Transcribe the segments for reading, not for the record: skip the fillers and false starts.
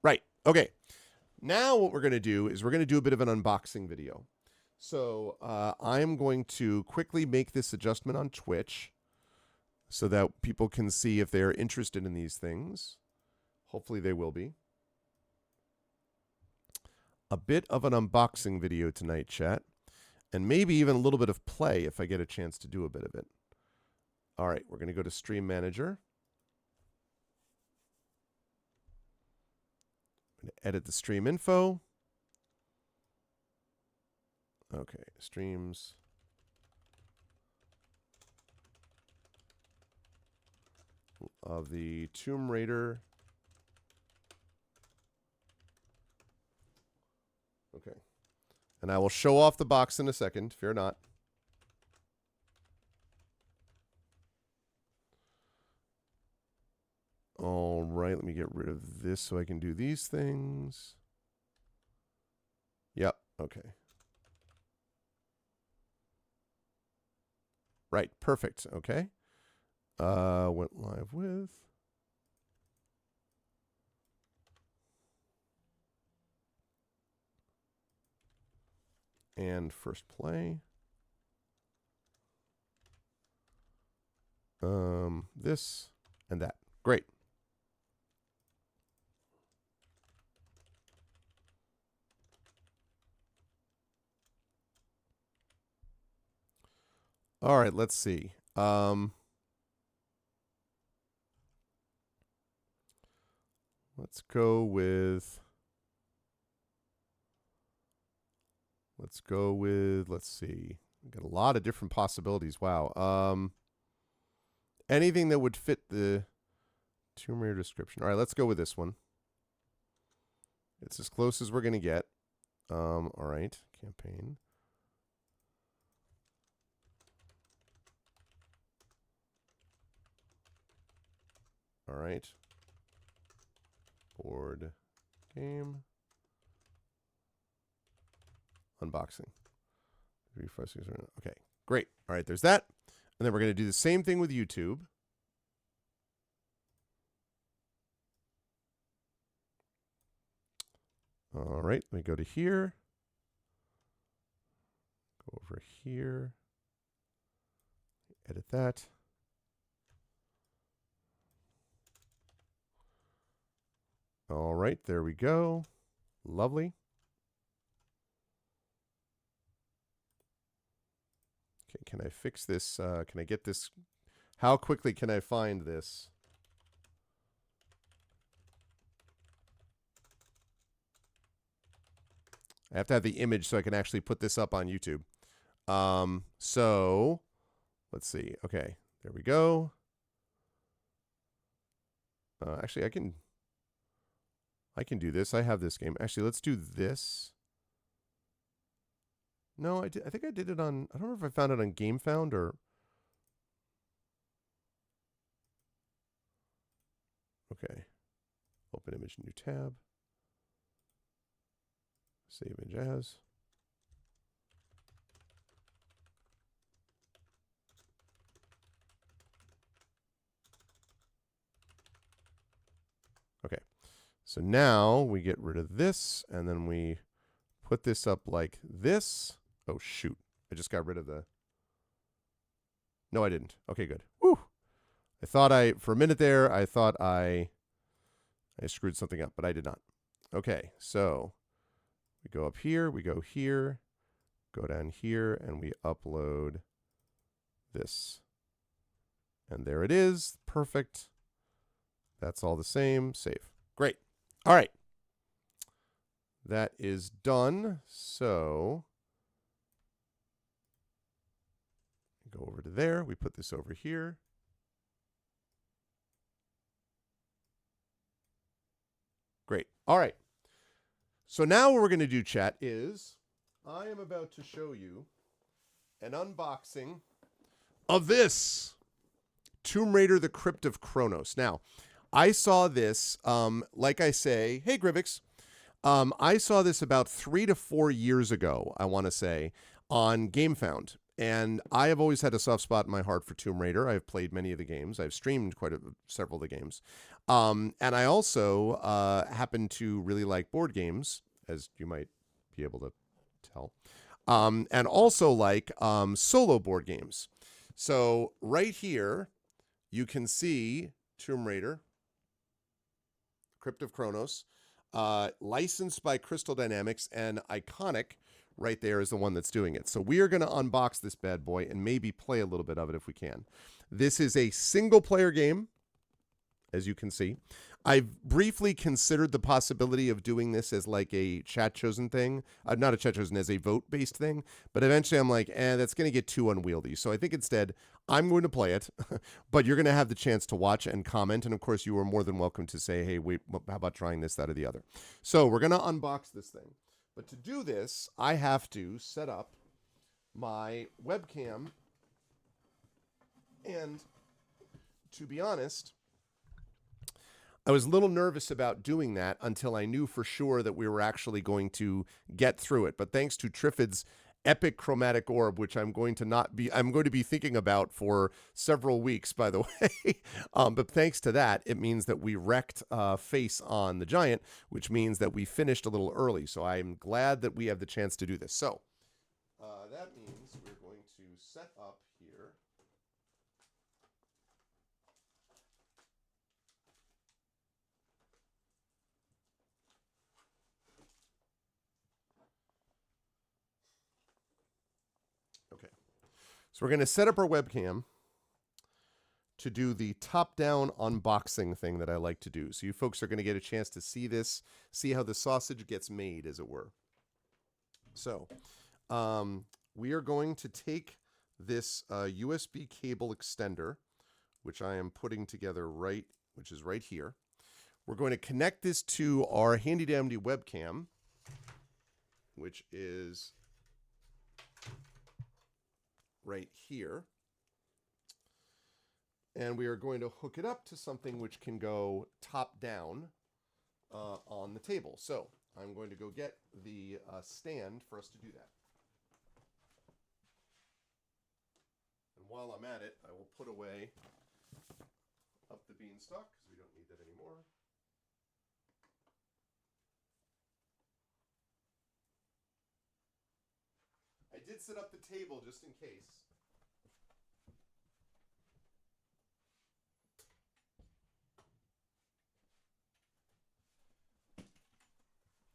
Right. Okay. Now what we're going to do is we're going to do a bit of an unboxing video. So I am going to quickly make this adjustment on Twitch so that people can see if they're interested in these things. Hopefully they will be. A bit of an unboxing video tonight, chat. And maybe even a little bit of play if I get a chance to do a bit of it. All right, we're going to go to Stream Manager. I'm going to edit the stream info. Okay, streams. Of the Tomb Raider. Okay. And I will show off the box in a second. Fear not. All right, let me get rid of this so I can do these things. Yep, okay. Right, perfect, okay. Went live with. And first play. This and that. Great. All right, let's see. Let's go with. Let's see. We got a lot of different possibilities. Wow. Anything that would fit the Tomb Raider description. All right, let's go with this one. It's as close as we're going to get. All right, campaign. All right. Board game. Unboxing. Okay, great. All right, there's that. And then we're going to do the same thing with YouTube. All right, let me go to here. Go over here. Edit that. All right, there we go. Lovely. Okay, can I fix this? Can I get this? How quickly can I find this? I have to have the image so I can actually put this up on YouTube. So let's see. Okay, there we go. Actually, I can do this. I have this game. Actually, let's do this. No, I think I did it on. I don't know if I found it on GameFound or. Okay. Open image, new tab. Save image as. Okay. So now we get rid of this, and then we put this up like this. Oh, shoot. I just got rid of the... No, I didn't. Okay, good. Woo! I thought for a minute there, I thought I screwed something up, but I did not. Okay, so we go up here, we go here, go down here, and we upload this. And there it is. Perfect. That's all the same. Save. Great. All right. That is done. So go over to there. We put this over here. Great. All right. So now what we're going to do, chat, is I am about to show you an unboxing of this Tomb Raider, the Crypt of Chronos. Now, I saw this, like I say, hey, Grivix. I saw this about 3 to 4 years ago, I want to say, on GameFound. And I have always had a soft spot in my heart for Tomb Raider. I've played many of the games. I've streamed several of the games. And I also happen to really like board games, as you might be able to tell, and also like solo board games. So right here, you can see Tomb Raider, Crypt of Chronos, licensed by Crystal Dynamics, and Iconic right there is the one that's doing it. So we are going to unbox this bad boy and maybe play a little bit of it if we can. This is a single player game, as you can see. I've briefly considered the possibility of doing this as like a chat chosen thing, not a chat chosen, as a vote based thing. But eventually I'm like, that's going to get too unwieldy. So I think instead I'm going to play it, but you're going to have the chance to watch and comment. And of course, you are more than welcome to say, hey, wait, how about trying this, that, or the other? So we're going to unbox this thing. But to do this, I have to set up my webcam. And to be honest, I was a little nervous about doing that until I knew for sure that we were actually going to get through it. But thanks to Trifid's epic chromatic orb, which I'm going to be thinking about for several weeks, by the way. But thanks to that, it means that we wrecked face on the giant, which means that we finished a little early. So I'm glad that we have the chance to do this. So that means we're going to set up here. Okay. So we're going to set up our webcam to do the top-down unboxing thing that I like to do. So you folks are going to get a chance to see this, see how the sausage gets made, as it were. So we are going to take this USB cable extender, which I am putting together which is right here. We're going to connect this to our handy-dandy webcam, which is right here. And we are going to hook it up to something which can go top down on the table. So I'm going to go get the stand for us to do that. And while I'm at it, I will put away up the beanstalk because we don't need that anymore. I did set up the table just in case.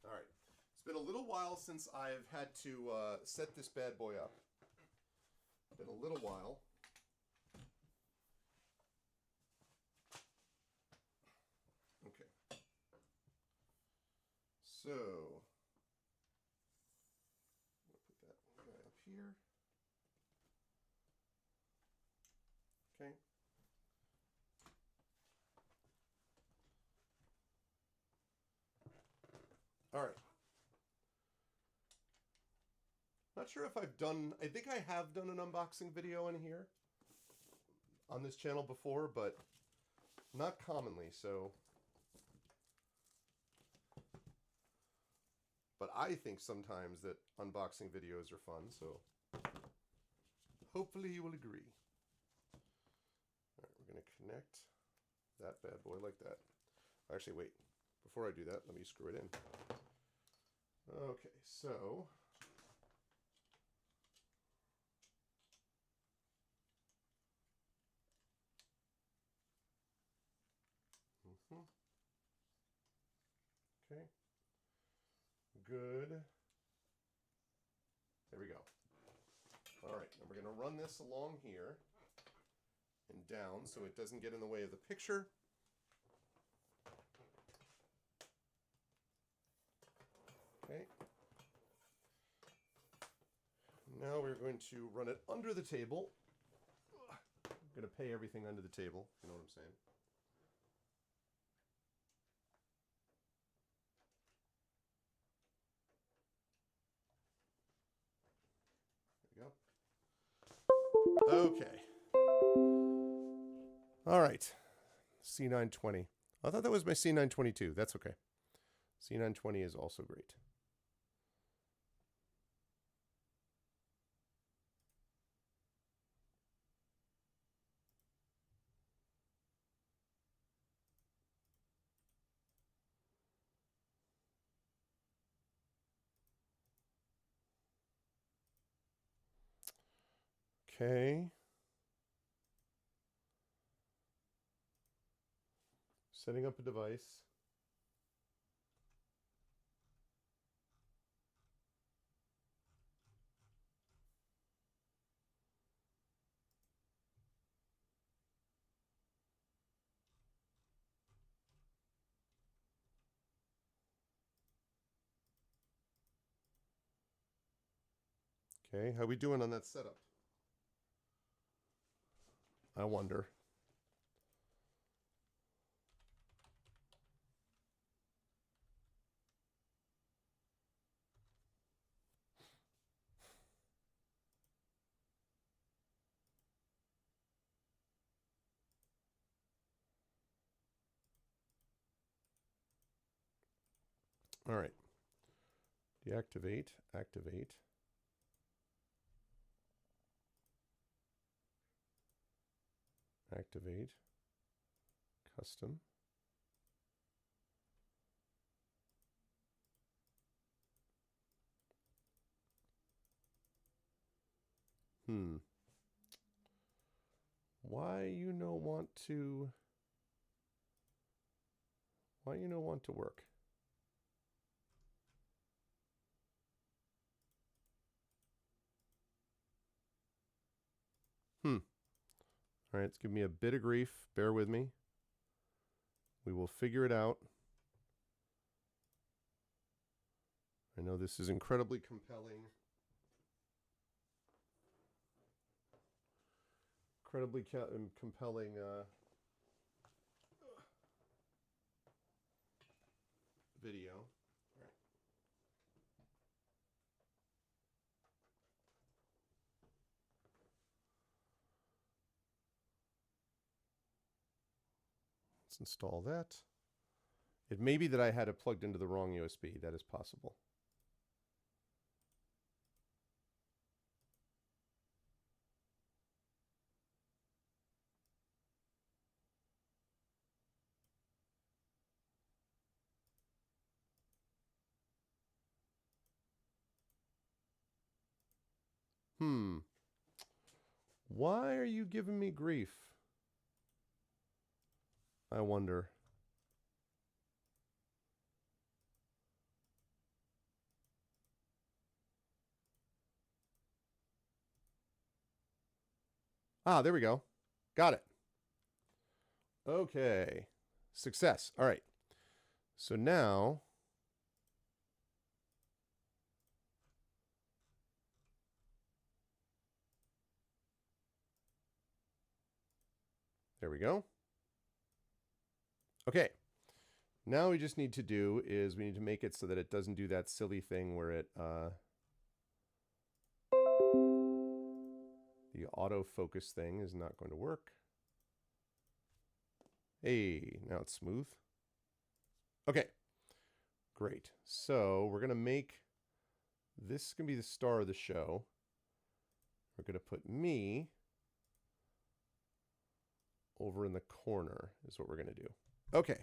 All right. It's been a little while since I've had to set this bad boy up. Been a little while. Okay. So, I'll put that guy up here. Okay. All right. Not sure if I think I have done an unboxing video in here on this channel before, but not commonly, so. But I think sometimes that unboxing videos are fun, so hopefully you will agree. All right, we're going to connect that bad boy like that. Actually, wait. Before I do that, let me screw it in. Okay, so okay, good. There we go. All right, and we're going to run this along here and down so it doesn't get in the way of the picture. Okay. Now we're going to run it under the table. I'm going to pay everything under the table, you know what I'm saying? There we go. Okay. All right. C920. I thought that was my C922. That's okay. C920 is also great. Okay. Setting up a device. Okay, how we doing on that setup? I wonder. All right. Deactivate, activate. Activate. Custom. Why you no want to work? All right, it's giving me a bit of grief. Bear with me. We will figure it out. I know this is incredibly compelling. Compelling video. All right. Let's install that. It may be that I had it plugged into the wrong USB. That is possible. Why are you giving me grief? I wonder. Ah, there we go. Got it. Okay. Success. All right. So now there we go. Okay. Now we just need to do is we need to make it so that it doesn't do that silly thing where it the autofocus thing is not going to work. Hey, now it's smooth. Okay, great. So we're going to make this going to be the star of the show. We're going to put me over in the corner is what we're going to do. Okay.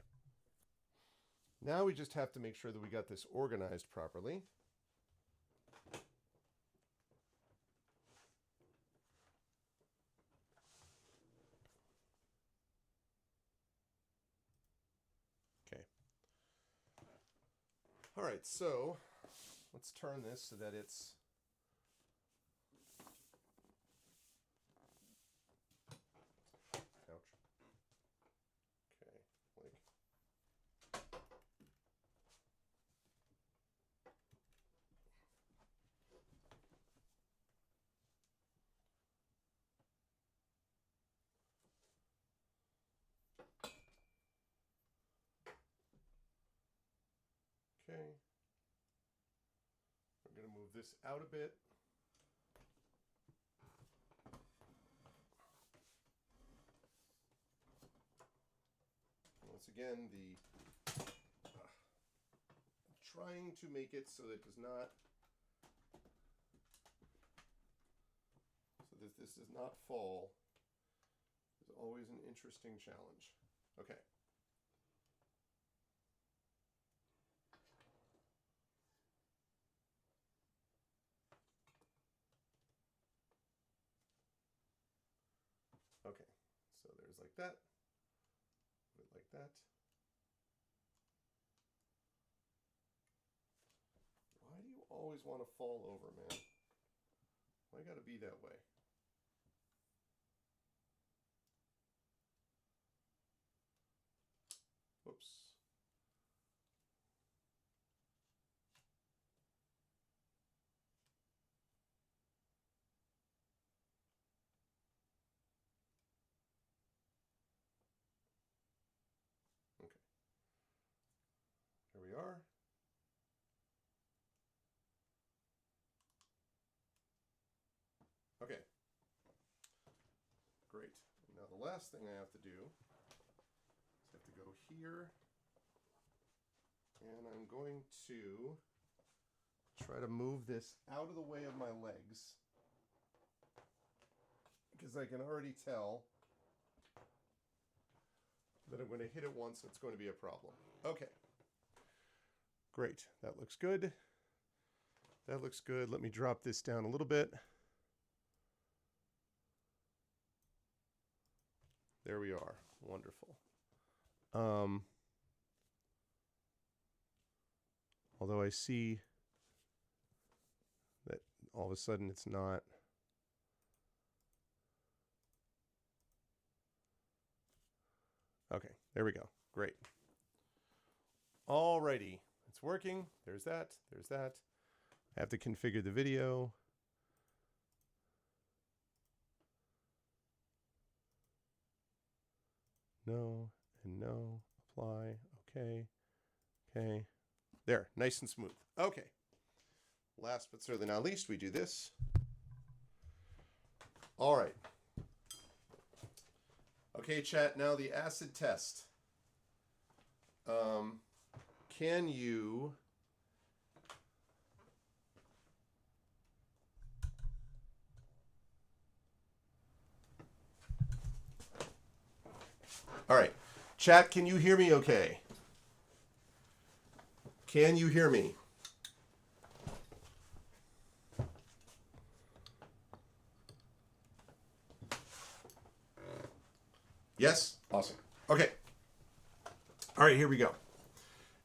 Now we just have to make sure that we got this organized properly. Okay. All right, so let's turn this so that it's ouch. Okay, like okay. I'm going to move this out a bit. Once again, trying to make it so that it does not, so that this does not fall is always an interesting challenge. Okay. squares like that. Put it like that. Why do you always want to fall over, man? Why gotta be that way? Whoops. Okay. Here we are. Okay. Great. Now the last thing I have to do is I have to go here, and I'm going to try to move this out of the way of my legs, because I can already tell that I'm going to hit it once, it's going to be a problem. Okay. Great. That looks good. That looks good. Let me drop this down a little bit. There we are. Wonderful. Although I see that all of a sudden it's not. Okay, there we go. Great. Alrighty, it's working. There's that. There's that. I have to configure the video. No, and no, apply, okay, okay. There, nice and smooth. Okay. Last but certainly not least, we do this. All right. Okay, chat, now the acid test. Can you... All right. Chat, can you hear me okay? Can you hear me? Yes? Awesome. Okay. All right, here we go.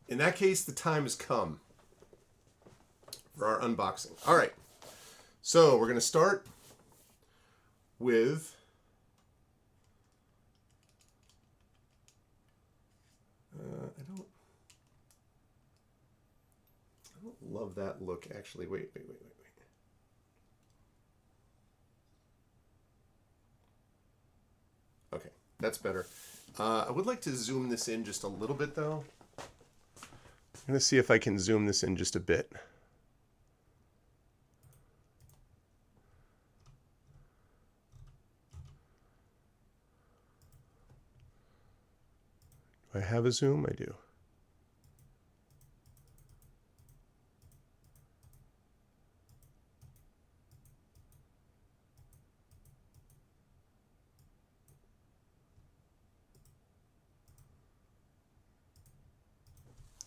In that case, the time has come for our unboxing. All right. So we're going to start with... I don't love that look, actually. Wait. Okay, that's better. I would like to zoom this in just a little bit, though. I'm going to see if I can zoom this in just a bit. Do I have a zoom? I do.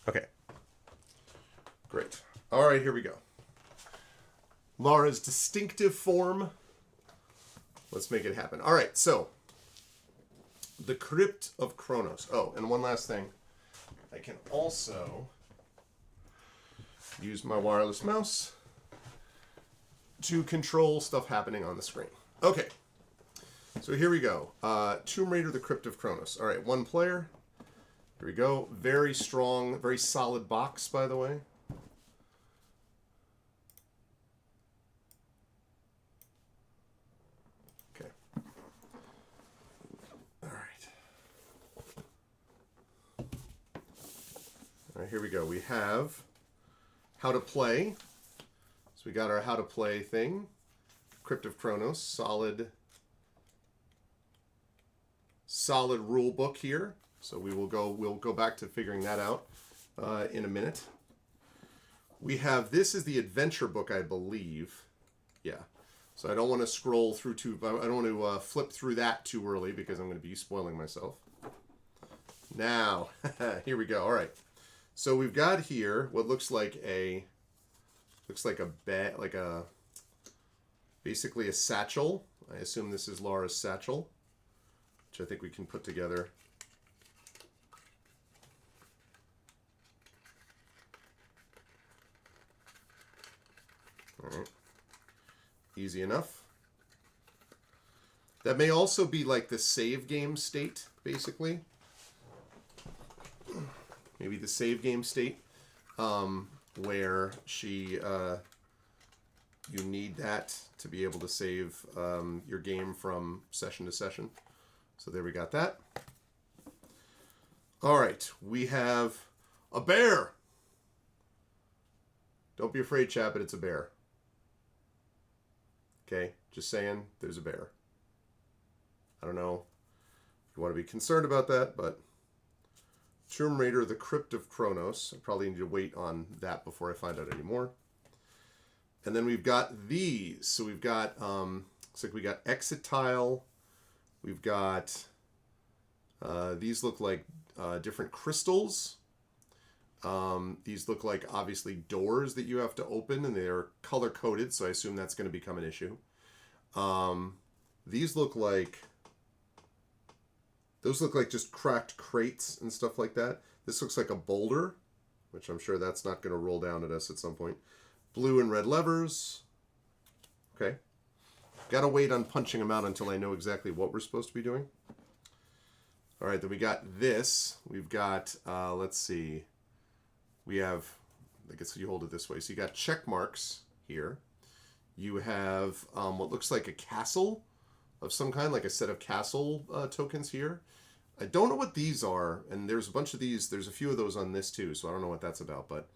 Okay. Great. All right, here we go. Laura's distinctive form. Let's make it happen. All right, so the Crypt of Chronos. Oh, and one last thing. I can also use my wireless mouse to control stuff happening on the screen. Okay, so here we go. Tomb Raider, the Crypt of Chronos. All right, one player. Here we go. Very strong, very solid box, by the way. Okay. All right. All right, here we go. We have how to play. So we got our how to play thing. Crypt of Chronos, solid rule book here. So we'll go back to figuring that out in a minute. We have, this is the adventure book, I believe. Yeah. So I don't want to scroll through I don't want to flip through that too early because I'm going to be spoiling myself. Now, here we go. All right. So we've got here what looks like a basically a satchel. I assume this is Laura's satchel. which I think we can put together. All right. Easy enough. That may also be like the save game state, basically. Maybe the save game state, where she, you need that to be able to save your game from session to session. So there we got that. All right, we have a bear. Don't be afraid, chat, but it's a bear. Okay, just saying, there's a bear. I don't know if you want to be concerned about that, but Tomb Raider, The Crypt of Chronos. I probably need to wait on that before I find out any more. And then we've got these. So we've got, looks like we got exit tile. We've got, these look like different crystals. These look like obviously doors that you have to open, and they are color coded, so I assume that's going to become an issue. These look like, those look like just cracked crates and stuff like that. This looks like a boulder, which I'm sure that's not going to roll down at us at some point. Blue and red levers. Okay. Got to wait on punching them out until I know exactly what we're supposed to be doing. All right, then we got this. We've got, let's see. We have, I guess you hold it this way. So you got check marks here. You have what looks like a castle of some kind, like a set of castle tokens here. I don't know what these are, and there's a bunch of these. There's a few of those on this too, so I don't know what that's about. But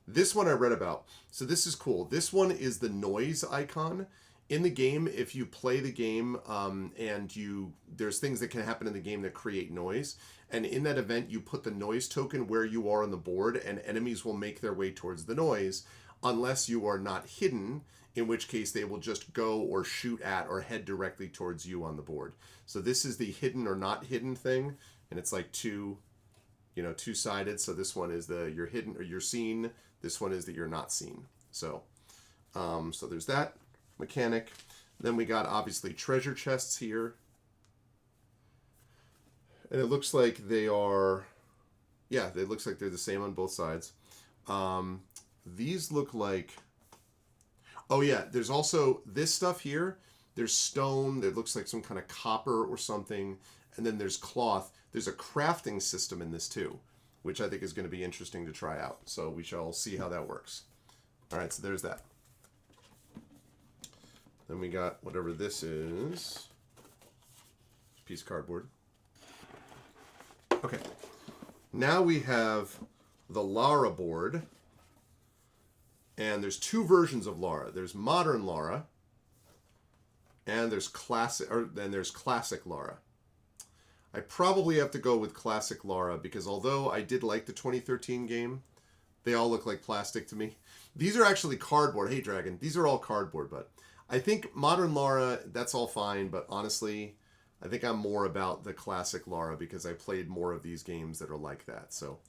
this one I read about. So this is cool. This one is the noise icon. In the game, if you play the game and there's things that can happen in the game that create noise. And in that event, you put the noise token where you are on the board, and enemies will make their way towards the noise unless you are not hidden, in which case they will just go or shoot at or head directly towards you on the board. So this is the hidden or not hidden thing, and it's like two-sided. So this one is the you're hidden or you're seen. This one is that you're not seen. So, so there's that mechanic. Then we got obviously treasure chests here. And it looks like they are, yeah, it looks like they're the same on both sides. These look like, oh yeah, there's also this stuff here. There's stone that looks like some kind of copper or something. And then there's cloth. There's a crafting system in this too, which I think is going to be interesting to try out. So we shall see how that works. All right, so there's that. Then we got whatever this is. Piece of cardboard. Okay. Now we have the Lara board. And there's two versions of Lara. There's modern Lara. And there's classic Lara. I probably have to go with classic Lara because although I did like the 2013 game, they all look like plastic to me. These are actually cardboard. Hey, Dragon. These are all cardboard, but I think modern Lara, that's all fine, but honestly, I think I'm more about the classic Lara because I played more of these games that are like that. So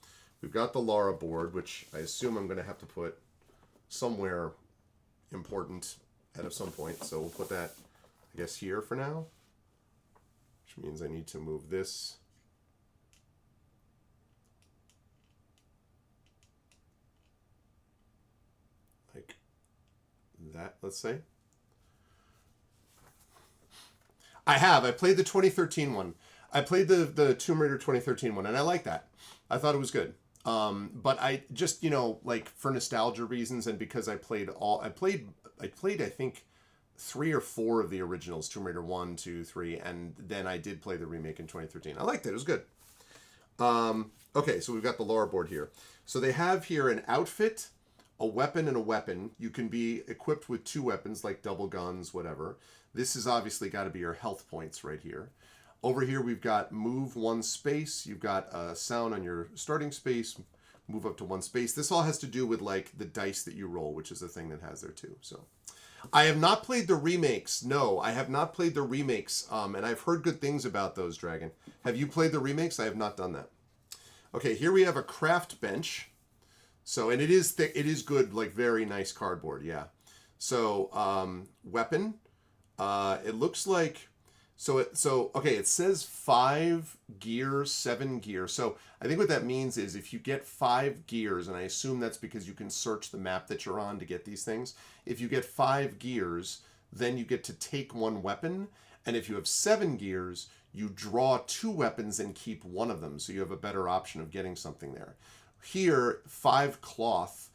we've got the Lara board, which I assume I'm going to have to put somewhere important at some point. So we'll put that, I guess, here for now, which means I need to move this. Like that, let's say. I played the 2013 one. I played the Tomb Raider 2013 one, and I like that. I thought it was good. But I just, like for nostalgia reasons and because I played, I think 3 or 4 of the originals, Tomb Raider 1, 2, 3, and then I did play the remake in 2013. I liked it. It was good. Okay, so we've got the Lara board here. So they have here an outfit, a weapon, and a weapon. You can be equipped with 2 weapons, like double guns, whatever. This has obviously got to be your health points right here. Over here, we've got move 1 space. You've got a sound on your starting space, move up to 1 space. This all has to do with like the dice that you roll, which is a thing that has there too. So I have not played the remakes. No, I have not played the remakes. And I've heard good things about those, Dragon. Have you played the remakes? I have not done that. Okay, here we have a craft bench. So, and it is thick. It is good, like very nice cardboard. Yeah. So, weapon. It looks like Okay, it says 5 gear, 7 gear. So I think what that means is if you get 5 gears, and I assume that's because you can search the map that you're on to get these things. If you get 5 gears, then you get to take 1 weapon. And if you have 7 gears, you draw 2 weapons and keep 1 of them. So you have a better option of getting something there. Here, 5 cloth,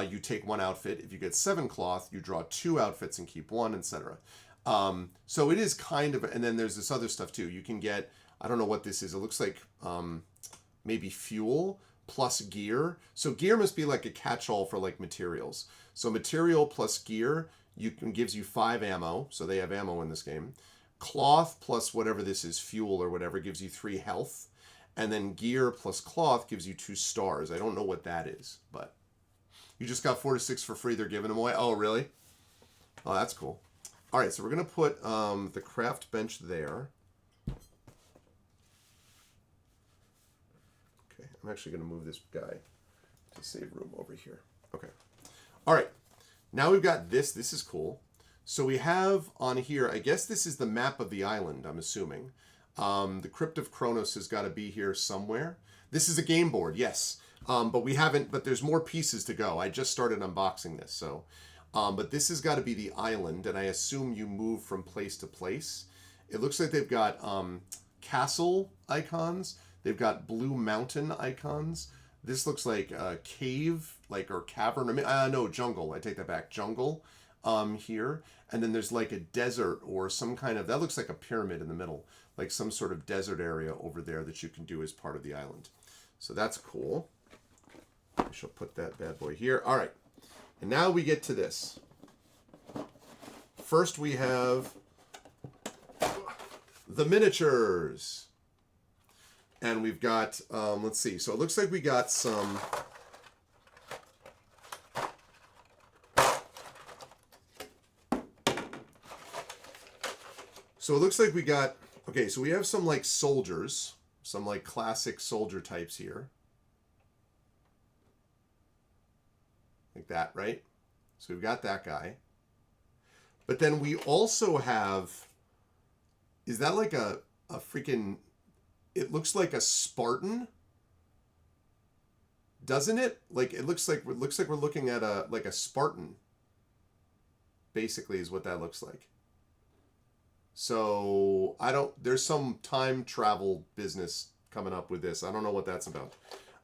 you take 1 outfit. If you get 7 cloth, you draw 2 outfits and keep 1, etc. So it is kind of, and then there's this other stuff too. You can get, I don't know what this is. It looks like maybe fuel plus gear. So gear must be like a catch-all for like materials. So material plus gear gives you 5 ammo. So they have ammo in this game. Cloth plus whatever this is, fuel or whatever, gives you 3 health. And then gear plus cloth gives you 2 stars. I don't know what that is, but you just got 4 to 6 for free. They're giving them away. Oh, really? Oh, that's cool. All right, so we're going to put the craft bench there. Okay, I'm actually going to move this guy to save room over here. Okay. All right, now we've got this. This is cool. So we have on here, I guess this is the map of the island, I'm assuming. The Crypt of Chronos has got to be here somewhere. This is a game board, yes. But there's more pieces to go. I just started unboxing this, so... but this has got to be the island, and I assume you move from place to place. It looks like they've got castle icons. They've got blue mountain icons. This looks like a cave, or cavern. No, jungle. I take that back. Jungle here. And then there's like a desert or some kind of... That looks like a pyramid in the middle. Like some sort of desert area over there that you can do as part of the island. So that's cool. I shall put that bad boy here. All right. And now we get to this. First we have the miniatures. And we've got, let's see. So it looks like we got some... So it looks like we got... Okay, so we have some like soldiers. Some like classic soldier types here. Like that, right? So we've got that guy. But then we also have... Is that like a freaking... It looks like a Spartan? Doesn't it? Like it looks like we're looking at a Spartan. Basically is what that looks like. So there's some time travel business coming up with this. I don't know what that's about.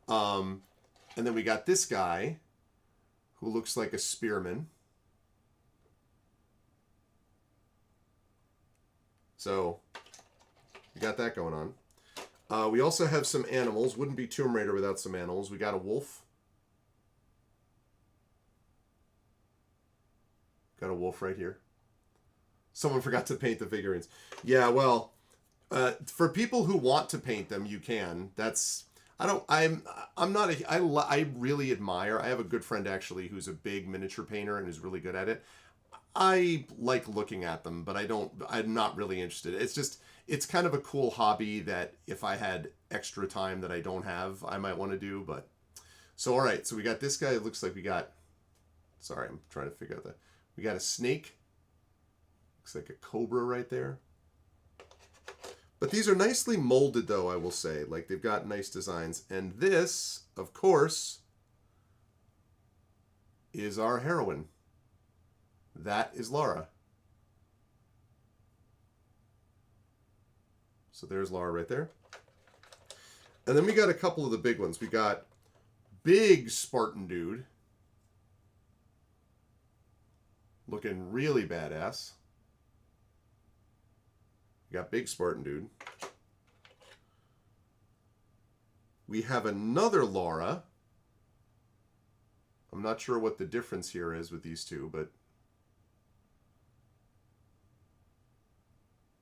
And then we got this guy who looks like a spearman. So we got that going on. We also have some animals. Wouldn't be Tomb Raider without some animals. We got a wolf. Got a wolf right here. Someone forgot to paint the figurines. Yeah, well, for people who want to paint them, you can. I really admire. I have a good friend actually who's a big miniature painter and is really good at it. I like looking at them, but I'm not really interested. It's kind of a cool hobby that if I had extra time that I don't have, I might want to do, but so all right, so we got this guy. It looks like we got I'm trying to figure out we got a snake. Looks like a cobra right there. But these are nicely molded, though, I will say. Like, they've got nice designs. And this, of course, is our heroine. That is Laura. So there's Laura right there. And then we got a couple of the big ones. We got big Spartan dude. Looking really badass. We got big Spartan dude. We have another Laura. I'm not sure what the difference here is with these two, but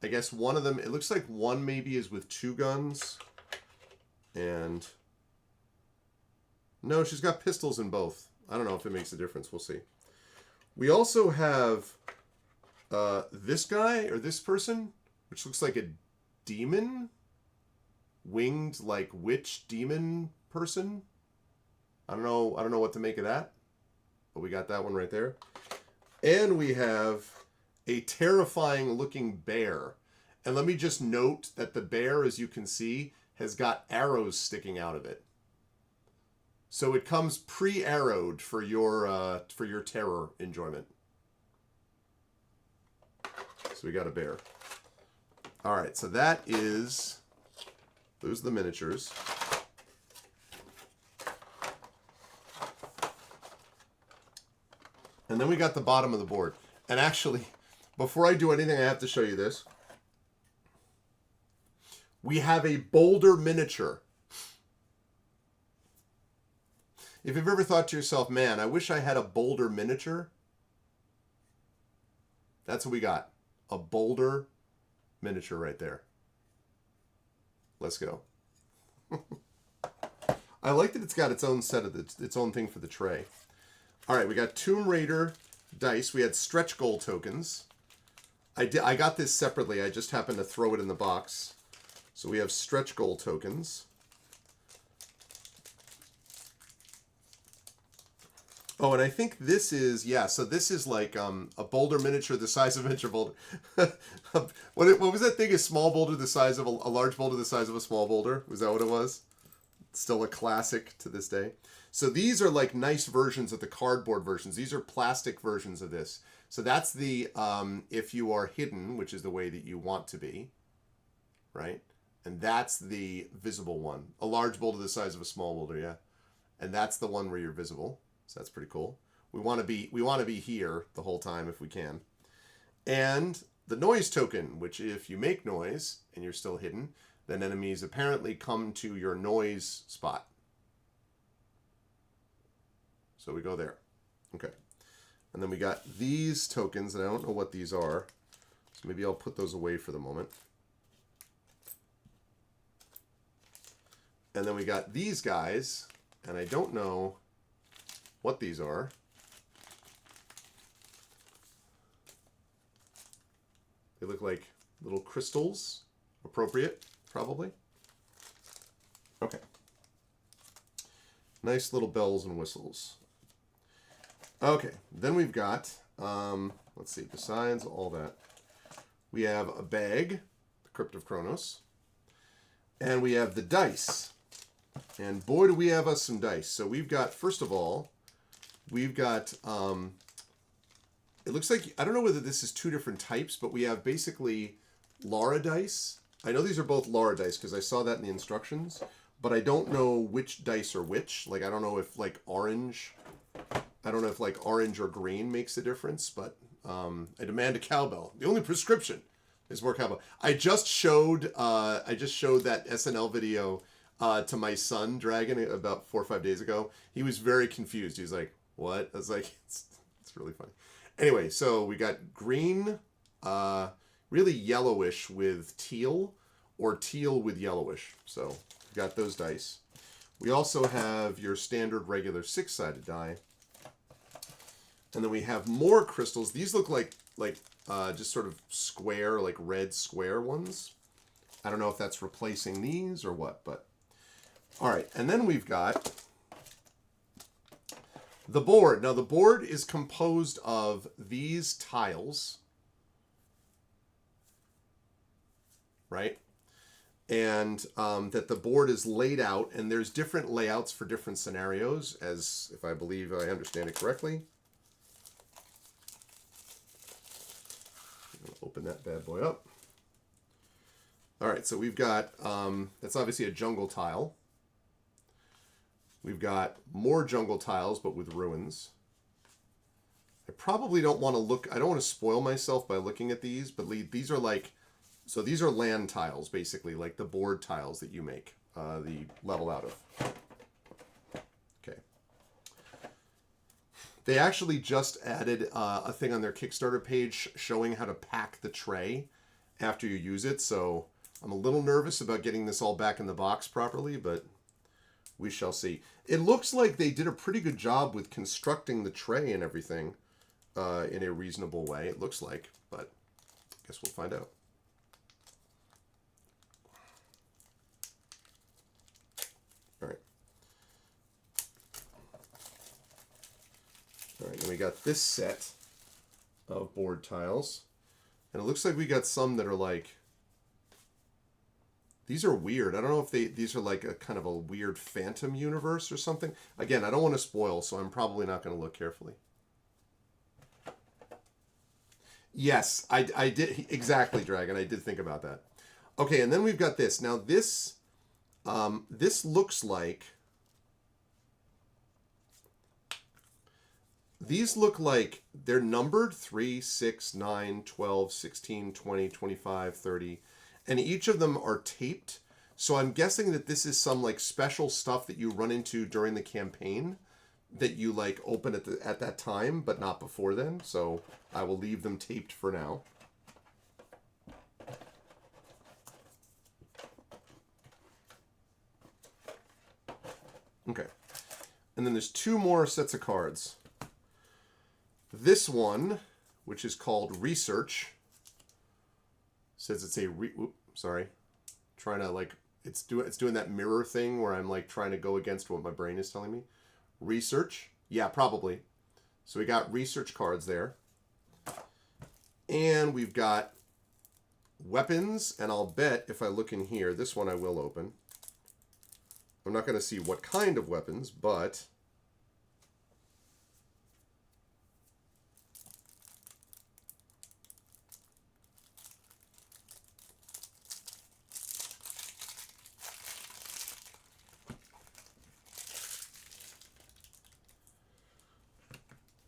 I guess one of them, it looks like one maybe is with 2 guns. And no, she's got pistols in both. I don't know if it makes a difference. We'll see. We also have this guy or this person, which looks like a demon, winged like witch demon person. I don't know what to make of that, but we got that one right there. And we have a terrifying looking bear. And let me just note that the bear, as you can see, has got arrows sticking out of it. So it comes pre-arrowed for your terror enjoyment. So we got a bear. All right, so those are the miniatures. And then we got the bottom of the board. And actually, before I do anything, I have to show you this. We have a boulder miniature. If you've ever thought to yourself, man, I wish I had a boulder miniature. That's what we got. A boulder miniature right there. Let's go. I like that it's got its own set of its own thing for the tray. All right, we got Tomb Raider dice. We had stretch goal tokens. I got this separately. I just happened to throw it in the box. So we have stretch goal tokens. Oh, and I think this is, yeah, so this is like a boulder miniature the size of a miniature boulder. What was that thing? A small boulder the size of a large boulder the size of a small boulder? Was that what it was? Still a classic to this day. So these are like nice versions of the cardboard versions. These are plastic versions of this. So that's the if you are hidden, which is the way that you want to be, right? And that's the visible one. A large boulder the size of a small boulder, yeah. And that's the one where you're visible. So that's pretty cool. We want to be here the whole time if we can. And the noise token, which if you make noise and you're still hidden, then enemies apparently come to your noise spot. So we go there. Okay. And then we got these tokens, and I don't know what these are. So maybe I'll put those away for the moment. And then we got these guys, and I don't know what these are. They look like little crystals. Appropriate, probably. Okay. Nice little bells and whistles. Okay, then we've got, let's see, besides all that, we have a bag, the Crypt of Chronos, and we have the dice. And boy, do we have us some dice. So we've got, first of all, we've got, it looks like, I don't know whether this is two different types, but we have basically Lara dice. I know these are both Lara dice because I saw that in the instructions, but I don't know which dice are which. Like, I don't know if like orange or green makes a difference, but I demand a cowbell. The only prescription is more cowbell. I just showed that SNL video to my son, Dragon, about 4 or 5 days ago. He was very confused. He was like, what? I was like, it's really funny. Anyway, so we got green, really yellowish with teal, or teal with yellowish. So we got those dice. We also have your standard regular 6-sided die. And then we have more crystals. These look like just sort of square, like red square ones. I don't know if that's replacing these or what, but all right. And then we've got the board. Now the board is composed of these tiles, right? And that the board is laid out, and there's different layouts for different scenarios, as if I believe I understand it correctly. Open that bad boy up. All right, so we've got, that's obviously a jungle tile. We've got more jungle tiles, but with ruins. I probably don't want to look, I don't want to spoil myself by looking at these, but these are like, so these are land tiles, basically, like the board tiles that you make the level out of. Okay. They actually just added a thing on their Kickstarter page showing how to pack the tray after you use it. So I'm a little nervous about getting this all back in the box properly, but we shall see. It looks like they did a pretty good job with constructing the tray and everything in a reasonable way. It looks like, but I guess we'll find out. All right. All right, then we got this set of board tiles. And it looks like we got some that are like These are weird. I don't know if these are like a kind of a weird phantom universe or something. Again, I don't want to spoil, so I'm probably not going to look carefully. Yes, I did exactly, Dragon. I did think about that. Okay, and then we've got this. Now this looks like these look like they're numbered 3, 6, 9, 12, 16, 20, 25, 30, and each of them are taped. So I'm guessing that this is some like special stuff that you run into during the campaign that you like open at that time, but not before then. So I will leave them taped for now. Okay. And then there's 2 more sets of cards. This one, which is called Research, says it's a trying to like it's doing that mirror thing where I'm like trying to go against what my brain is telling me. Research, yeah, probably. So we got research cards there, and we've got weapons. And I'll bet if I look in here, this one I will open. I'm not going to see what kind of weapons, but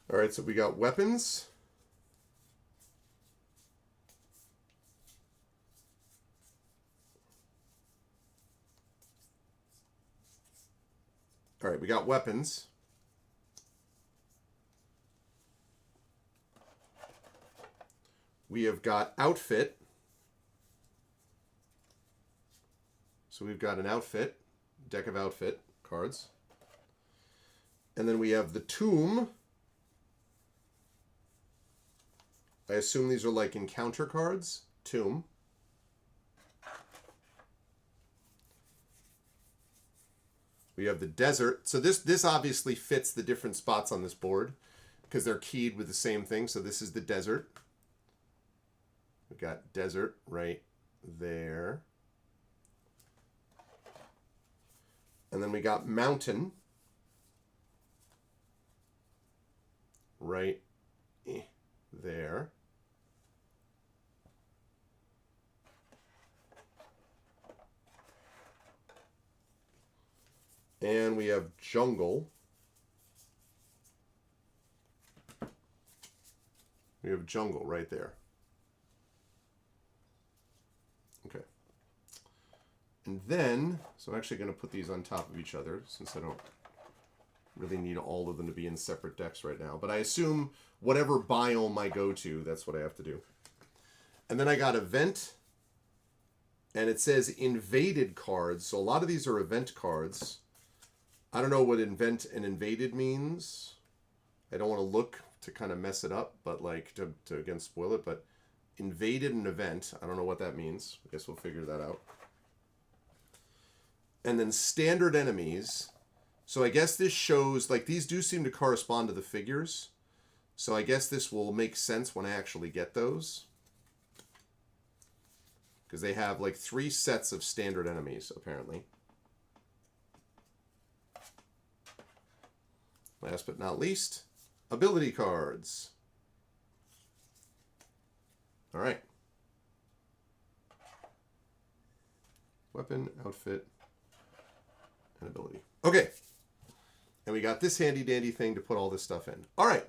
all right, so we got weapons. All right, we got weapons. We have got outfit. So we've got an outfit, deck of outfit cards. And then we have the tomb. I assume these are like encounter cards. Tomb. We have the desert. So this obviously fits the different spots on this board because they're keyed with the same thing. So this is the desert. We've got desert right there. And then we got mountain right there. And we have jungle. We have jungle right there. Okay. And then, so I'm actually going to put these on top of each other since I don't really need all of them to be in separate decks right now. But I assume whatever biome I go to, that's what I have to do. And then I got event. And it says invaded cards. So a lot of these are event cards. I don't know what invent and invaded means. I don't want to look to kind of mess it up, but like to again spoil it. But invaded an event, I don't know what that means. I guess we'll figure that out. And then standard enemies. So I guess this shows, like these do seem to correspond to the figures. So I guess this will make sense when I actually get those. Because they have like 3 sets of standard enemies, apparently. Last but not least, ability cards. All right. Weapon, outfit, and ability. Okay. And we got this handy dandy thing to put all this stuff in. All right.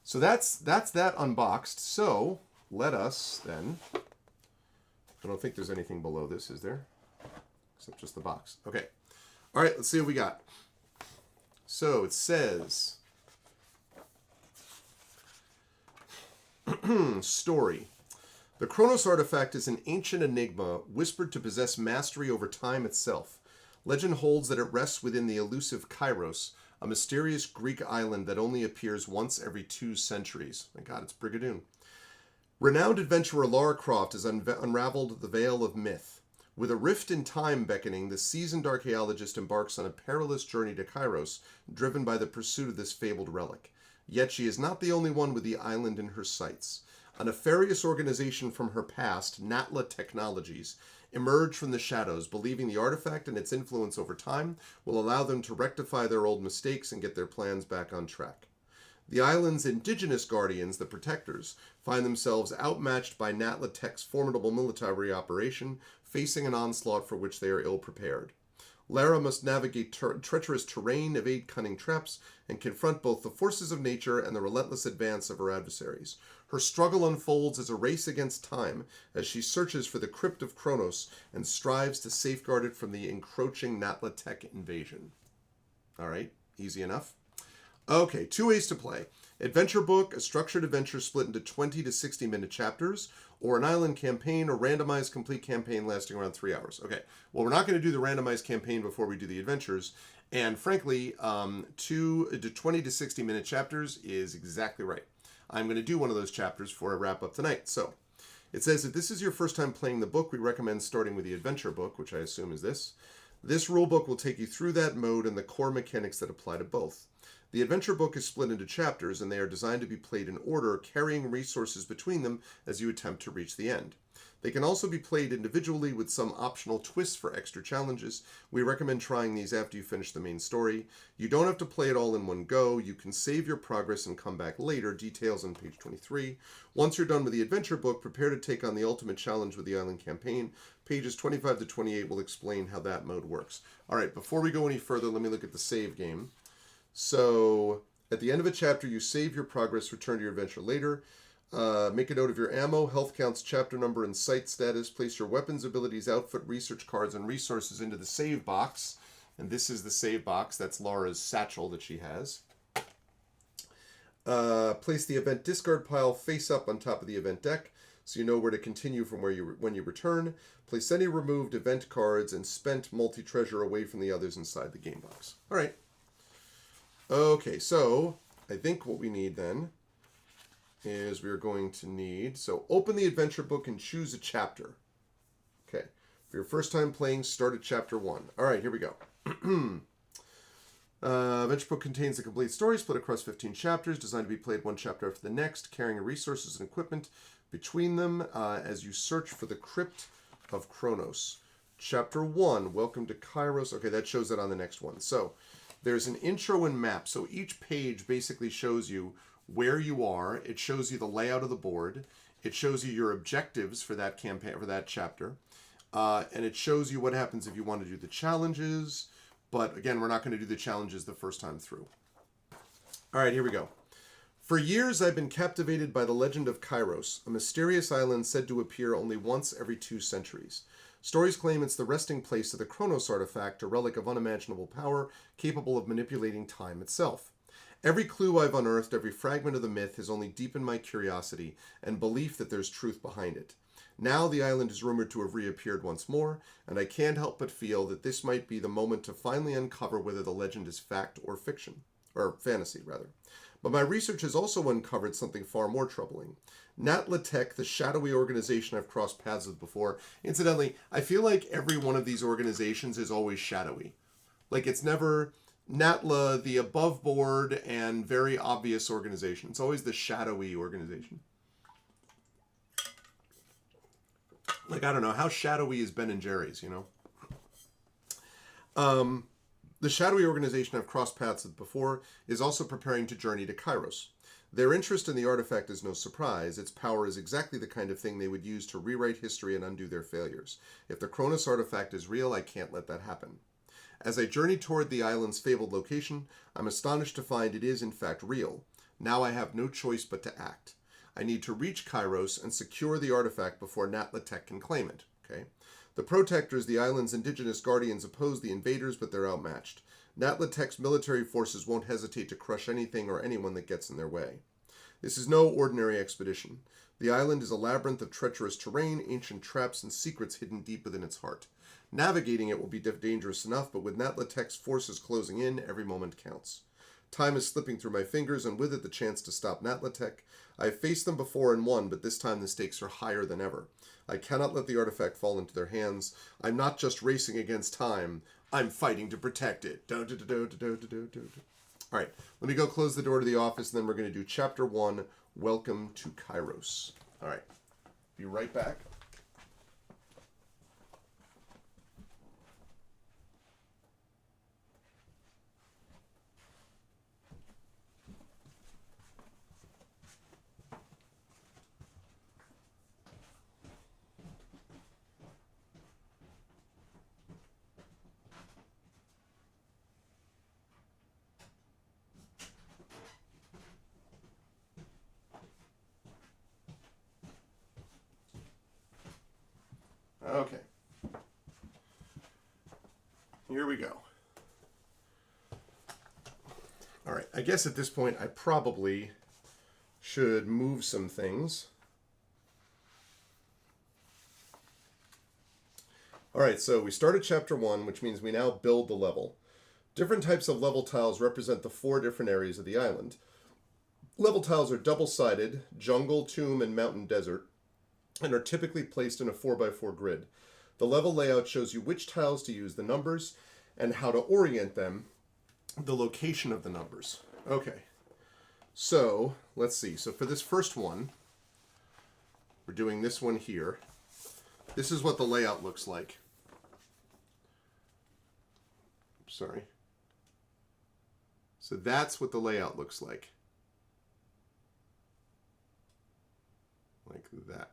So that's that unboxed. So let us then... I don't think there's anything below this, is there? Except just the box. Okay. All right, let's see what we got. So it says... Story. The Chronos artifact is an ancient enigma whispered to possess mastery over time itself. Legend holds that it rests within the elusive Kairos, a mysterious Greek island that only appears once every 2 centuries. My God, it's Brigadoon. Renowned adventurer Lara Croft has unraveled the veil of myth. With a rift in time beckoning, the seasoned archaeologist embarks on a perilous journey to Kairos, driven by the pursuit of this fabled relic. Yet she is not the only one with the island in her sights. A nefarious organization from her past, Natla Technologies, emerge from the shadows, believing the artifact and its influence over time will allow them to rectify their old mistakes and get their plans back on track. The island's indigenous guardians, the Protectors, find themselves outmatched by Natlatek's formidable military operation, facing an onslaught for which they are ill-prepared. Lara must navigate treacherous terrain, evade cunning traps, and confront both the forces of nature and the relentless advance of her adversaries. Her struggle unfolds as a race against time as she searches for the Crypt of Chronos and strives to safeguard it from the encroaching Natlatek invasion. All right, easy enough. Okay, 2 ways to play. Adventure book, a structured adventure split into 20 to 60-minute chapters, or an island campaign, or randomized complete campaign lasting around 3 hours. Okay, well, we're not going to do the randomized campaign before we do the adventures, and frankly, 20 to 60-minute chapters is exactly right. I'm going to do one of those chapters before I wrap up tonight. So, it says if this is your first time playing the book, we recommend starting with the adventure book, which I assume is this. This rulebook will take you through that mode and the core mechanics that apply to both. The adventure book is split into chapters, and they are designed to be played in order, carrying resources between them as you attempt to reach the end. They can also be played individually with some optional twists for extra challenges. We recommend trying these after you finish the main story. You don't have to play it all in one go. You can save your progress and come back later. Details on page 23. Once you're done with the adventure book, prepare to take on the ultimate challenge with the island campaign. Pages 25 to 28 will explain how that mode works. All right, before we go any further, let me look at the save game. So, at the end of a chapter, you save your progress, return to your adventure later. Make a note of your ammo, health counts, chapter number, and site status. Place your weapons, abilities, outfit, research cards, and resources into the save box. And this is the save box. That's Laura's satchel that she has. Place the event discard pile face up on top of the event deck, so you know where to continue from when you return. Place any removed event cards and spent multi-treasure away from the others inside the game box. All right. Okay, so I think what we need then is we're going to need, so open the adventure book and choose a chapter. Okay, for your first time playing, start at chapter 1. All right, here we go. Adventure book contains the complete story split across 15 chapters, designed to be played one chapter after the next, carrying resources and equipment between them as you search for the Crypt of Chronos. Chapter 1, Welcome to Kairos. Okay, that shows it on the next one. So, there's an intro and map. So each page basically shows you where you are. It shows you the layout of the board. It shows you your objectives for that campaign, for that chapter. And it shows you what happens if you want to do the challenges. But again, we're not going to do the challenges the first time through. All right, here we go. For years, I've been captivated by the legend of Kairos, a mysterious island said to appear only once every 2 centuries. Stories claim it's the resting place of the Chronos artifact, a relic of unimaginable power, capable of manipulating time itself. Every clue I've unearthed, every fragment of the myth has only deepened my curiosity and belief that there's truth behind it. Now the island is rumored to have reappeared once more, and I can't help but feel that this might be the moment to finally uncover whether the legend is fact or fiction, or fantasy, rather. But my research has also uncovered something far more troubling. Natlatek, the shadowy organization I've crossed paths with before. Incidentally, I feel like every one of these organizations is always shadowy. Like, it's never Natla, the above board and very obvious organization. It's always the shadowy organization. Like, I don't know, how shadowy is Ben and Jerry's, you know? The shadowy organization I've crossed paths with before is also preparing to journey to Kairos. Their interest in the artifact is no surprise. Its power is exactly the kind of thing they would use to rewrite history and undo their failures. If the Chronos artifact is real, I can't let that happen. As I journey toward the island's fabled location, I'm astonished to find it is in fact real. Now I have no choice but to act. I need to reach Kairos and secure the artifact before Natlatek can claim it. Okay? The Protectors, the island's indigenous guardians, oppose the invaders, but they're outmatched. Natlatek's military forces won't hesitate to crush anything or anyone that gets in their way. This is no ordinary expedition. The island is a labyrinth of treacherous terrain, ancient traps, and secrets hidden deep within its heart. Navigating it will be dangerous enough, but with Natlatek's forces closing in, every moment counts. Time is slipping through my fingers, and with it the chance to stop Natlatek. I've faced them before and won, but this time the stakes are higher than ever. I cannot let the artifact fall into their hands. I'm not just racing against time. I'm fighting to protect it. All right, let me go close the door to the office, and then we're going to do Chapter 1, Welcome to Kairos. All right, be right back. Okay. Here we go. All right. I guess at this point I probably should move some things. All right, so we started chapter 1, which means we now build the level. Different types of level tiles represent the 4 different areas of the island. Level tiles are double-sided, jungle, tomb, and mountain desert, and are typically placed in a 4x4 grid. The level layout shows you which tiles to use, the numbers, and how to orient them, the location of the numbers. Okay, so let's see. So for this first one, we're doing this one here. This is what the layout looks like. Sorry. So that's what the layout looks like. Like that.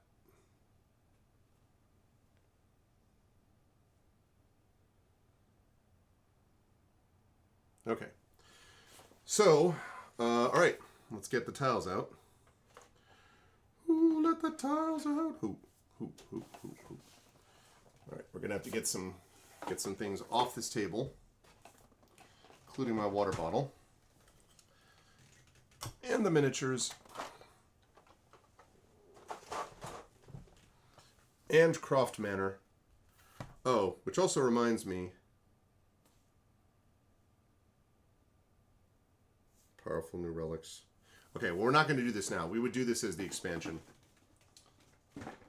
Okay. So, all right. Let's get the tiles out. Ooh, let the tiles out. Hoop, hoop, hoop, hoop, hoop. All right. We're going to have to get some things off this table, including my water bottle and the miniatures and Croft Manor. Oh, which also reminds me, powerful new relics. Okay, well, we're not going to do this now. We would do this as the expansion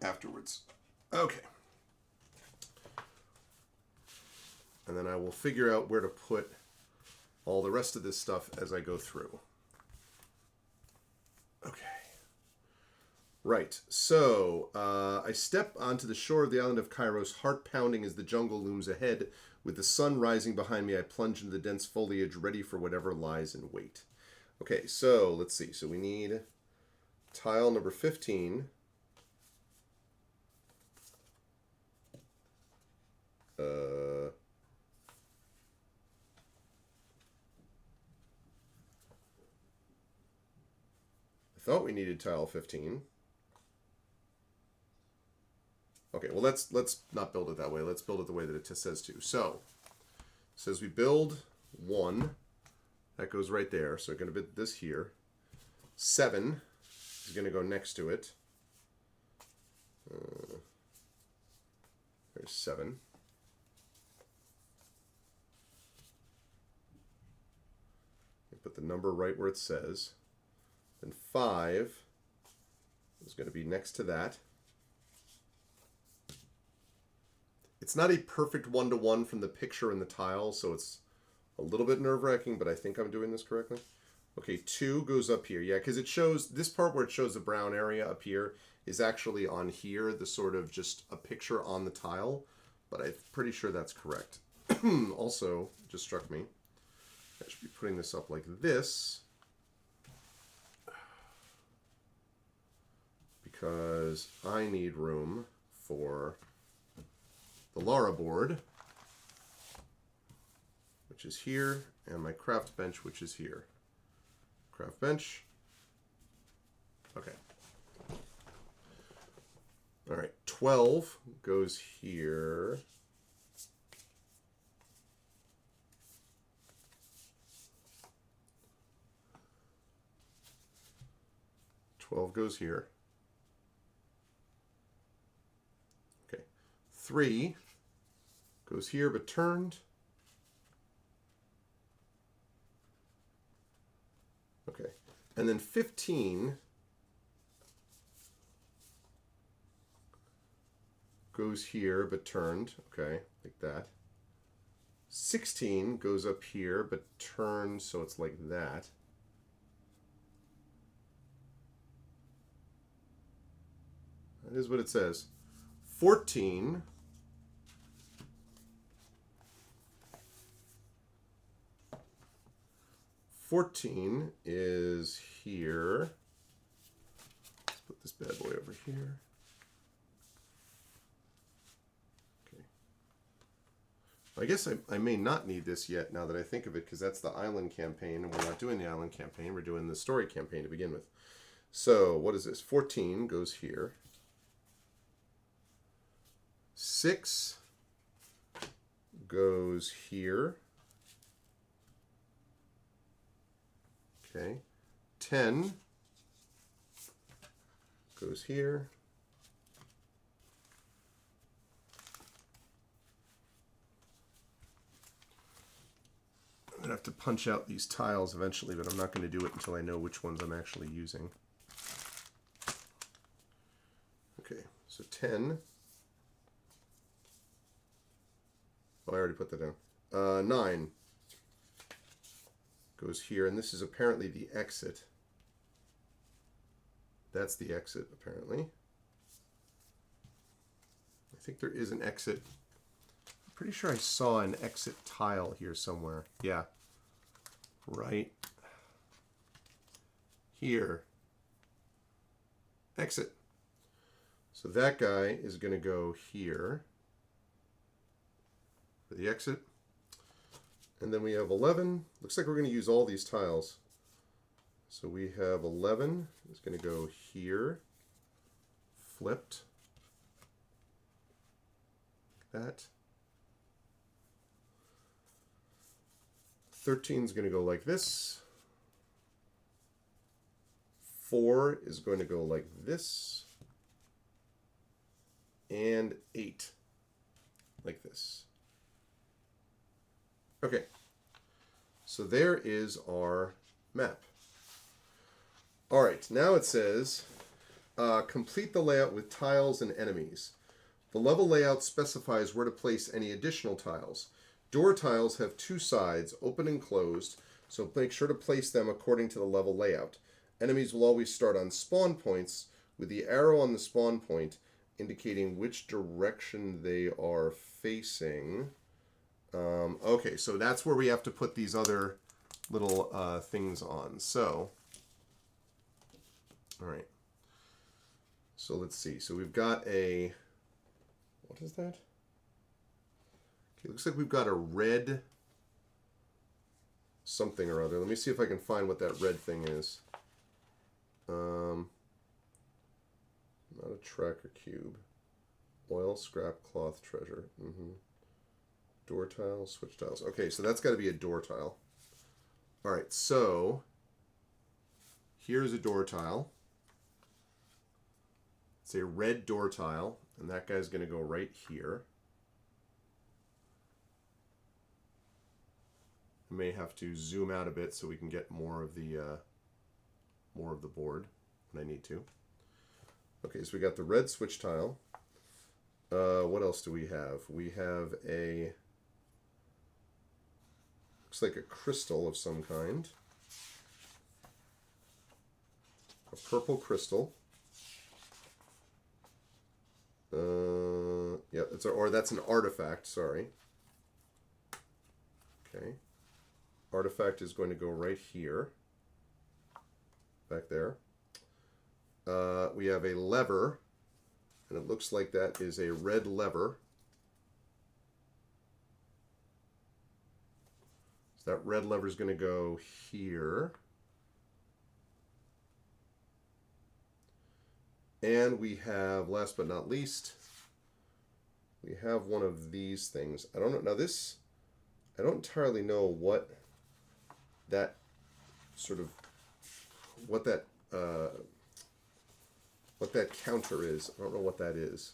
afterwards. Okay. And then I will figure out where to put all the rest of this stuff as I go through. Okay. Right. So, I step onto the shore of the island of Kairos, heart pounding as the jungle looms ahead. With the sun rising behind me, I plunge into the dense foliage, ready for whatever lies in wait. Okay, so let's see. So we need tile number 15. I thought we needed tile 15. Okay, well let's not build it that way. Let's build it the way that it says to. So, it says we build 1. That goes right there. So we're going to put this here. 7 is going to go next to it. There's 7. Put the number right where it says. Then 5 is going to be next to that. It's not a perfect one-to-one from the picture and the tile, so it's a little bit nerve-wracking, but I think I'm doing this correctly. Okay, 2 goes up here. Yeah, because it shows, this part where it shows the brown area up here is actually on here, the sort of just a picture on the tile, but I'm pretty sure that's correct. Also, just struck me, I should be putting this up like this, because I need room for the Lara board, which is here, and my craft bench, which is here. Craft bench. Okay. All right, 12 goes here. Goes here. Okay. 3 goes here but turned. Okay. And then 15 goes here but turned. Okay, like that. 16 goes up here but turned, so it's like that. That is what it says. 14 is here. Let's put this bad boy over here. Okay. I guess I may not need this yet now that I think of it, because that's the island campaign, and we're not doing the island campaign. We're doing the story campaign to begin with. So what is this? 14 goes here. 6 goes here. Okay. 10 goes here. I'm going to have to punch out these tiles eventually, but I'm not going to do it until I know which ones I'm actually using. Okay, so 10. Oh, I already put that down. 9 goes here, and this is apparently the exit. That's the exit, apparently. I think there is an exit. I'm pretty sure I saw an exit tile here somewhere. Yeah. Right here. Exit. So that guy is going to go here for the exit. And then we have 11. Looks like we're going to use all these tiles. So we have 11 is going to go here, flipped, like that. 13 is going to go like this. 4 is going to go like this. And 8 like this. Okay, so there is our map. All right, now it says, complete the layout with tiles and enemies. The level layout specifies where to place any additional tiles. Door tiles have 2 sides, open and closed, so make sure to place them according to the level layout. Enemies will always start on spawn points, with the arrow on the spawn point indicating which direction they are facing. Okay, so that's where we have to put these other little things on. So, all right. So let's see. So we've got a, what is that? Okay, looks like we've got a red something or other. Let me see if I can find what that red thing is. Not a tracker cube. Oil, scrap, cloth, treasure. Door tiles, switch tiles. Okay, so that's got to be a door tile. All right, so here's a door tile. It's a red door tile, and that guy's going to go right here. I may have to zoom out a bit so we can get more of the board when I need to. Okay, so we got the red switch tile. What else do we have? We have a, looks like a crystal of some kind. A purple crystal. Yeah, that's an artifact, sorry. Okay. Artifact is going to go right here. Back there. We have a lever, and it looks like that is a red lever. So that red lever is going to go here. And we have, last but not least, we have one of these things. I don't know. Now this, I don't entirely know what that sort of, what that counter is. I don't know what that is.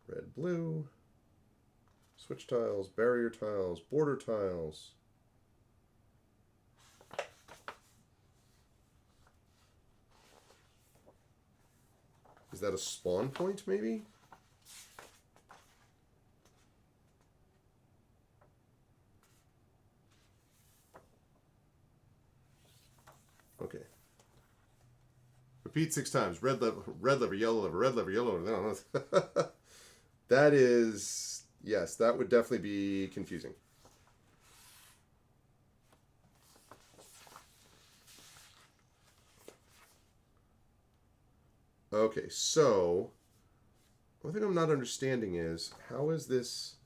Red, blue, switch tiles, barrier tiles, border tiles. Is that a spawn point, maybe? Okay. Repeat 6 times. Red lever, yellow lever, red lever, yellow lever. That is, yes, that would definitely be confusing. Okay, so one thing I'm not understanding is, how is this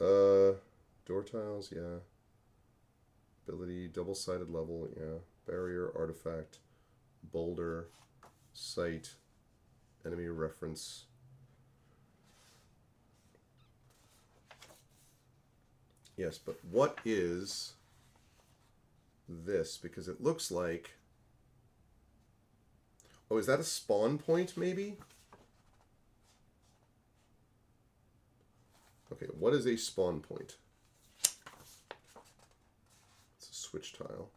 door tiles, yeah. Ability, double-sided level, yeah. Barrier, artifact, boulder, site, enemy reference. Yes, but what is this? Because it looks like... Oh, is that a spawn point, maybe? Okay, what is a spawn point? It's a switch tile.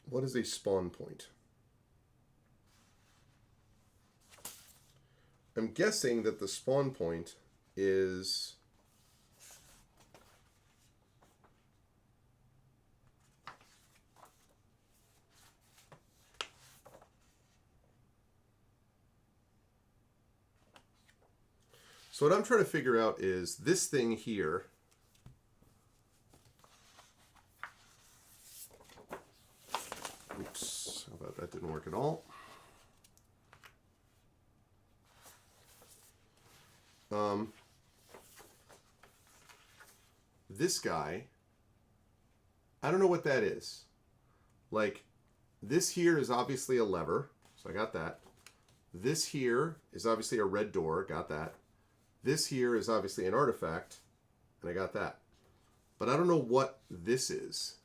What is a spawn point? I'm guessing that the spawn point is... So what I'm trying to figure out is this thing here. Oops, how about that didn't work at all. This guy, I don't know what that is. Like, this here is obviously a lever, so I got that. This here is obviously a red door, got that. This here is obviously an artifact, and I got that. But I don't know what this is.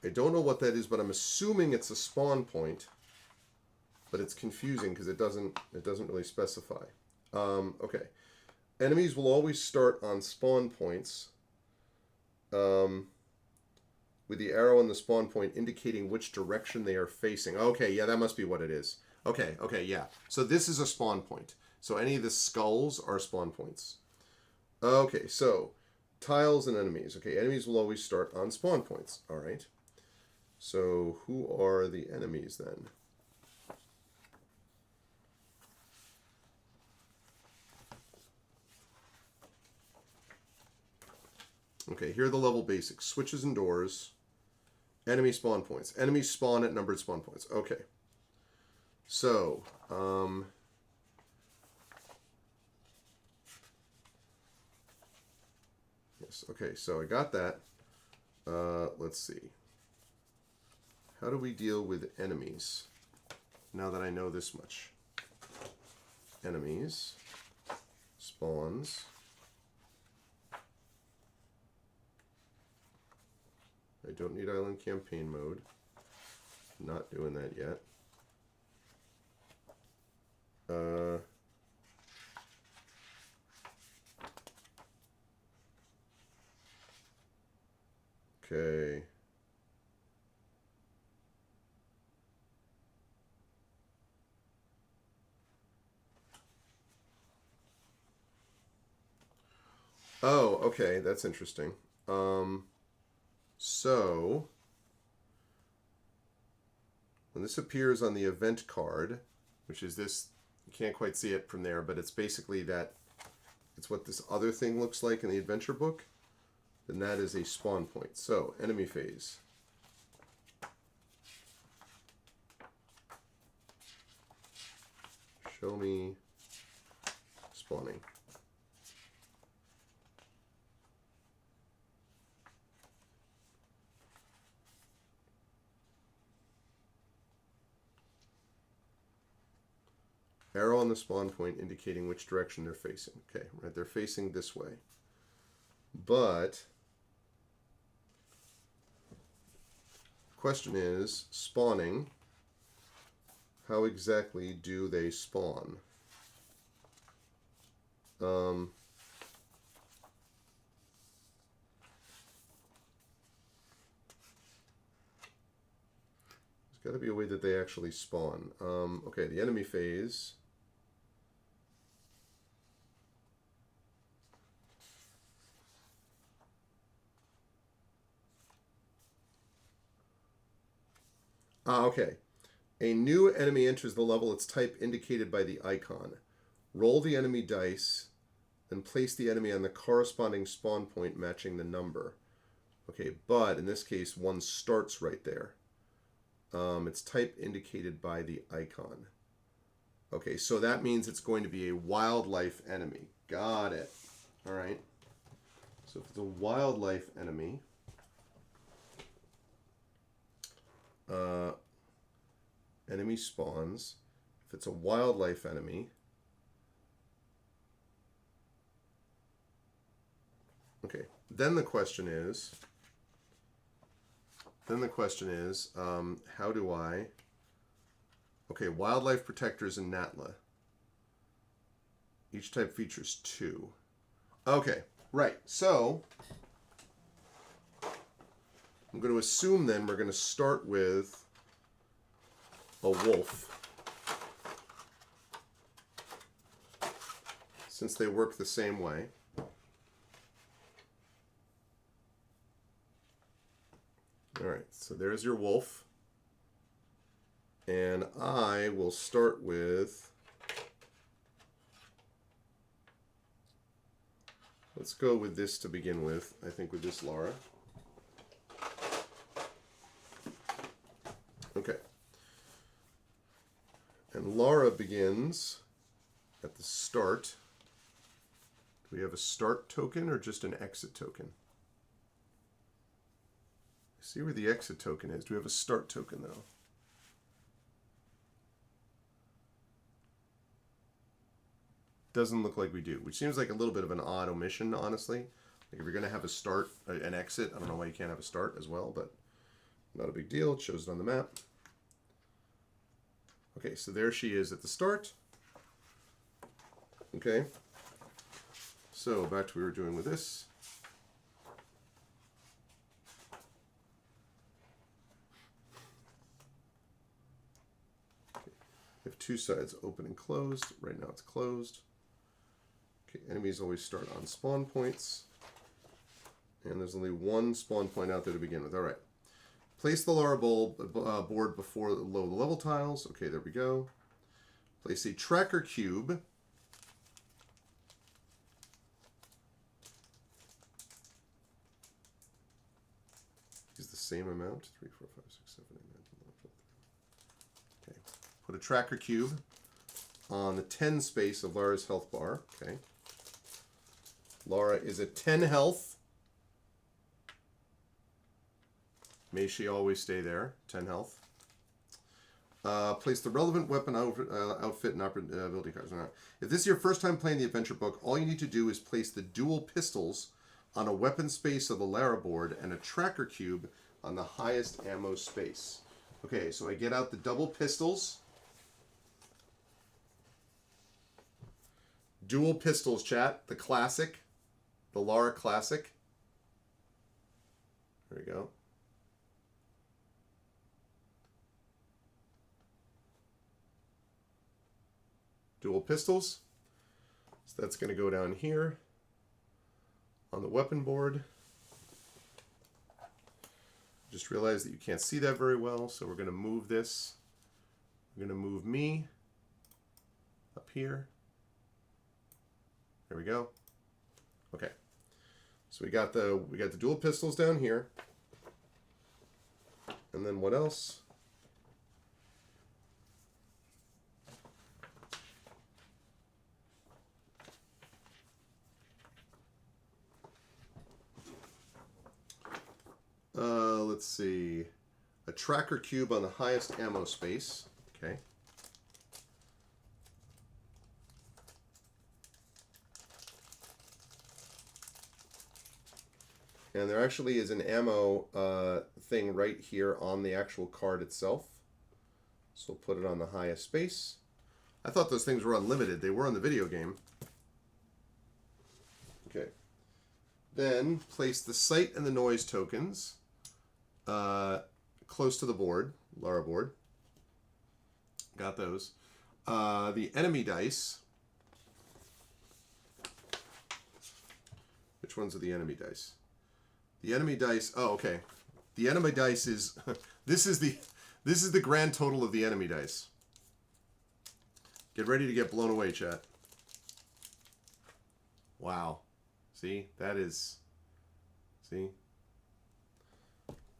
I don't know what that is, but I'm assuming it's a spawn point. But it's confusing because it doesn't really specify. Okay. Enemies will always start on spawn points. With the arrow on the spawn point indicating which direction they are facing. Okay, yeah, that must be what it is. Okay, yeah. So this is a spawn point. So any of the skulls are spawn points. Okay, so tiles and enemies. Okay, enemies will always start on spawn points. All right. So who are the enemies then? Okay, here are the level basics. Switches and doors. Enemy spawn points. Enemies spawn at numbered spawn points. Okay. So, yes, okay, so I got that. Let's see. How do we deal with enemies? Now that I know this much. Enemies. Spawns. I don't need island campaign mode. Not doing that yet. Okay. Oh, okay, that's interesting. So, when this appears on the event card, which is this, you can't quite see it from there, but it's basically that, it's what this other thing looks like in the adventure book, then that is a spawn point. So, enemy phase. Show me spawning. Arrow on the spawn point indicating which direction they're facing. Okay, right, they're facing this way. But the question is, spawning, how exactly do they spawn? There's got to be a way that they actually spawn. Okay, the enemy phase. Okay. A new enemy enters the level, its type indicated by the icon. Roll the enemy dice, then place the enemy on the corresponding spawn point matching the number. Okay, but in this case, one starts right there. Its type indicated by the icon. Okay, so that means it's going to be a wildlife enemy. Got it. All right. So if it's a wildlife enemy, enemy spawns. If it's a wildlife enemy, okay. Then the question is, how do I? Okay, wildlife protectors in Natla. Each type features 2. Okay, right. So I'm going to assume then we're going to start with a wolf, since they work the same way. All right, so there's your wolf. And I will start with, let's go with this to begin with. I think with this Lara. Okay. And Lara begins at the start. Do we have a start token or just an exit token? I see where the exit token is. Do we have a start token though? Doesn't look like we do, which seems like a little bit of an odd omission, honestly. Like if you're going to have a start, an exit, I don't know why you can't have a start as well, but not a big deal. It shows it on the map. Okay, so there she is at the start. Okay. So back to what we were doing with this. Okay. We have 2 sides, open and closed. Right now it's closed. Okay, enemies always start on spawn points. And there's only 1 spawn point out there to begin with. All right. Place the Lara board before the level tiles. Okay, there we go. Place a tracker cube. Is the same amount. 3, 4, 5, 6, 7, 8, 9, 10, 11, 12. Okay. Put a tracker cube on the 10 space of Lara's health bar. Okay. Lara is at 10 health. May she always stay there. 10 health. Place the relevant weapon outfit and ability cards. If this is your first time playing the adventure book, all you need to do is place the dual pistols on a weapon space of the Lara board and a tracker cube on the highest ammo space. Okay, so I get out the double pistols. Dual pistols, chat. The classic. The Lara classic. There we go. Dual pistols. So that's going to go down here on the weapon board. Just realized that you can't see that very well, so we're going to move this. We're going to move me up here. There we go. Okay. So we got the dual pistols down here. And then what else? Let's see. A tracker cube on the highest ammo space. Okay. And there actually is an ammo thing right here on the actual card itself. So we'll put it on the highest space. I thought those things were unlimited. They were in the video game. Okay. Then place the sight and the noise tokens close to the board, Lara board. Got those. The enemy dice. Which ones are the enemy dice? The enemy dice. Oh, okay. The enemy dice is this is the grand total of the enemy dice. Get ready to get blown away, chat. Wow. See? That is... See?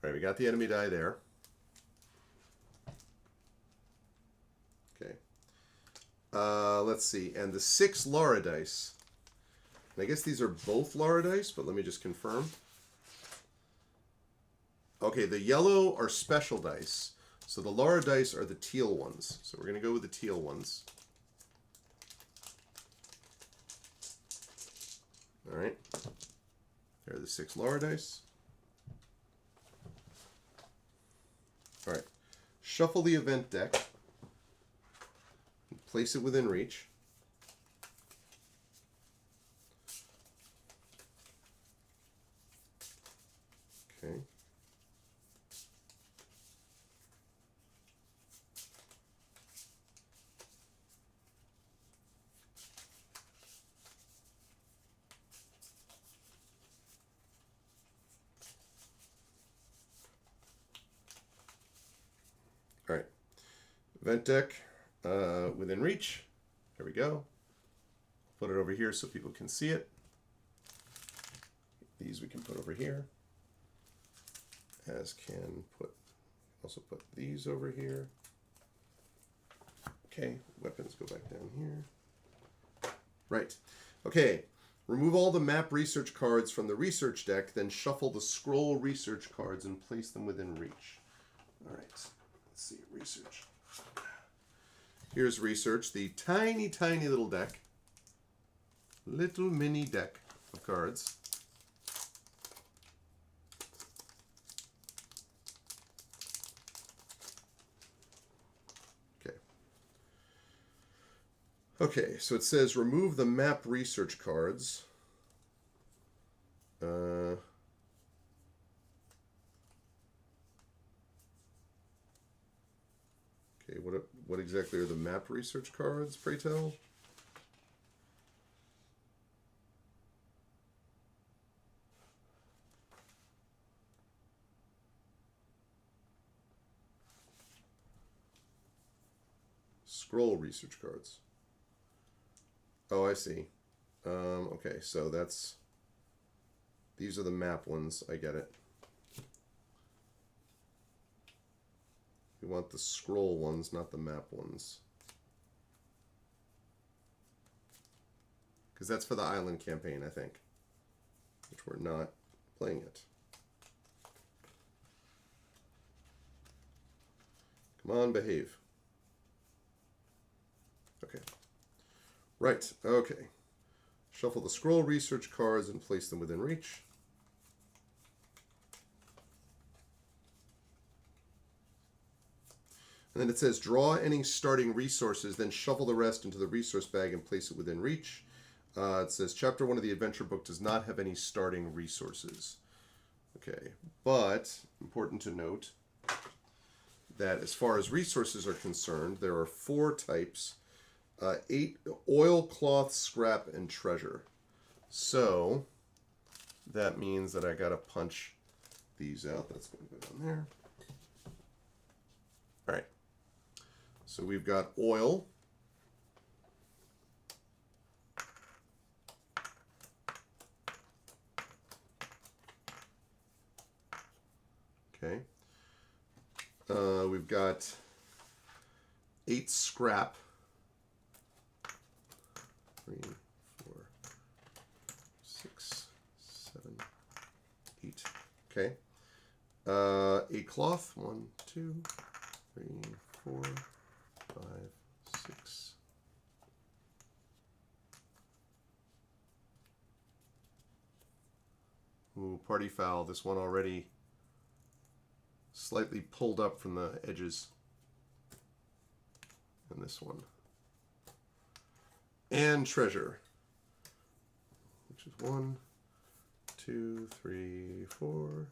All right, we got the enemy die there. Let's see. And the 6 Lara dice. And I guess these are both Lara dice, but let me just confirm. Okay, the yellow are special dice. So the Lara dice are the teal ones. So we're going to go with the teal ones. All right. There are the 6 Lara dice. All right. Shuffle the event deck. Place it within reach. Okay. All right. Event deck within reach. There we go. Put it over here so people can see it. These we can put over here. As can also put these over here. Okay, weapons go back down here. Right. Okay, remove all the map research cards from the research deck, then shuffle the scroll research cards and place them within reach. All right, let's see, research. Here's research, the tiny, tiny little deck. Little mini deck of cards. Okay, so it says remove the map research cards. Okay, what exactly are the map research cards, pray tell? Scroll research cards. Oh, I see. Okay, so these are the map ones. I get it. We want the scroll ones, not the map ones. Because that's for the island campaign, I think. Which we're not playing it. Come on, behave. Okay. Right, okay. Shuffle the scroll research cards and place them within reach. And then it says draw any starting resources, then shuffle the rest into the resource bag and place it within reach. It says chapter 1 of the adventure book does not have any starting resources. Okay, but important to note that as far as resources are concerned, there are 4 types. 8 oil, cloth, scrap, and treasure. So that means that I gotta punch these out. That's going to go down there. All right. So we've got oil. Okay. We've got 8 scrap. 3, 4, 6, 7, 8. Okay. 8 cloth. 1, 2, 3, 4, 5, 6. Ooh, party foul. This one already slightly pulled up from the edges. And this one. And treasure, which is 1, 2, 3, 4,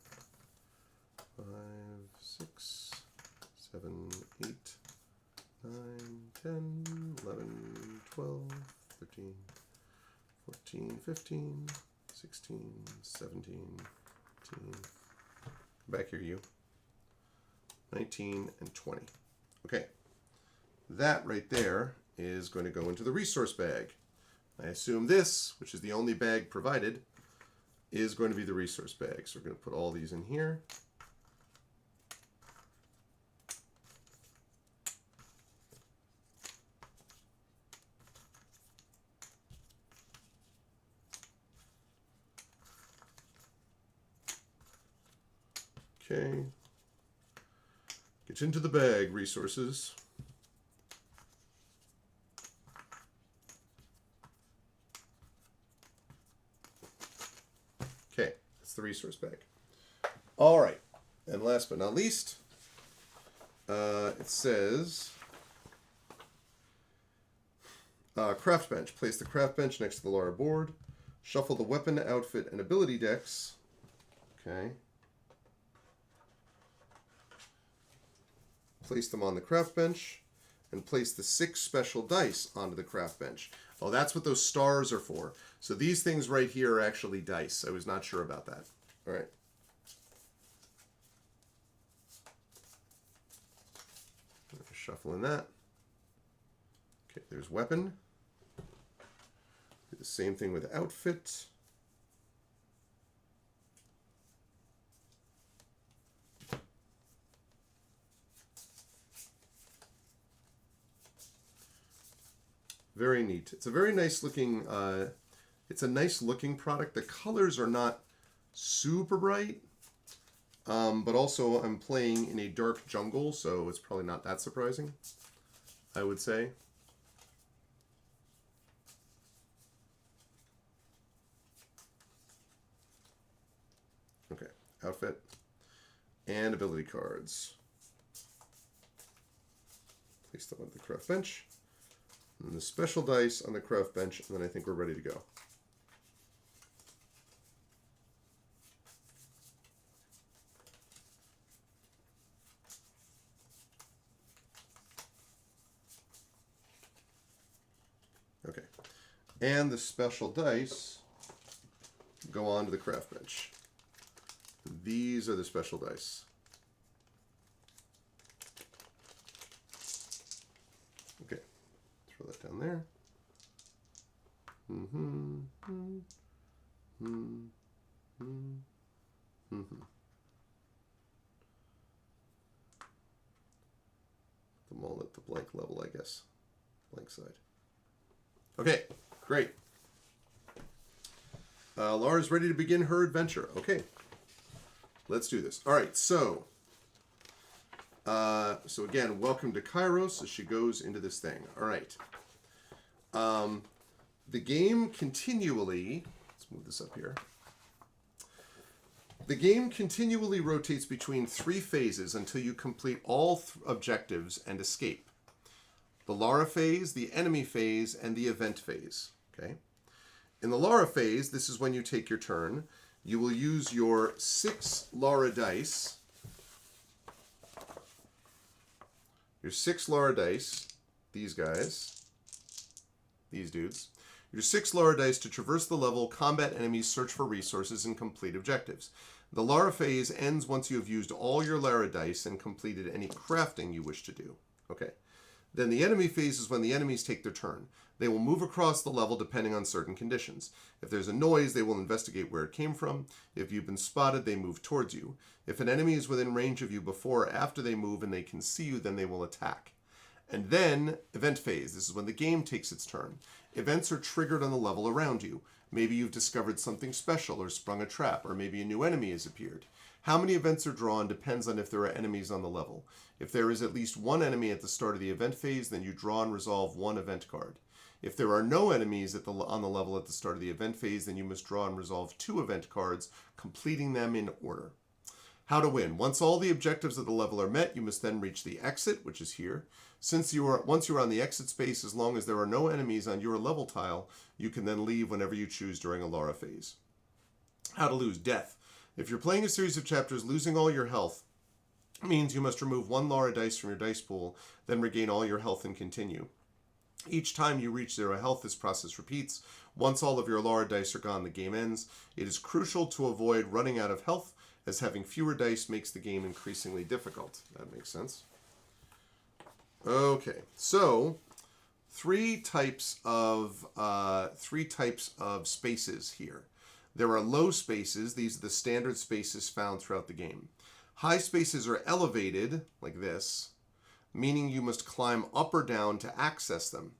5, 6, 7, 8, 9, 10, 11, 12, 13, 14, 15, 16, 17, 18. Back here, you. 19 and 20. Okay. That right there is going to go into the resource bag. I assume this, which is the only bag provided, is going to be the resource bag. So we're going to put all these in here. Okay. Get into the bag, resources. Okay, that's the resource bag. All right, and last but not least, it says craft bench. Place the craft bench next to the Lara board. Shuffle the weapon, outfit, and ability decks. Okay. Place them on the craft bench, and place the 6 special dice onto the craft bench. Oh, that's what those stars are for. So these things right here are actually dice. I was not sure about that. All right. Shuffling that. Okay, there's weapon. Do the same thing with outfit. Very neat. It's a very nice looking, it's a nice looking product. The colors are not super bright, but also I'm playing in a dark jungle, so it's probably not that surprising, I would say. Okay, outfit and ability cards. Place them on the craft bench. And the special dice on the craft bench, and then I think we're ready to go. Okay. And the special dice go on to the craft bench. These are the special dice. Okay. Throw that down there. Them all at the blank level, I guess. Blank side. Okay, great. Lara's ready to begin her adventure. Okay, let's do this. All right, so again, welcome to Kairos as she goes into this thing. All right. The game continually, let's move this up here. The game continually rotates between 3 phases until you complete all objectives and escape. The Lara phase, the enemy phase, and the event phase. Okay. In the Lara phase, this is when you take your turn. You will use your 6 Lara dice. Your 6 Lara dice, these guys, these dudes. Your 6 Lara dice to traverse the level, combat enemies, search for resources, and complete objectives. The Lara phase ends once you have used all your Lara dice and completed any crafting you wish to do. Okay. Then the enemy phase is when the enemies take their turn. They will move across the level depending on certain conditions. If there's a noise, they will investigate where it came from. If you've been spotted, they move towards you. If an enemy is within range of you before or after they move and they can see you, then they will attack. And then, event phase. This is when the game takes its turn. Events are triggered on the level around you. Maybe you've discovered something special or sprung a trap, or maybe a new enemy has appeared. How many events are drawn depends on if there are enemies on the level. If there is at least one enemy at the start of the event phase, then you draw and resolve 1 event card. If there are no enemies on the level at the start of the event phase, then you must draw and resolve 2 event cards, completing them in order. How to win. Once all the objectives of the level are met, you must then reach the exit, which is here. Once you are on the exit space, as long as there are no enemies on your level tile, you can then leave whenever you choose during a Lara phase. How to lose. Death. If you're playing a series of chapters, losing all your health means you must remove 1 Lara dice from your dice pool, then regain all your health and continue. Each time you reach 0 health, this process repeats. Once all of your Lara dice are gone, the game ends. It is crucial to avoid running out of health, as having fewer dice makes the game increasingly difficult. That makes sense. Okay, so 3 types of spaces here. There are low spaces. These are the standard spaces found throughout the game. High spaces are elevated, like this, meaning you must climb up or down to access them.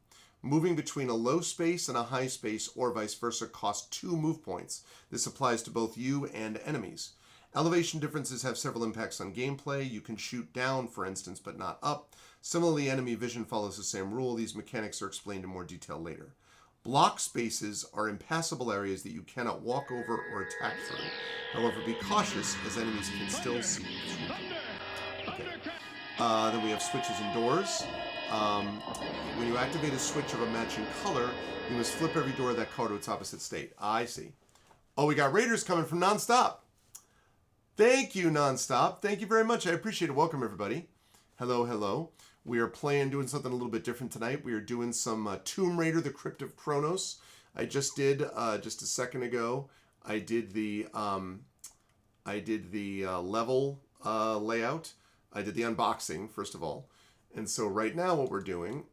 Moving between a low space and a high space, or vice versa, costs 2 move points. This applies to both you and enemies. Elevation differences have several impacts on gameplay. You can shoot down, for instance, but not up. Similarly, enemy vision follows the same rule. These mechanics are explained in more detail later. Block spaces are impassable areas that you cannot walk over or attack through. However, be cautious, as enemies can still see you through them. Okay. Then we have switches and doors. When you activate a switch of a matching color, you must flip every door of that color to its opposite state. I see. Oh, we got raiders coming from Nonstop. Thank you, Nonstop. Thank you very much. I appreciate it. Welcome, everybody. Hello, hello. We are doing something a little bit different tonight. We are doing some Tomb Raider, the Crypt of Chronos. I just did, just a second ago, I did the level layout. I did the unboxing, first of all. And so right now what we're doing,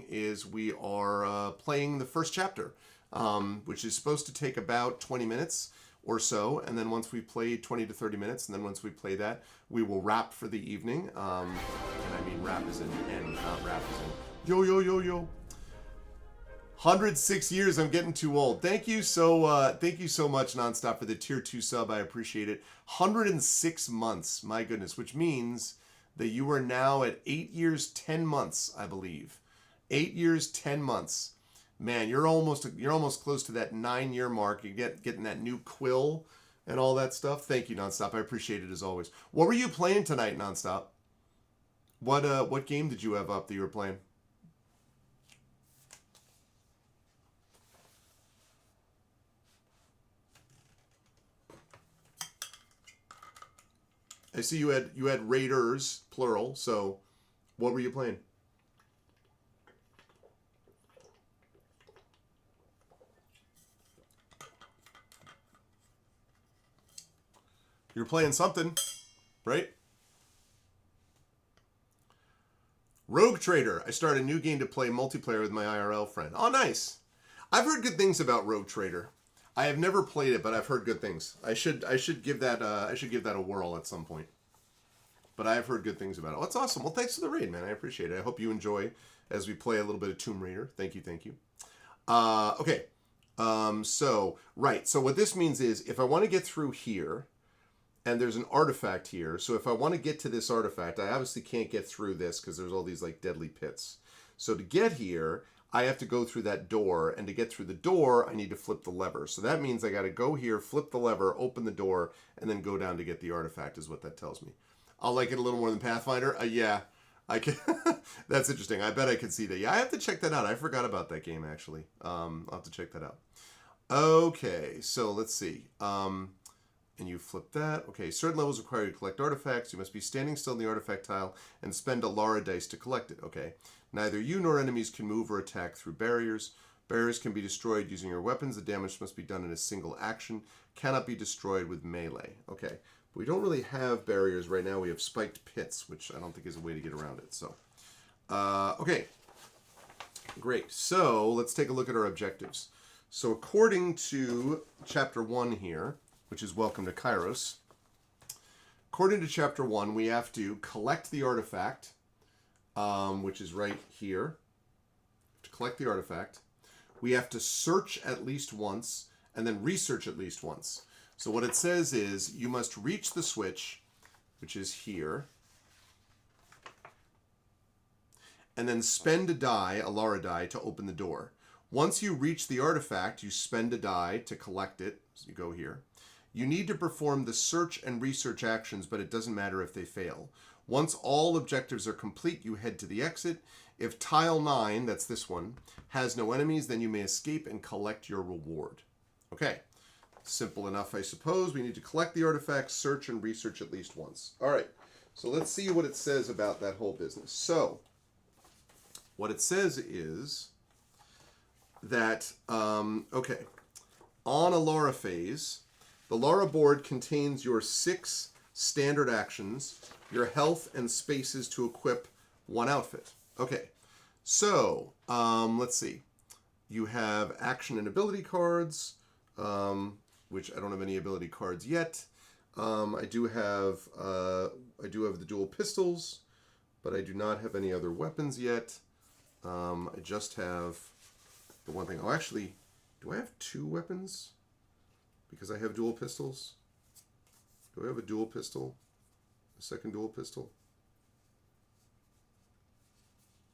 is we are playing the first chapter, which is supposed to take about 20 minutes or so. And then once we play 20 to 30 minutes, and then once we play that, we will wrap for the evening. And I mean wrap as in end, not rap as in yo, yo, yo, yo. 106 years, I'm getting too old. Thank you so much, Nonstop, for the tier 2 sub. I appreciate it. 106 months, my goodness, which means that you are now at 8 years, 10 months, I believe. 8 years, 10 months. Man, you're almost close to that 9-year mark. You getting that new quill and all that stuff. Thank you, Nonstop. I appreciate it as always. What were you playing tonight, Nonstop? What game did you have up that you were playing? I see you had Raiders, plural, so what were you playing? You're playing something, right? Rogue Trader. I started a new game to play multiplayer with my IRL friend. Oh, nice. I've heard good things about Rogue Trader. I have never played it, but I've heard good things. I should give that a whirl at some point. But I have heard good things about it. Oh, that's awesome. Well, thanks for the raid, man. I appreciate it. I hope you enjoy as we play a little bit of Tomb Raider. Thank you, thank you. Okay. So what this means is if I want to get through here, and there's an artifact here. So if I want to get to this artifact, I obviously can't get through this because there's all these like deadly pits. So to get here, I have to go through that door, and to get through the door, I need to flip the lever. So that means I got to go here, flip the lever, open the door, and then go down to get the artifact is what that tells me. I'll like it a little more than Pathfinder. Yeah, I can. That's interesting. I bet I could see that. Yeah, I have to check that out. I forgot about that game, actually. I'll have to check that out. Okay, so let's see. And you flip that. Okay, certain levels require you to collect artifacts. You must be standing still in the artifact tile and spend a Lara dice to collect it. Okay. Neither you nor enemies can move or attack through barriers. Barriers can be destroyed using your weapons. The damage must be done in a single action. Cannot be destroyed with melee. Okay. But we don't really have barriers right now. We have spiked pits, which I don't think is a way to get around it. So, okay. Great. So, let's take a look at our objectives. So, according to Chapter 1 here, which is Welcome to Kairos. According to Chapter 1, we have to collect the artifact, which is right here. To collect the artifact, we have to search at least once, and then research at least once. So what it says is, you must reach the switch, which is here, and then spend a die, a Lara die, to open the door. Once you reach the artifact, you spend a die to collect it. So you go here. You need to perform the search and research actions, but it doesn't matter if they fail. Once all objectives are complete, you head to the exit. If tile 9, that's this one, has no enemies, then you may escape and collect your reward. Okay. Simple enough, I suppose. We need to collect the artifacts, search, and research at least once. All right. So let's see what it says about that whole business. So, what it says is that, okay, on a Lara phase, the Lara board contains your 6 standard actions, your health and spaces to equip one outfit. Okay, so let's see. You have action and ability cards, which I don't have any ability cards yet. I do have the dual pistols, but I do not have any other weapons yet. I just have the one thing. Oh, actually, do I have 2 weapons? because I have dual pistols. Do I have a dual pistol? A second dual pistol?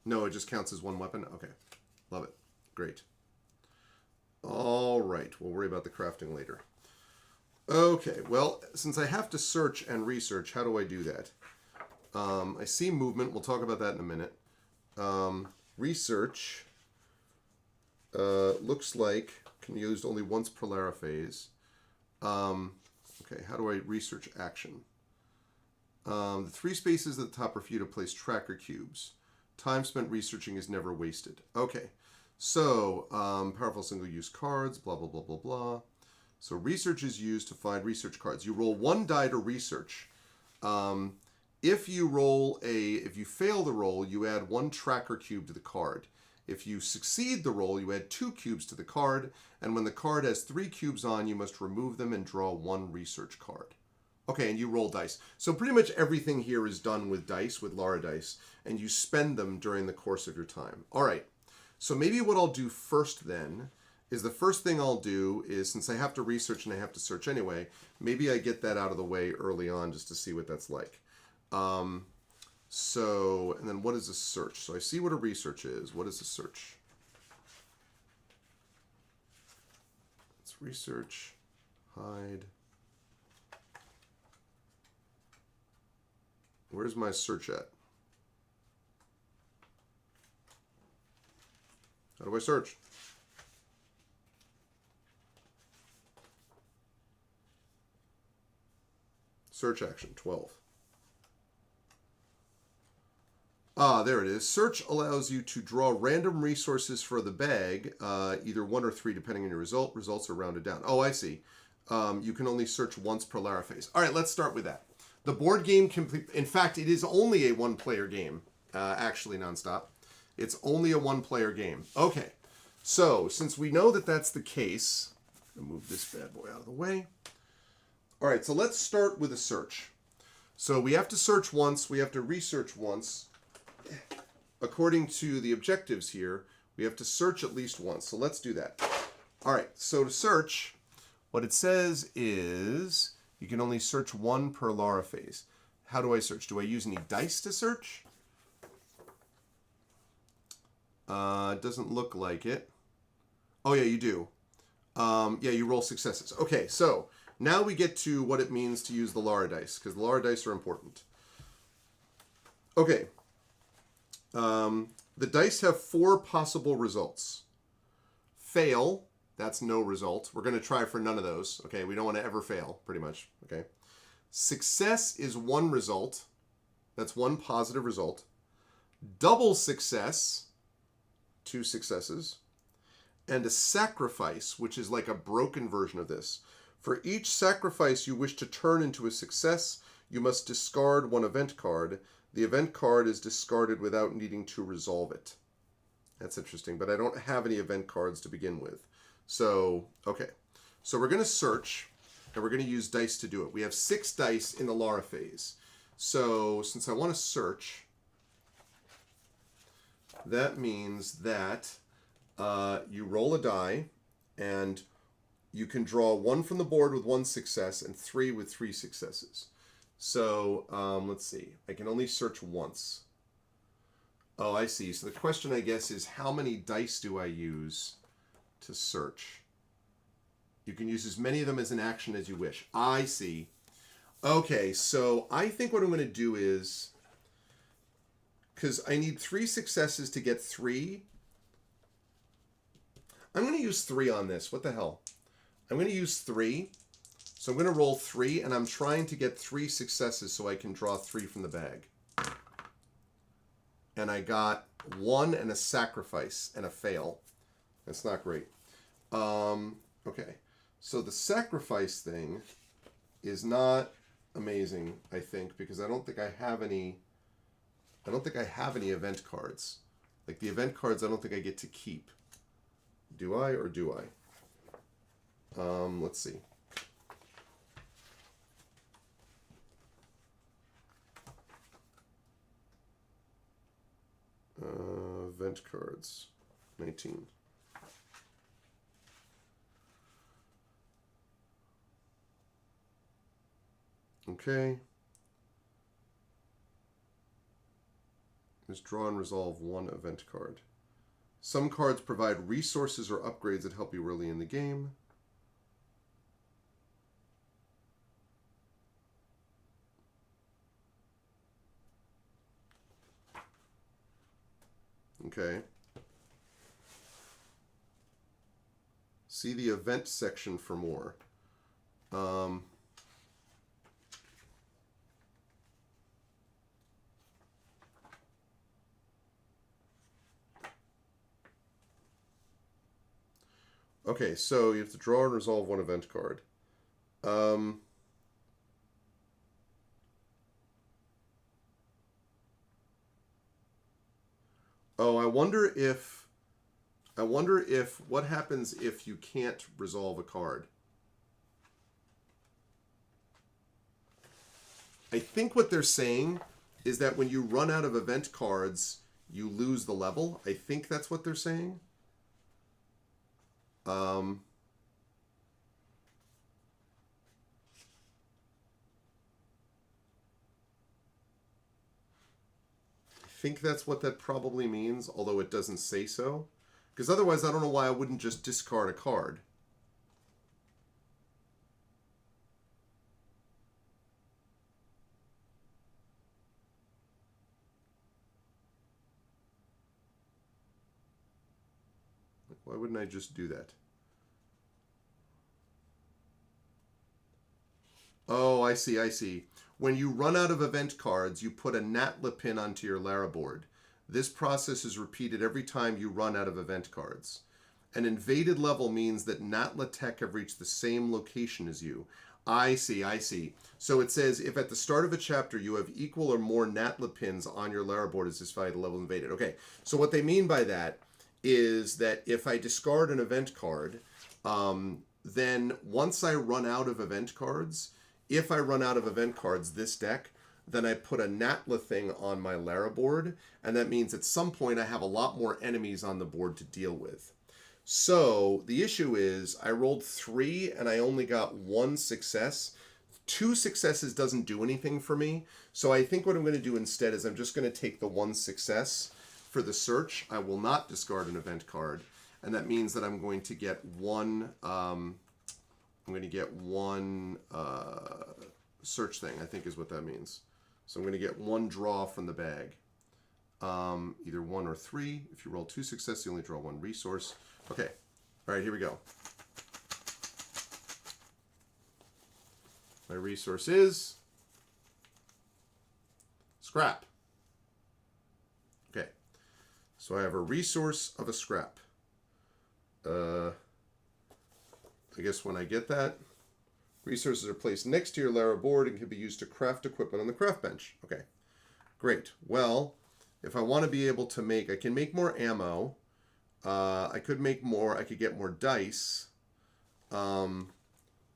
No, it just counts as one weapon? Okay. Love it. Great. All right. We'll worry about the crafting later. Okay. Well, since I have to search and research, how do I do that? I see movement. We'll talk about that in a minute. Research looks like can be used only once per Lara phase. Okay, how do I research action? The 3 spaces at the top are for you to place tracker cubes. Time spent researching is never wasted. Okay, so powerful single-use cards, blah, blah, blah, blah, blah. So research is used to find research cards. You roll 1 die to research. If you fail the roll, you add 1 tracker cube to the card. If you succeed the roll, you add 2 cubes to the card, and when the card has 3 cubes on, you must remove them and draw 1 research card. Okay, and you roll dice. So pretty much everything here is done with dice, with Lara dice, and you spend them during the course of your time. All right, so maybe what I'll do first then is the first thing I'll do is, since I have to research and I have to search anyway, maybe I get that out of the way early on just to see what that's like. So, and then what is a search? So I see what a research is. What is a search? It's research, hide. Where's my search at? How do I search? Search action, 12. Ah, there it is. Search allows you to draw random resources for the bag, either 1 or 3 depending on your result. Results are rounded down. Oh, I see. You can only search once per Lara phase. All right, let's start with that. The board game in fact, it is only a 1-player game, actually nonstop. It's only a 1-player game. Okay, so since we know that that's the case, I'm gonna move this bad boy out of the way. All right, so let's start with a search. So we have to search once, we have to research once. According to the objectives here, we have to search at least once. So let's do that. All right, so to search, what it says is you can only search 1 per Lara phase. How do I search? Do I use any dice to search? It doesn't look like it. Oh, yeah, you do. Yeah, you roll successes. Okay, so now we get to what it means to use the Lara dice, because the Lara dice are important. Okay. The dice have 4 possible results. Fail, that's no result. We're going to try for none of those. Okay, we don't want to ever fail, pretty much. Okay. Success is 1 result. That's 1 positive result. Double success, 2 successes. And a sacrifice, which is like a broken version of this. For each sacrifice you wish to turn into a success, you must discard 1 event card. The event card is discarded without needing to resolve it. That's interesting, but I don't have any event cards to begin with. So, okay. So we're going to search, and we're going to use dice to do it. We have 6 dice in the Lara phase. So, since I want to search, that means that you roll a die, and you can draw 1 from the board with 1 success, and 3 with 3 successes. So, let's see. I can only search once. Oh, I see. So the question, I guess, is how many dice do I use to search? You can use as many of them as an action as you wish. I see. Okay, so I think what I'm going to do is, because I need 3 successes to get 3, I'm going to use 3 on this. What the hell? I'm going to use 3. So I'm going to roll 3, and I'm trying to get 3 successes so I can draw 3 from the bag. And I got 1 and a sacrifice and a fail. That's not great. Okay. So the sacrifice thing is not amazing, I think, because I don't think I have any event cards. Like the event cards I don't think I get to keep. Do I or do I? Let's see. Event cards, 19. Okay. Is draw and resolve one event card. Some cards provide resources or upgrades that help you early in the game. Okay. See the event section for more. Okay, so you have to draw and resolve one event card. Oh, I wonder if what happens if you can't resolve a card. I think what they're saying is that when you run out of event cards, you lose the level. I think that's what they're saying. I think that's what that probably means, although it doesn't say so. Because otherwise, I don't know why I wouldn't just discard a card. Why wouldn't I just do that? Oh, I see, I see. When you run out of event cards, you put a Natla pin onto your Lara board. This process is repeated every time you run out of event cards. An invaded level means that Natla Tech have reached the same location as you. I see, I see. So it says if at the start of a chapter you have equal or more Natla pins on your Lara board as this fight level invaded. Okay, so what they mean by that is that if I discard an event card, then once I run out of event cards, if I run out of event cards this deck, then I put a Natla thing on my Lara board, and that means at some point I have a lot more enemies on the board to deal with. So the issue is I rolled 3 and I only got 1 success. 2 successes doesn't do anything for me. So I think what I'm going to do instead is I'm just going to take the 1 success for the search. I will not discard an event card. And that means that I'm going to get one search thing, I think is what that means. So I'm going to get 1 draw from the bag. Either 1 or 3. If you roll 2 successes, you only draw 1 resource. Okay. All right, here we go. My resource is scrap. Okay. So I have a resource of a scrap. I guess when I get that, resources are placed next to your Lara board and can be used to craft equipment on the craft bench. Okay. Great. Well, if I want to be able to make, I can make more ammo. I could make more, I could get more dice.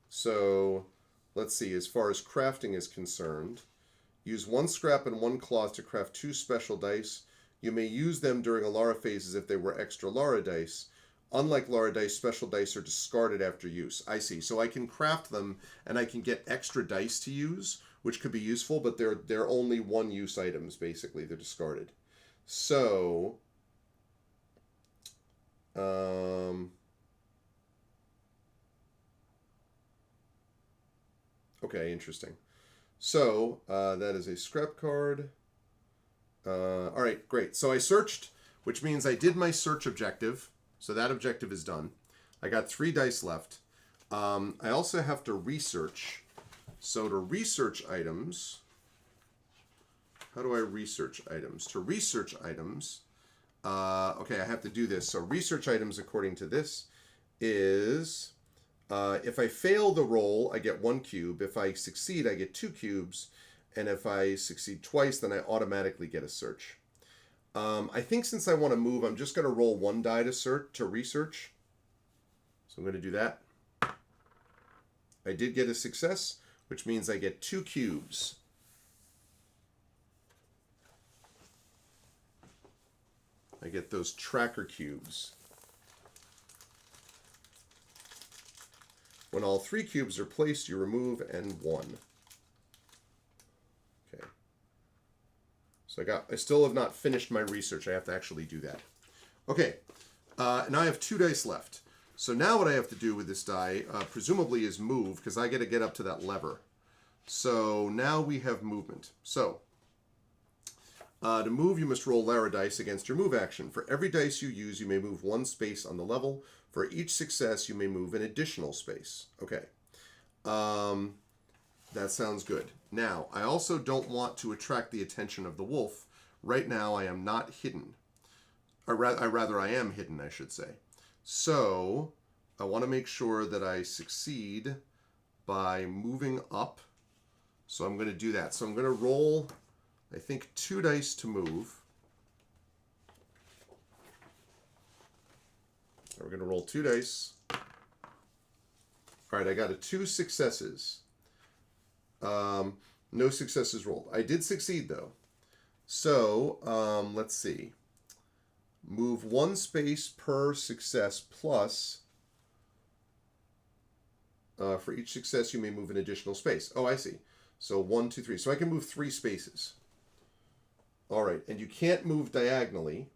So let's see, as far as crafting is concerned, use 1 scrap and 1 cloth to craft 2 special dice. You may use them during a Lara phase as if they were extra Lara dice. Unlike Lara dice, special dice are discarded after use. I see. So I can craft them and I can get extra dice to use, which could be useful, but they're only 1-use items, basically. They're discarded. So okay, interesting. So that is a scrap card. All right, great. So I searched, which means I did my search objective. So that objective is done. I got 3 dice left. I also have to research. So to research items, how do I research items? To research items, okay, I have to do this. So research items, according to this, is if I fail the roll, I get 1 cube. If I succeed, I get 2 cubes. And if I succeed twice, then I automatically get a search. I think since I want to move, I'm just going to roll 1 die to research. So I'm going to do that. I did get a success, which means I get 2 cubes. I get those tracker cubes. When all 3 cubes are placed, you remove and 1. So I still have not finished my research. I have to actually do that. Okay, now I have 2 dice left. So now what I have to do with this die, presumably, is move, because I got to get up to that lever. So now we have movement. So to move, you must roll Lara dice against your move action. For every dice you use, you may move 1 space on the level. For each success, you may move an additional space. Okay. That sounds good. Now, I also don't want to attract the attention of the wolf. Right now, I am not hidden. Or rather, I am hidden, I should say. So, I want to make sure that I succeed by moving up. So I'm going to do that. So I'm going to roll, I think, 2 dice to move. We're going to roll 2 dice. All right, I got a 2 successes. No successes rolled. I did succeed, though. So, let's see. Move 1 space per success plus... for each success, you may move an additional space. Oh, I see. So 1, 2, 3. So I can move 3 spaces. All right. And you can't move diagonally.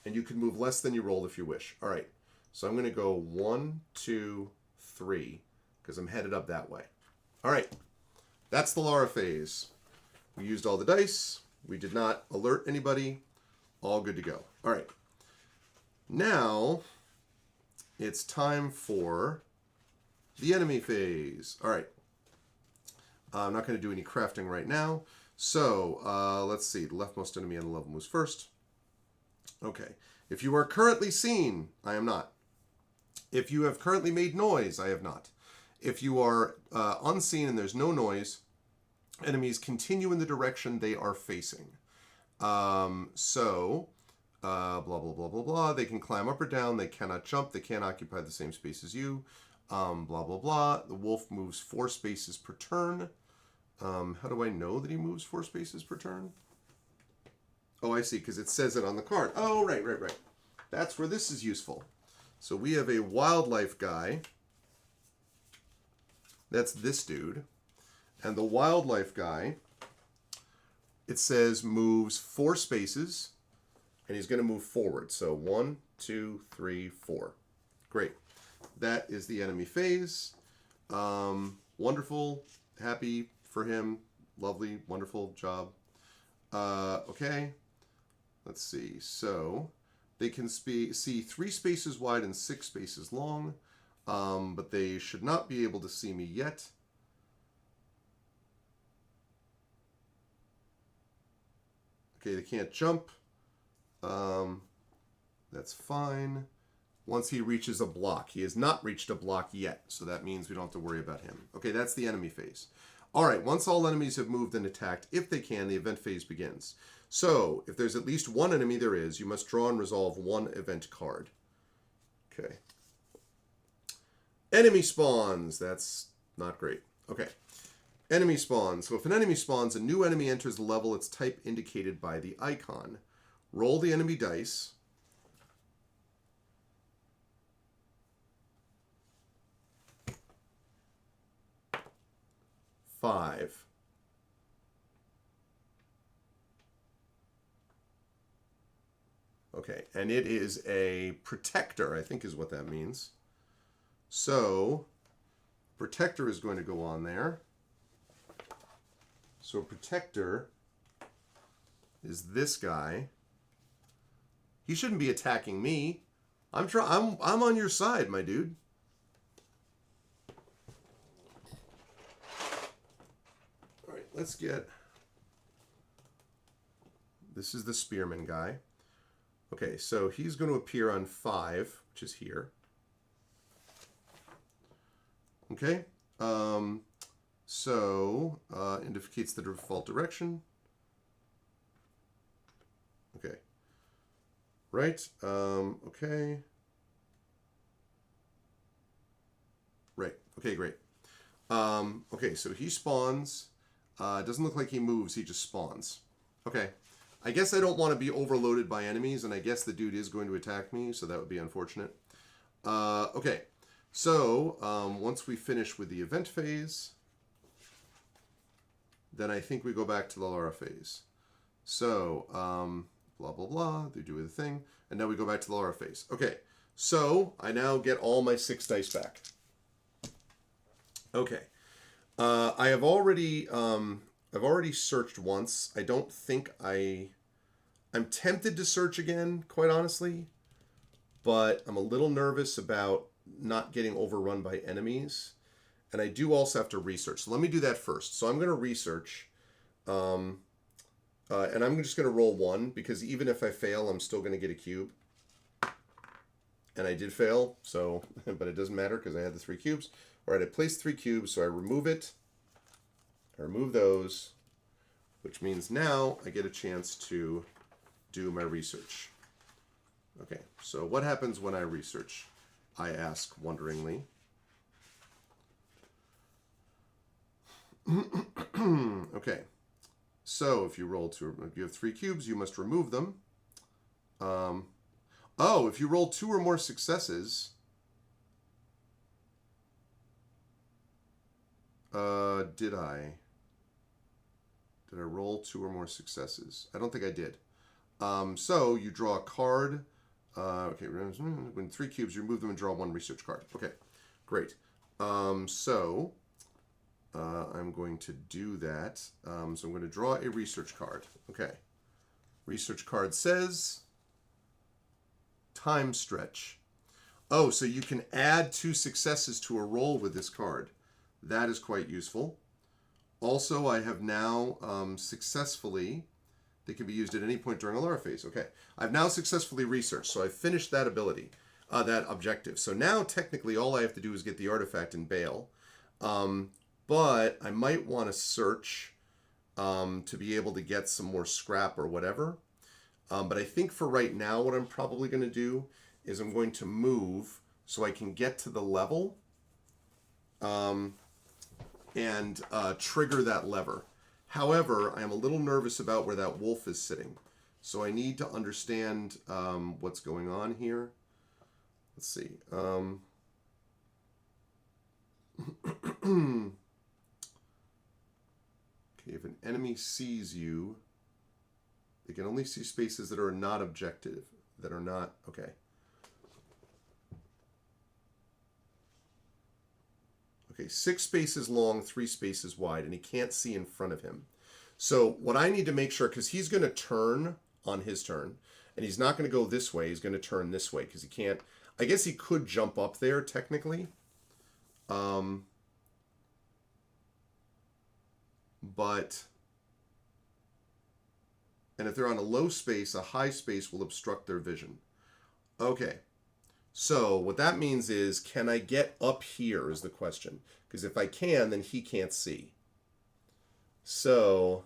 And you can move less than you rolled if you wish. All right. So I'm going to go 1, 2, 3. Because I'm headed up that way. All right. That's the Lara phase. We used all the dice. We did not alert anybody. All good to go. All right. Now, it's time for the enemy phase. All right. I'm not going to do any crafting right now. So, let's see. The leftmost enemy on the level moves first. Okay. If you are currently seen, I am not. If you have currently made noise, I have not. If you are unseen and there's no noise, enemies continue in the direction they are facing. Blah, blah, blah, blah, blah. They can climb up or down. They cannot jump. They can't occupy the same space as you. Blah, blah, blah. The wolf moves 4 spaces per turn. How do I know that he moves 4 spaces per turn? Oh, I see, because it says it on the card. Oh, right. That's where this is useful. So we have a wildlife guy. That's this dude. And the wildlife guy, it says moves 4 spaces, and he's going to move forward. So 1, 2, 3, 4. Great. That is the enemy phase. Wonderful. Happy for him. Lovely. Wonderful job. Okay. Let's see. So they can see 3 spaces wide and 6 spaces long. But they should not be able to see me yet. Okay, they can't jump. That's fine. Once he reaches a block. He has not reached a block yet, so that means we don't have to worry about him. Okay, that's the enemy phase. All right, once all enemies have moved and attacked, if they can, the event phase begins. So, if there's at least 1 enemy there is, you must draw and resolve 1 event card. Okay. Enemy spawns. That's not great. Okay. Enemy spawns. So if an enemy spawns, a new enemy enters the level, its type indicated by the icon. Roll the enemy dice. Five. Okay, and it is a protector, I think is what that means. So, protector is going to go on there. So, protector is this guy. He shouldn't be attacking me. I'm on your side, my dude. All right, let's get... This is the spearman guy. Okay, so he's going to appear on 5, which is here. Okay, indicates the default direction. Okay, right, okay. Right, okay, great. Okay, so he spawns. It doesn't look like he moves, he just spawns. Okay, I guess I don't want to be overloaded by enemies, and I guess the dude is going to attack me, so that would be unfortunate. Okay. So, once we finish with the event phase, then I think we go back to the Lara phase. So, blah, blah, blah. They do the thing. And now we go back to the Lara phase. Okay. So, I now get all my 6 dice back. Okay. I have already, I've already searched once. I don't think I'm tempted to search again, quite honestly. But I'm a little nervous about not getting overrun by enemies. And I do also have to research. So let me do that first. So I'm going to research. And I'm just going to roll 1, because even if I fail, I'm still going to get a cube. And I did fail, so, but it doesn't matter because I had the 3 cubes. All right, I placed 3 cubes, so I remove it. I remove those, which means now I get a chance to do my research. Okay, so what happens when I research? I ask wonderingly. Okay, so if you if you have 3 cubes, you must remove them. Oh, if you roll 2 or more successes, did I roll 2 or more successes? I don't think I did. So you draw a card. Okay, when 3 cubes, you remove them and draw 1 research card. Okay, great. So I'm going to do that. So I'm going to draw a research card. Okay. Research card says time stretch. Oh, so you can add 2 successes to a roll with this card. That is quite useful. Also, I have now successfully, they can be used at any point during a Lara phase. Okay. I've now successfully researched, so I've finished that ability, that objective. So now technically all I have to do is get the artifact and bail. But I might want to search to be able to get some more scrap or whatever. But I think for right now, what I'm probably going to do is I'm going to move so I can get to the level and trigger that lever. However, I am a little nervous about where that wolf is sitting. So I need to understand what's going on here. Let's see. Okay, if an enemy sees you, they can only see spaces that are not objective, that are not, okay. Okay, 6 spaces long, 3 spaces wide, and he can't see in front of him. So what I need to make sure, because he's going to turn on his turn, and he's not going to go this way, he's going to turn this way, because he can't, I guess he could jump up there, technically. But, and if they're on a low space, a high space will obstruct their vision. Okay. So what that means is, can I get up here is the question. Because if I can, then he can't see. So,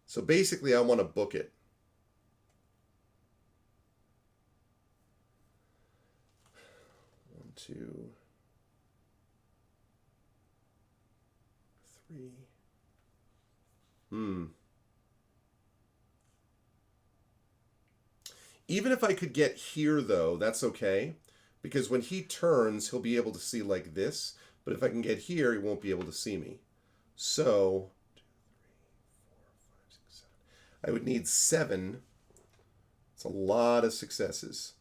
So basically I want to book it. One, 2, 3. Even if I could get here, though, that's okay. Because when he turns, he'll be able to see like this. But if I can get here, he won't be able to see me. So, 2, 3, 4, 5, 6, 7. I would need 7. It's a lot of successes.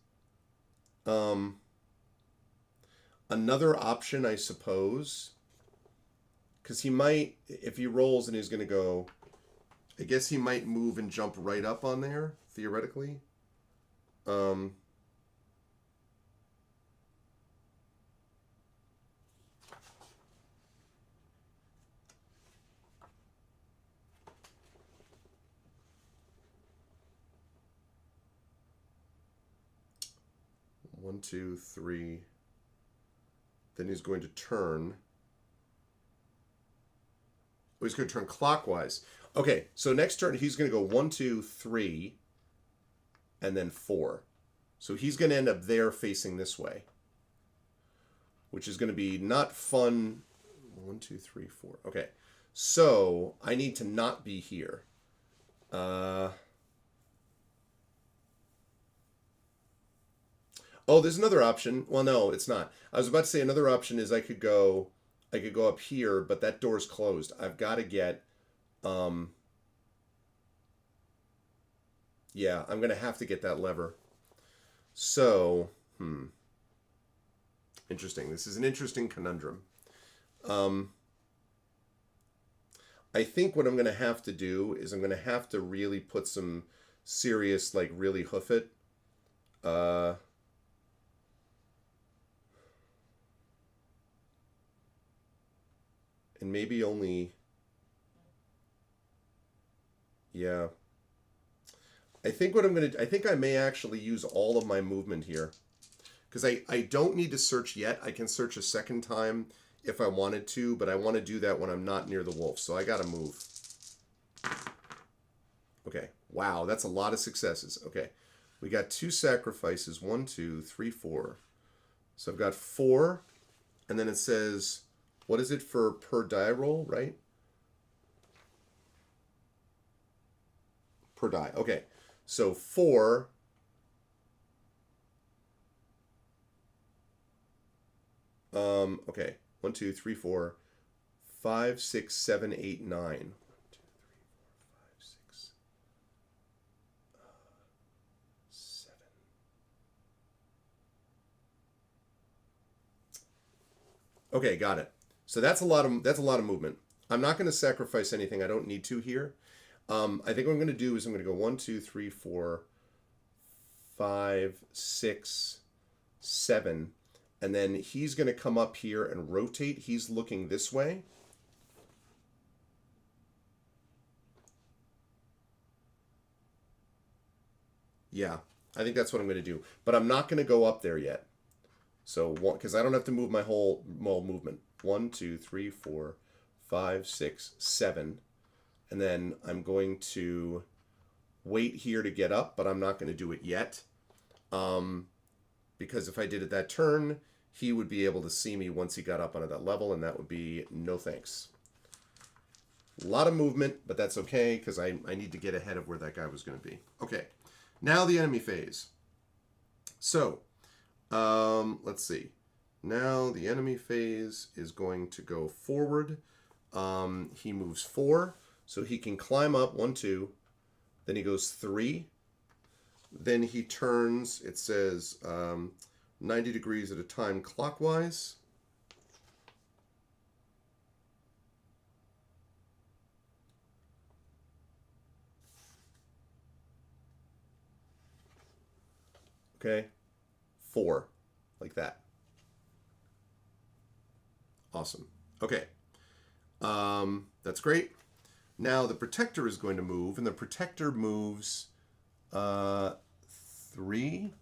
Another option, I suppose, because he might, if he rolls and he's going to go, I guess he might move and jump right up on there, theoretically. 1, 2, 3. Then he's going to turn. Oh, he's going to turn clockwise. Okay, so next turn he's going to go 1, 2, 3, and then 4. So he's going to end up there facing this way, which is going to be not fun. 1, 2, 3, 4. Okay, so I need to not be here. Oh, there's another option. Well, no, it's not. I was about to say another option is I could go up here, but that door's closed. I've got to get Yeah, I'm going to have to get that lever. So, interesting. This is an interesting conundrum. Um, I think what I'm going to have to do is I'm going to have to really put some serious, like, really hoof it. And maybe only, yeah. I think what I'm going to, I think I may actually use all of my movement here. Because I don't need to search yet. I can search a second time if I wanted to, but I want to do that when I'm not near the wolf. So I got to move. Okay. Wow, that's a lot of successes. Okay. We got 2 sacrifices. 1, 2, 3, 4. So I've got 4. And then it says, what is it for per die roll, right? Per die. Okay. So 4. Okay. 1, 2, 3, 4, 5, 6, 7, 8, 9. 1, 2, 3, 4, 5, 6, 7. Okay, got it. So that's a lot of movement. I'm not going to sacrifice anything. I don't need to here. I think what I'm going to do is I'm going to go 1, 2, 3, 4, 5, 6, 7, and then he's going to come up here and rotate. He's looking this way. Yeah, I think that's what I'm going to do. But I'm not going to go up there yet. So, because I don't have to move my whole movement. 1, 2, 3, 4, 5, 6, 7. And then I'm going to wait here to get up, but I'm not going to do it yet. Because if I did it that turn, he would be able to see me once he got up onto that level, and that would be no thanks. A lot of movement, but that's okay, because I need to get ahead of where that guy was going to be. Okay, now the enemy phase. So, let's see. Now the enemy phase is going to go forward. He moves 4, so he can climb up 1, 2. Then he goes 3. Then he turns, it says 90 degrees at a time clockwise. Okay. 4. Like that. Awesome. Okay. That's great. Now the protector is going to move, and the protector moves 3.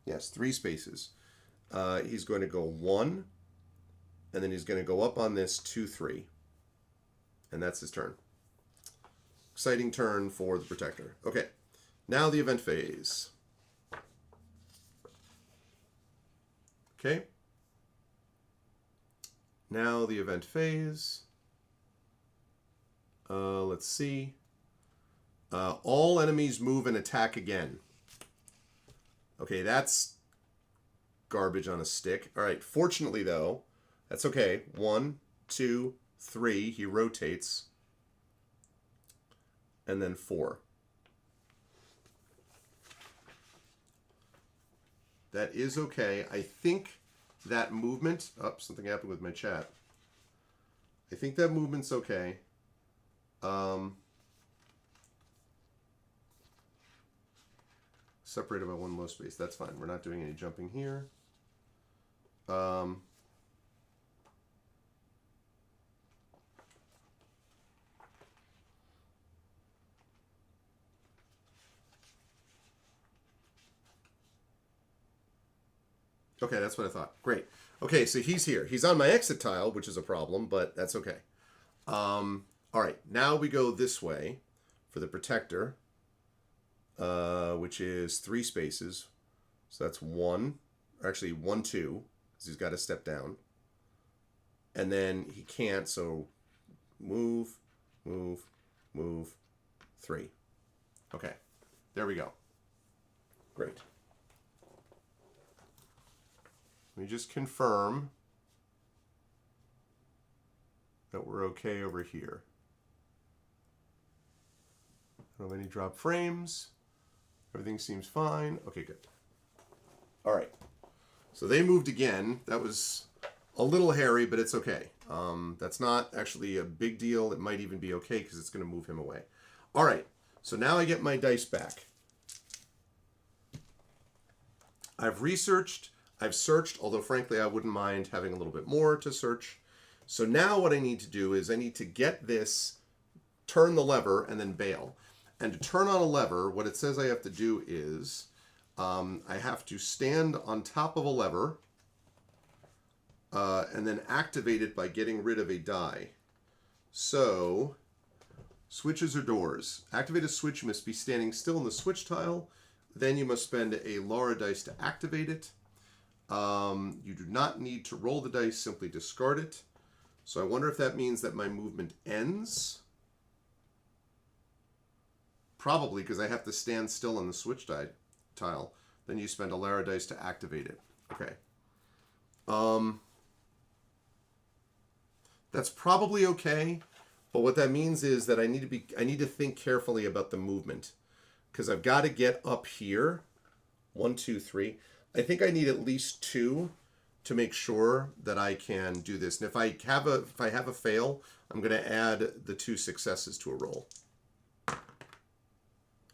Yes, 3 spaces. He's going to go 1, and then he's going to go up on this 2, 3. And that's his turn. Exciting turn for the protector. Okay. Now the event phase. Okay. Now the event phase. Let's see. All enemies move and attack again. Okay, that's garbage on a stick. All right, fortunately, though, that's okay. 1, 2, 3. He rotates. And then 4. That is okay. I think that movement... Oh, something happened with my chat. I think that movement's okay. Separated by 1 low space. That's fine. We're not doing any jumping here. Okay, that's what I thought. Great. Okay, so he's here. He's on my exit tile, which is a problem, but that's okay. All right, now we go this way for the protector, which is 3 spaces. So that's 1, actually 1, 2, because he's got to step down. And then he can't, so move, move, move, 3. Okay, there we go. Great. Let me just confirm that we're okay over here. I don't have any drop frames. Everything seems fine. Okay, good. All right. So they moved again. That was a little hairy, but it's okay. That's not actually a big deal. It might even be okay because it's going to move him away. All right. So now I get my dice back. I've researched. I've searched, although frankly I wouldn't mind having a little bit more to search. So now what I need to do is I need to get this, turn the lever, and then bail. And to turn on a lever, what it says I have to do is I have to stand on top of a lever and then activate it by getting rid of a die. So, switches or doors. Activate a switch, you must be standing still in the switch tile. Then you must spend a Lara dice to activate it. You do not need to roll the dice, simply discard it. So I wonder if that means that my movement ends. Probably, because I have to stand still on the switch tile. Then you spend a Lara dice to activate it. Okay. That's probably okay. But what that means is that I need to think carefully about the movement. Because I've got to get up here. 1, 2, 3. I think I need at least 2 to make sure that I can do this. And if I have a fail, I'm going to add the 2 successes to a roll.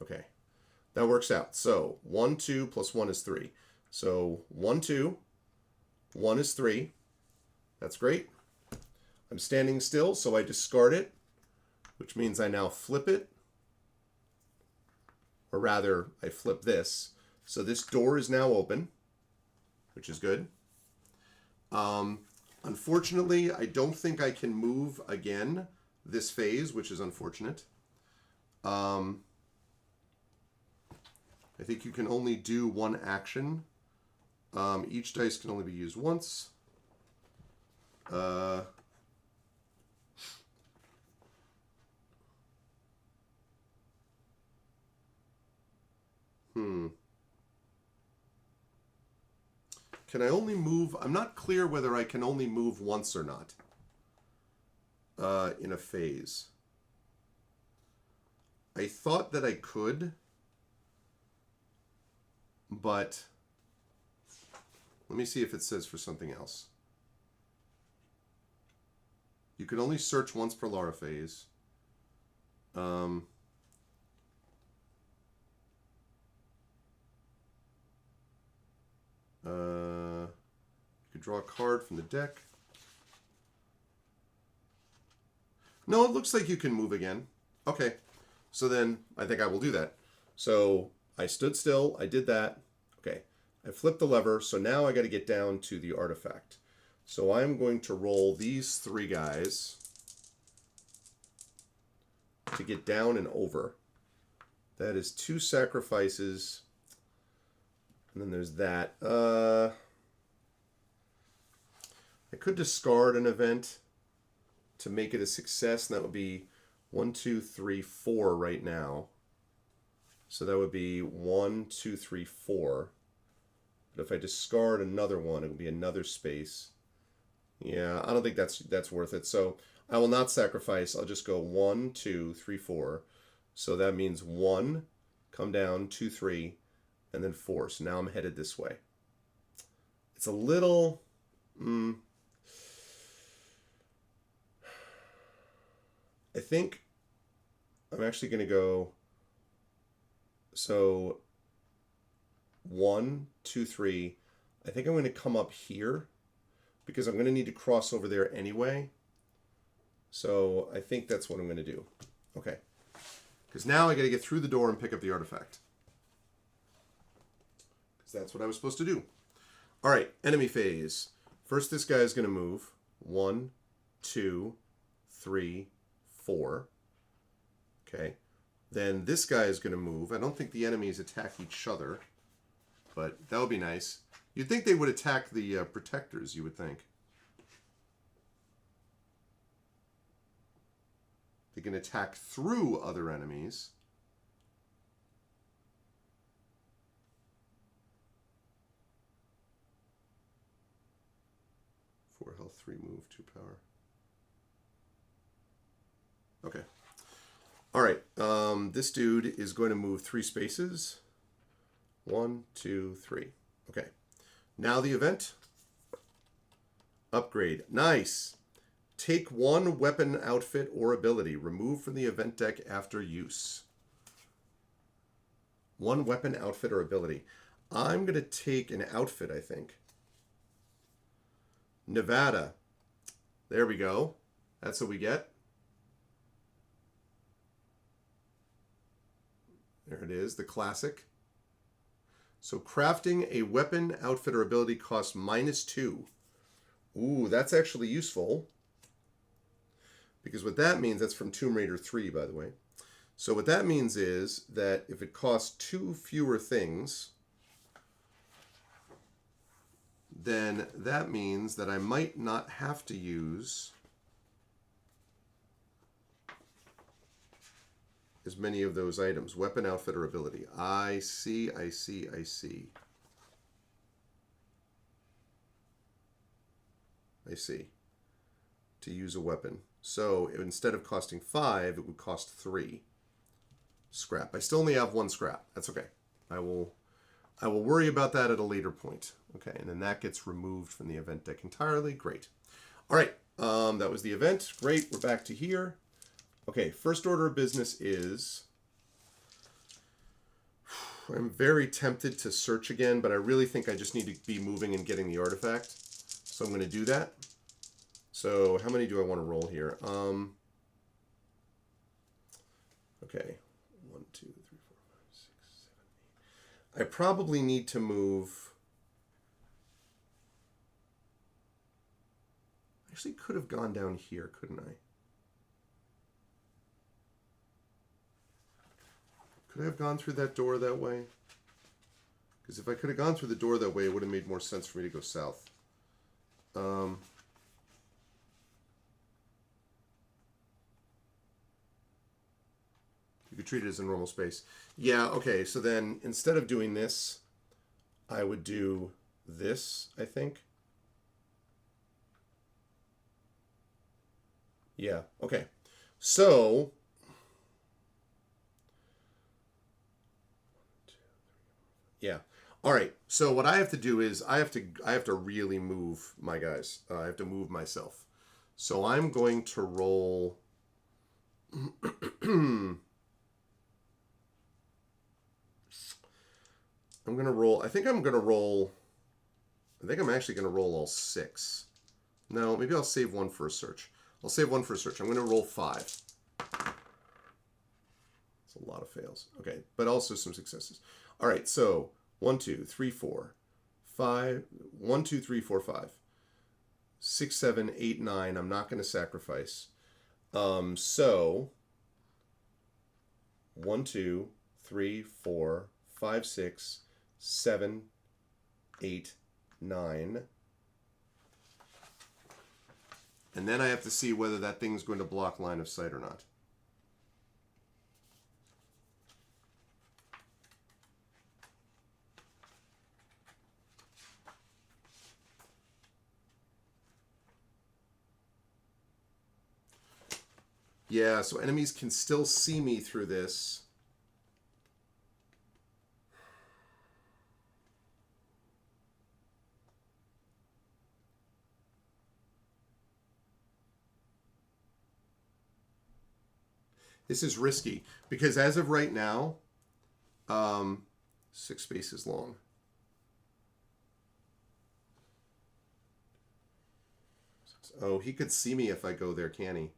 Okay, that works out. So 1, 2 plus 1 is 3. So 1, 2, 1 is 3. That's great. I'm standing still, so I discard it, which means I now flip it. Or rather, I flip this. So this door is now open, which is good. Unfortunately, I don't think I can move again this phase, which is unfortunate. I think you can only do 1 action. Each dice can only be used once. Can I only move? I'm not clear whether I can only move once or not in a phase. I thought that I could, but let me see if it says for something else. You can only search once per Lara phase. You could draw a card from the deck. No, it looks like you can move again. Okay, so then I think I will do that. So I stood still, I did that. Okay, I flipped the lever, so now I got to get down to the artifact. So I'm going to roll these 3 guys to get down and over. That is 2 sacrifices. And then there's that. I could discard an event to make it a success, and that would be 1, 2, 3, 4 right now. So that would be 1, 2, 3, 4. But if I discard another one, it would be another space. Yeah, I don't think that's worth it. So I will not sacrifice. I'll just go 1, 2, 3, 4. So that means 1, come down, 2, 3, and then 4. So now I'm headed this way. It's a little... I think I'm actually going to go... So 1, 2, 3. I think I'm going to come up here because I'm going to need to cross over there anyway. So I think that's what I'm going to do. Okay. Because now I got to get through the door and pick up the artifact. Because that's what I was supposed to do. All right, enemy phase. First, this guy is going to move. 1, 2, 3, 4. Okay. Then this guy is going to move. I don't think the enemies attack each other, but that would be nice. You'd think they would attack the protectors, you would think. They can attack through other enemies. Four health, 3 move, 2 power. Okay. All right. This dude is going to move 3 spaces. 1, 2, 3. Okay. Now the event. Upgrade. Nice. Take one weapon, outfit, or ability. Remove from the event deck after use. One weapon, outfit, or ability. I'm going to take an outfit, I think. Nevada. There we go. That's what we get. There it is, the classic. So crafting a weapon, outfit, or ability costs -2. Ooh, that's actually useful. Because what that means, that's from Tomb Raider 3, by the way. So what that means is that if it costs 2 fewer things, then that means that I might not have to use as many of those items. Weapon, outfit, or ability. I see, I see, I see. I see. To use a weapon. So instead of costing 5, it would cost 3 scrap. I still only have 1 scrap. That's okay. I will worry about that at a later point. Okay, and then that gets removed from the event deck entirely. Great. All right, that was the event. Great, we're back to here. Okay, first order of business is... I'm very tempted to search again, but I really think I just need to be moving and getting the artifact. So I'm going to do that. So how many do I want to roll here? Okay, 1, 2, 3, 4, 5, 6, 7, 8. I probably need to move... Actually could have gone down here, couldn't I? Could I have gone through that door that way? Because if I could have gone through the door that way, it would have made more sense for me to go south. You could treat it as a normal space. Yeah, okay, so then instead of doing this, I would do this, I think. Yeah, okay. So... Yeah. All right. So what I have to do is I have to really move my guys. I have to move myself. So I'm going to roll. I'm going to roll. I think I'm actually going to roll all 6. No, maybe I'll save one for a search. I'll save one for a search. I'm going to roll 5. It's a lot of fails. Okay, but also some successes. All right, so 1, 2, 3, 4, 5. 1, 2, 3, 4, 5. 6, 7, 8, 9. I'm not going to sacrifice. So 1, 2, 3, 4, 5, 6, 7, 8, 9. And then I have to see whether that thing's going to block line of sight or not. Yeah, so enemies can still see me through this. This is risky because as of right now, 6 spaces long. Oh, he could see me if I go there, can he?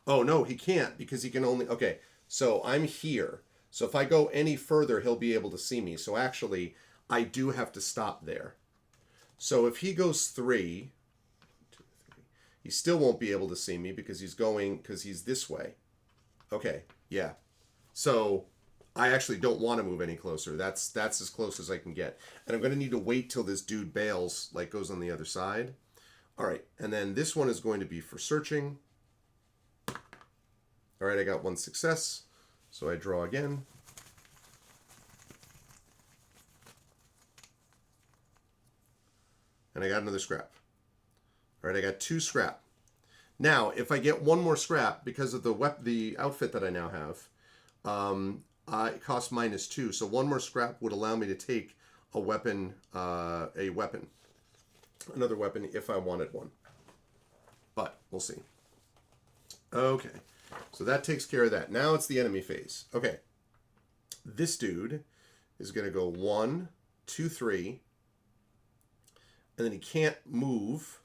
Oh, no, he can't because he can only... Okay, so I'm here. So if I go any further, he'll be able to see me. So actually, I do have to stop there. So if he goes 3, 2, 3, he still won't be able to see me because he's this way. Okay, yeah. So I actually don't want to move any closer. That's as close as I can get. And I'm going to need to wait till this dude bails, like goes on the other side. All right, and then this one is going to be for searching. All right, I got 1 success, so I draw again. And I got another scrap. All right, I got 2 scrap. Now, if I get one more scrap because of the outfit that I now have, it costs -2. So one more scrap would allow me to take a weapon, another weapon if I wanted one. But we'll see. Okay, so that takes care of that. Now it's the enemy phase. Okay, this dude is going to go 1, 2, 3, and then he can't move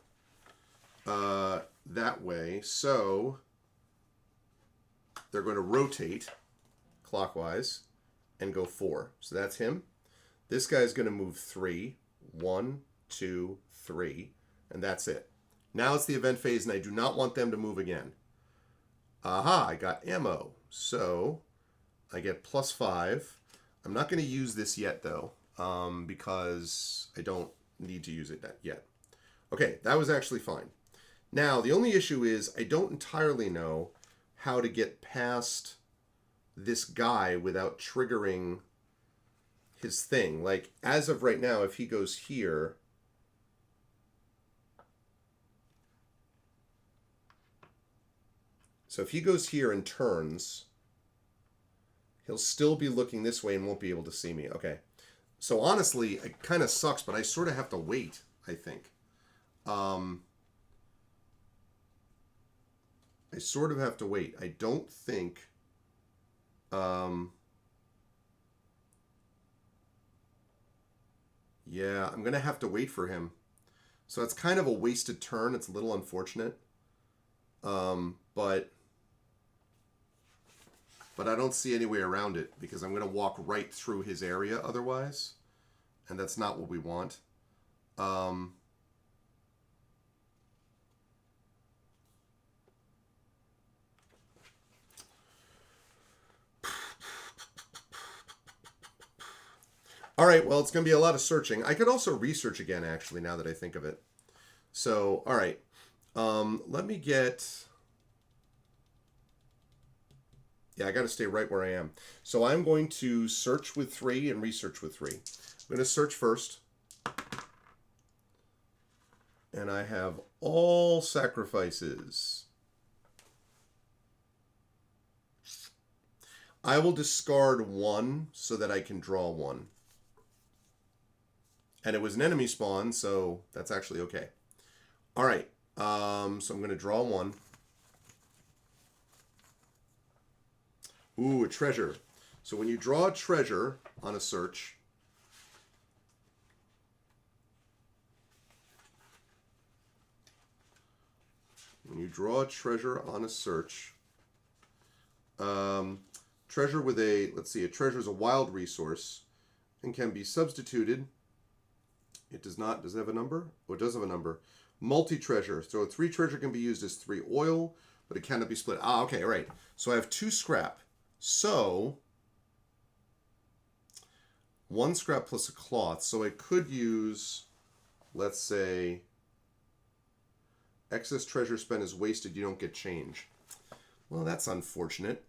that way, so they're going to rotate clockwise and go 4. So that's him. This guy's going to move 3. 1, 2, 3, and that's it. Now it's the event phase, and I do not want them to move again. Aha, I got ammo. So I get +5. I'm not going to use this yet, though, because I don't need to use it yet. Okay, that was actually fine. Now, the only issue is I don't entirely know how to get past this guy without triggering his thing. Like, as of right now, if he goes here... So if he goes here and turns, he'll still be looking this way and won't be able to see me. Okay. So honestly, it kind of sucks, but I sort of have to wait, I think. I sort of have to wait. I don't think... yeah, I'm going to have to wait for him. So it's kind of a wasted turn. It's a little unfortunate. But I don't see any way around it because I'm going to walk right through his area otherwise. And that's not what we want. All right, well, it's going to be a lot of searching. I could also research again, actually, now that I think of it. So, all right. Let me get... Yeah, I got to stay right where I am. So I'm going to search with 3 and research with 3. I'm going to search first. And I have all sacrifices. I will discard 1 so that I can draw 1. And it was an enemy spawn, so that's actually okay. All right. So I'm going to draw 1. Ooh, a treasure. So when you draw a treasure on a search, treasure with a, let's see, a treasure is a wild resource and can be substituted. It does not, does it have a number? Oh, it does have a number. Multi-treasure. So a 3 treasure can be used as 3 oil, but it cannot be split. Ah, okay, right. So I have 2 scrap. So 1 scrap plus a cloth. So I could use, let's say, excess treasure spent is wasted. You don't get change. Well, that's unfortunate.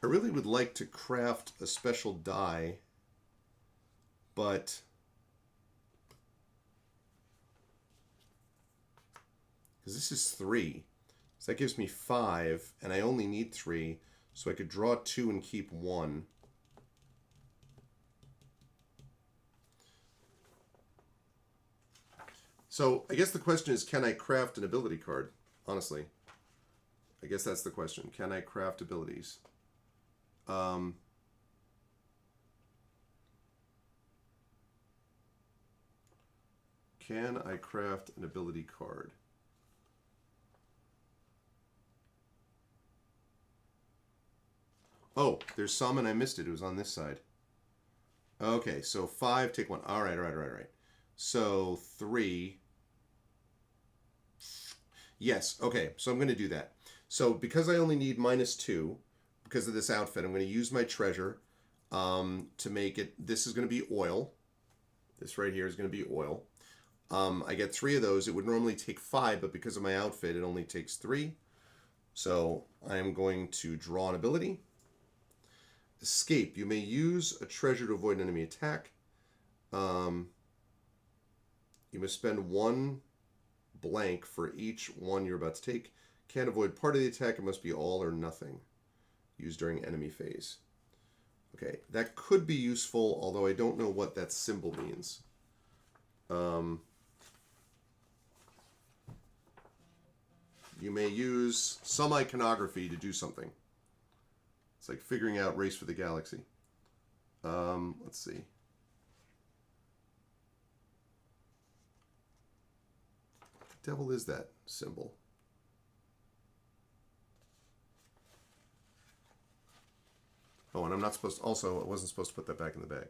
I really would like to craft a special die, but because this is 3, so that gives me 5, and I only need 3, so I could draw 2 and keep 1. So I guess the question is, can I craft an ability card? Honestly, I guess that's the question. Can I craft abilities? Can I craft an ability card? Oh, there's some and I missed it. It was on this side. Okay, so 5, take 1. All right. So 3. Yes, okay, so I'm going to do that. So because I only need -2, because of this outfit, I'm going to use my treasure. to make it. This is going to be oil. This right here is going to be oil. I get 3 of those. It would normally take 5, but because of my outfit, it only takes 3. So I am going to draw an ability. Escape. You may use a treasure to avoid an enemy attack. You must spend 1 blank for each one you're about to take. Can't avoid part of the attack. It must be all or nothing. Used during enemy phase. Okay, that could be useful, although I don't know what that symbol means. You may use some iconography to do something. It's like figuring out Race for the Galaxy. Let's see. What the devil is that symbol? Oh, and I'm not supposed to, also, I wasn't supposed to put that back in the bag.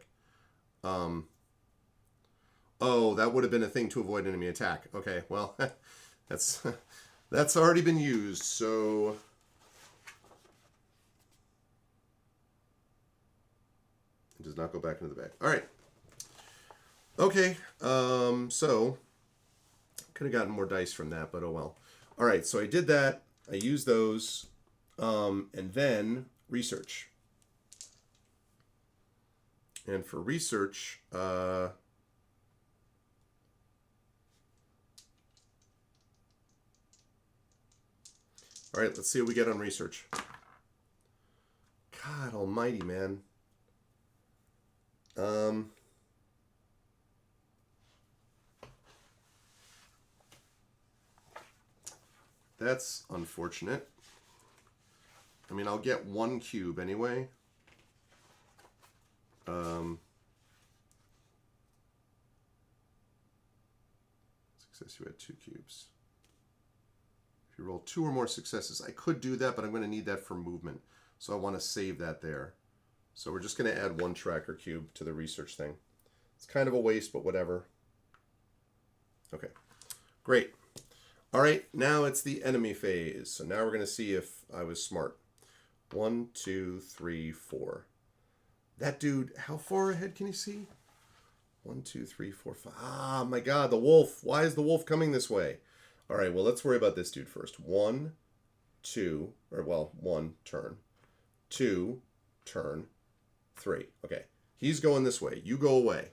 Oh, that would have been a thing to avoid enemy attack. Okay, well, that's already been used, so it does not go back into the bag. All right. Okay, so could have gotten more dice from that, but oh well. All right, so I did that. I used those, and then research. And for research, all right, let's see what we get on research. God almighty, man. That's unfortunate. I mean, I'll get 1 cube anyway. Success, you had 2 cubes. If you roll 2 or more successes, I could do that, but I'm going to need that for movement. So I want to save that there. So we're just going to add 1 tracker cube to the research thing. It's kind of a waste, but whatever. Okay, great. All right, now it's the enemy phase. So now we're going to see if I was smart. 1, 2, 3, 4. That dude, how far ahead can you see? 1, 2, 3, 4, 5. Ah, my God, the wolf. Why is the wolf coming this way? All right, well, let's worry about this dude first. 1, 2, or well, 1, turn. 2, turn. 3. Okay, he's going this way. You go away.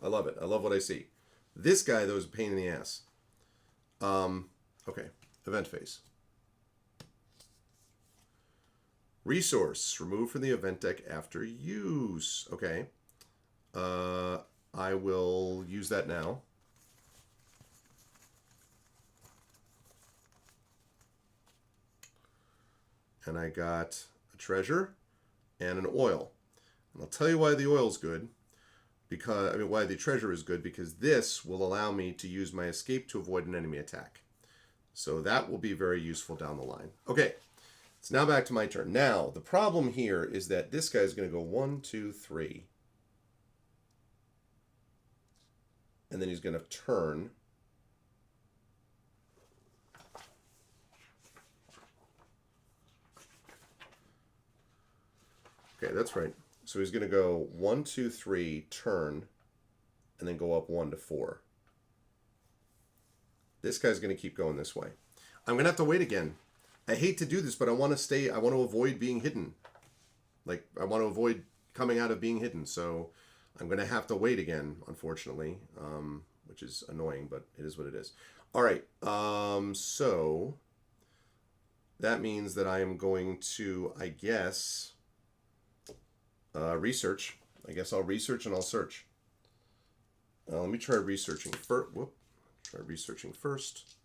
I love it. I love what I see. This guy, though, is a pain in the ass. Okay, event phase. Resource, remove from the event deck after use. Okay. I will use that now. And I got a treasure and an oil. And I'll tell you why the oil's good. Why the treasure is good, because this will allow me to use my escape to avoid an enemy attack. So that will be very useful down the line. Okay, so now back to my turn. Now, the problem here is that this guy's going to go 1, 2, 3. And then he's going to turn. Okay, that's right. So he's going to go 1, 2, 3, turn, and then go up 1 to 4. This guy's going to keep going this way. I'm going to have to wait again. I hate to do this, but I want to avoid being hidden. Like, I want to avoid coming out of being hidden. So I'm going to have to wait again, unfortunately, which is annoying, but it is what it is. All right. So that means that I am going to, I guess, research. I guess I'll research and I'll search. Let me try researching first. Try researching first.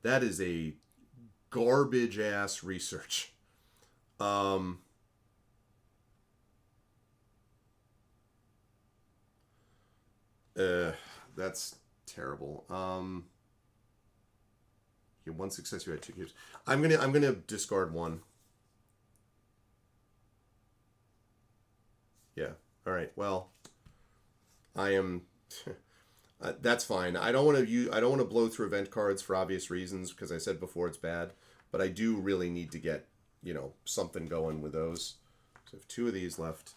That is a garbage ass research. That's terrible. You had 1 success, you had 2 cubes. I'm gonna discard 1. Yeah. All right. Well, I am. That's fine. I don't want to blow through event cards for obvious reasons, because I said before it's bad. but I do really need to get, you know, something going with those. So I have 2 of these left.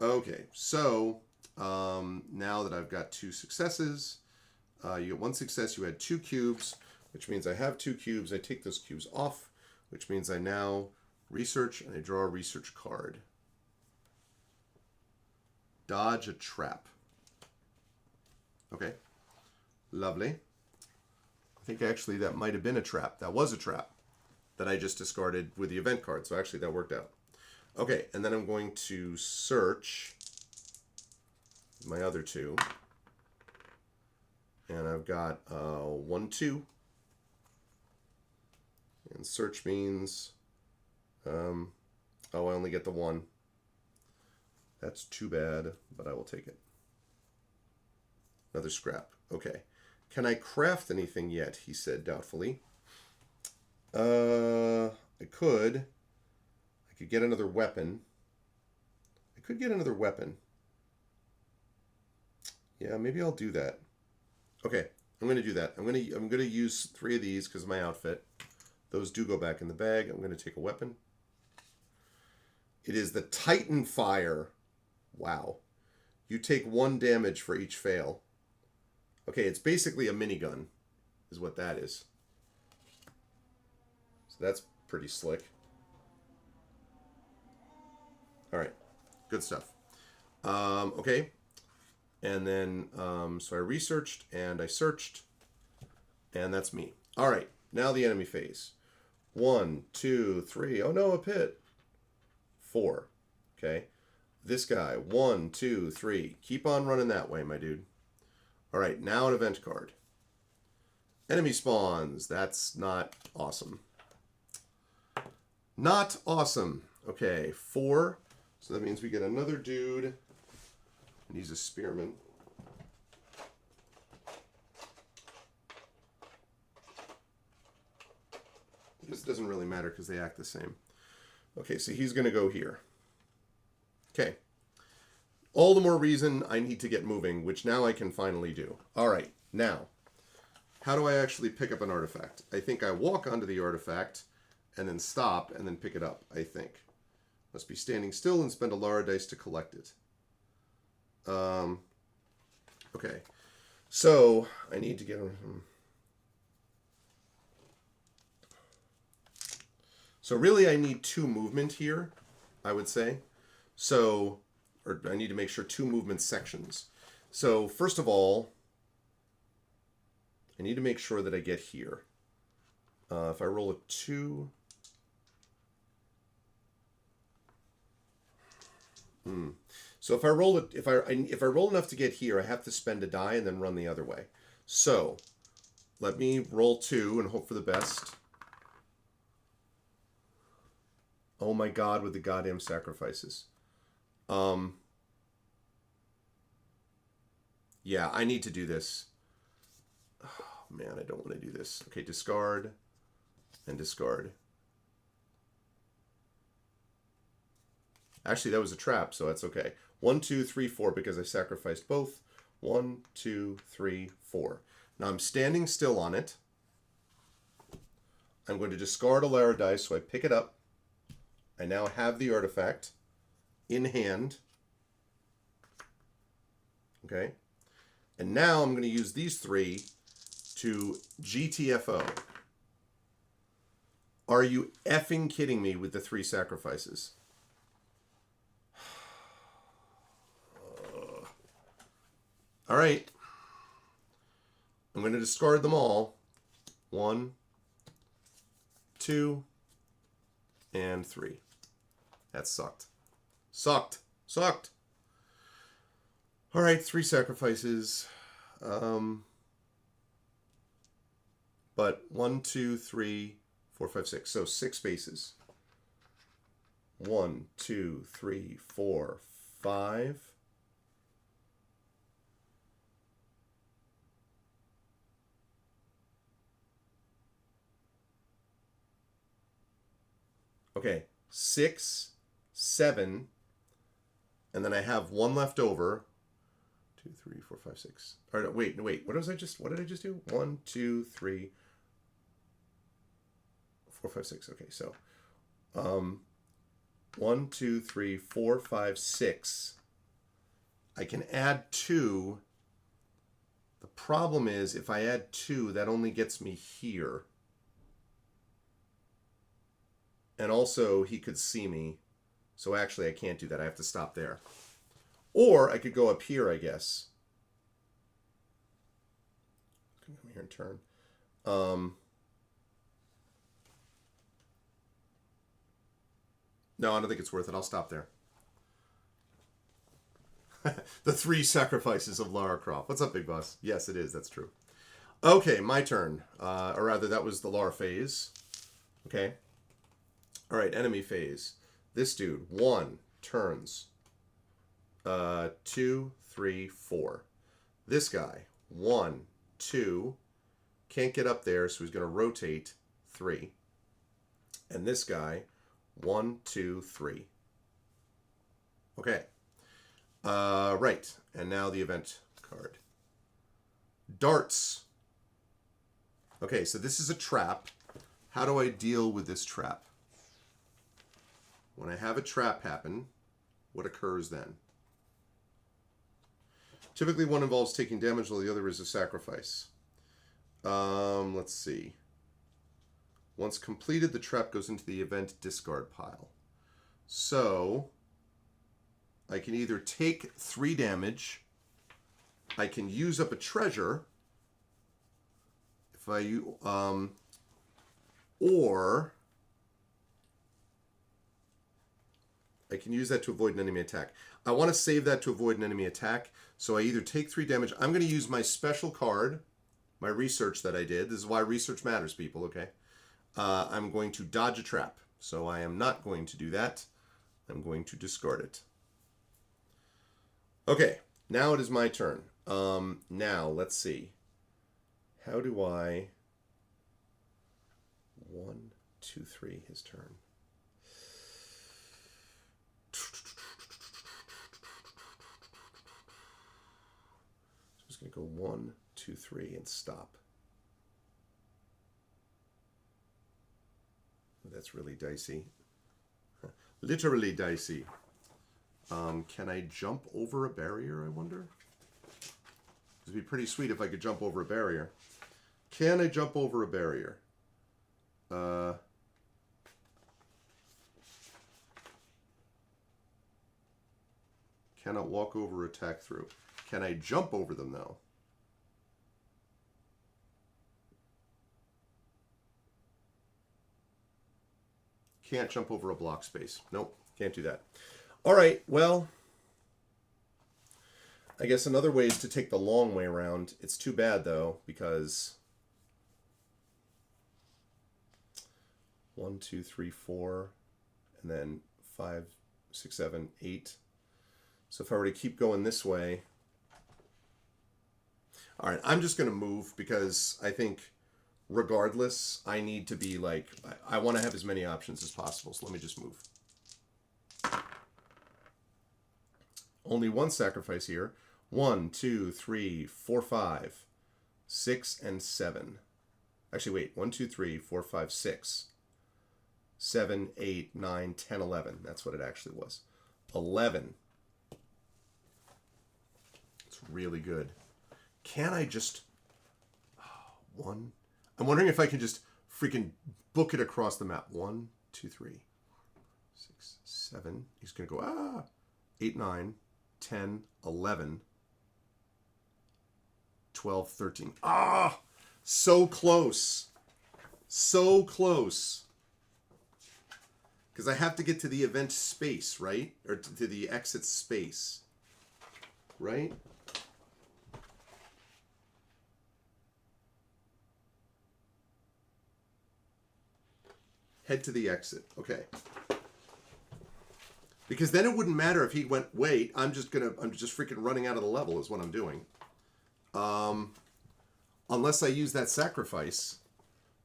Okay, so now that I've got 2 successes, you get 1 success, you add 2 cubes, which means I have 2 cubes. I take those cubes off, which means I now research and I draw a research card. Dodge a trap. Okay, lovely. I think actually that might have been a trap. That was a trap that I just discarded with the event card. So actually that worked out. Okay, and then I'm going to search my other 2. And I've got 1, 2. And search means, oh, I only get the 1. That's too bad, but I will take it. Another scrap. Okay. Can I craft anything yet? He said doubtfully. I could. I could get another weapon. I could get another weapon. Yeah, maybe I'll do that. Okay, I'm going to do that. I'm going to use 3 of these because of my outfit. Those do go back in the bag. I'm going to take a weapon. It is the Titan Fire. Wow. You take 1 damage for each fail. Okay, it's basically a minigun, is what that is. So that's pretty slick. All right, good stuff. Okay, and then so I researched and I searched, and that's me. All right, now the enemy phase. 1, 2, 3. Oh no, a pit. 4. Okay, this guy. 1, 2, 3. Keep on running that way, my dude. All right, now an event card. Enemy spawns. That's not awesome. Not awesome. Okay, 4. So that means we get another dude. And he's a spearman. This doesn't really matter because they act the same. Okay, so he's going to go here. Okay. All the more reason I need to get moving, which now I can finally do. All right, now, how do I actually pick up an artifact? I think I walk onto the artifact and then stop and then pick it up, I think. Must be standing still and spend a Lara dice to collect it. Okay, so I need to get... So really I need 2 movement here, I would say. So... or I need to make sure 2 movement sections. So first of all, I need to make sure that I get here. If I roll a 2, so if I roll it, if I roll enough to get here, I have to spend a die and then run the other way. So let me roll 2 and hope for the best. Oh my God, with the goddamn sacrifices. Yeah, I need to do this. Oh, man, I don't want to do this. Okay, discard and discard. Actually, that was a trap, so that's okay. 1, 2, 3, 4, because I sacrificed both. 1, 2, 3, 4. Now I'm standing still on it. I'm going to discard a Lara dice, so I pick it up. I now have the artifact in hand. Okay. And now I'm going to use these 3 to GTFO. Are you effing kidding me with the 3 sacrifices? All right. I'm going to discard them all. 1, 2, and 3. That sucked. Sucked. Sucked. All right, 3 sacrifices. But 1, 2, 3, 4, 5, 6. So 6 spaces. 1, 2, 3, 4, 5. Okay, 6, 7, and then I have 1 left over. 2, 3, 4, 5, 6. Or no, wait. What did I just do? 1, 2, 3, 4, 5, 6. Okay, so 1, 2, 3, 4, 5, 6. I can add 2. The problem is if I add 2, that only gets me here. And also he could see me. So actually I can't do that. I have to stop there. Or I could go up here, I guess. Come here and turn. No, I don't think it's worth it. I'll stop there. The 3 sacrifices of Lara Croft. What's up, Big Boss? Yes, it is. That's true. Okay, my turn. Or rather, that was the Lara phase. Okay. All right, enemy phase. This dude, 1, turns. 2, 3, 4. This guy, 1, 2. Can't get up there, so he's going to rotate 3. And this guy, 1, 2, 3. Okay. Right. And now the event card. Darts. Okay, so this is a trap. How do I deal with this trap? When I have a trap happen, what occurs then? Typically one involves taking damage while the other is a sacrifice. Let's see. Once completed, the trap goes into the event discard pile. So I can either take 3 damage, I can use up a treasure, if I or I can use that to avoid an enemy attack. I want to save that to avoid an enemy attack, so I either take 3 damage. I'm going to use my special card, my research that I did. This is why research matters, people, okay? I'm going to dodge a trap, so I am not going to do that. I'm going to discard it. Okay, now it is my turn. Now, let's see. How do I... 1, 2, 3, his turn. I'm just going to go 1, 2, 3, and stop. That's really dicey. Literally dicey. Can I jump over a barrier, I wonder? It'd be pretty sweet if I could jump over a barrier. Can I jump over a barrier? Cannot walk over or attack through. Can I jump over them, though? Can't jump over a block space. Nope, can't do that. All right, well, I guess another way is to take the long way around. It's too bad, though, because 1, 2, 3, 4, and then 5, 6, 7, 8. So if I were to keep going this way... All right, I'm just going to move because I think regardless, I need to be like... I want to have as many options as possible, so let me just move. Only 1 sacrifice here. 1, 2, 3, 4, 5, 6, and 7. Actually, wait. 1, 2, 3, 4, 5, 6. 7, 8, 9, 10, 11. That's what it actually was. 11. It's really good. Can I just... 1... I'm wondering if I can just freaking book it across the map. 1, 2, 3, 6, 7. He's going to go, 8, 9, 10, 11, 12, 13. So close. So close. Because I have to get to the event space, right? Or to the exit space. Right? Head to the exit. Okay. Because then it wouldn't matter if he went, wait, I'm just freaking running out of the level is what I'm doing. Unless I use that sacrifice.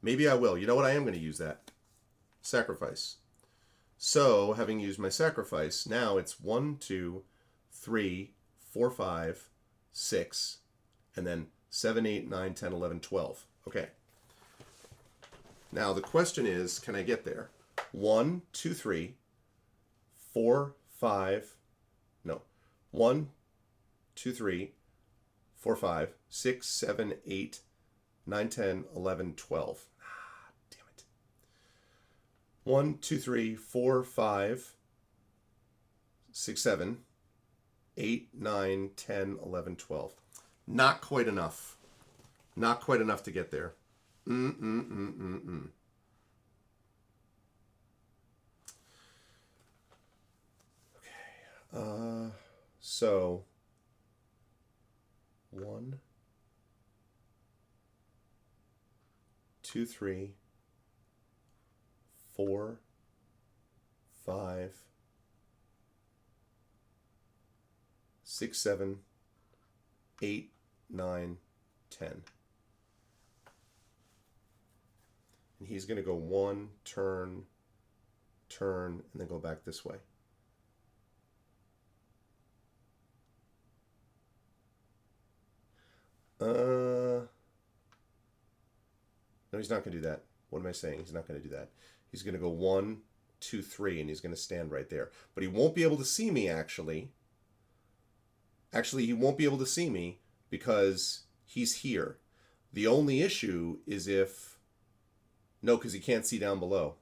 Maybe I will. You know what? I am going to use that. Sacrifice. So, having used my sacrifice, now it's 1, 2, 3, 4, 5, 6, and then 7, 8, 9, 10, 11, 12. Okay. Now the question is, can I get there? 1, 2, 3, 4, 5. No. 1, 2, 3, 4, 5, 6, 7, 8, 9, 10, 11, 12. Ah, damn it. 1, 2, 3, 4, 5, 6, 7, 8, 9, 10, 11, 12. Not quite enough. Not quite enough to get there. Okay. So 1, 2, 3, 4, 5, 6, 7, 8, 9, 10. And he's going to go 1, turn, and then go back this way. No, he's not going to do that. What am I saying? He's not going to do that. He's going to go 1, 2, 3, and he's going to stand right there. But he won't be able to see me, actually. Actually, he won't be able to see me because he's here. The only issue is if... No, because he can't see down below.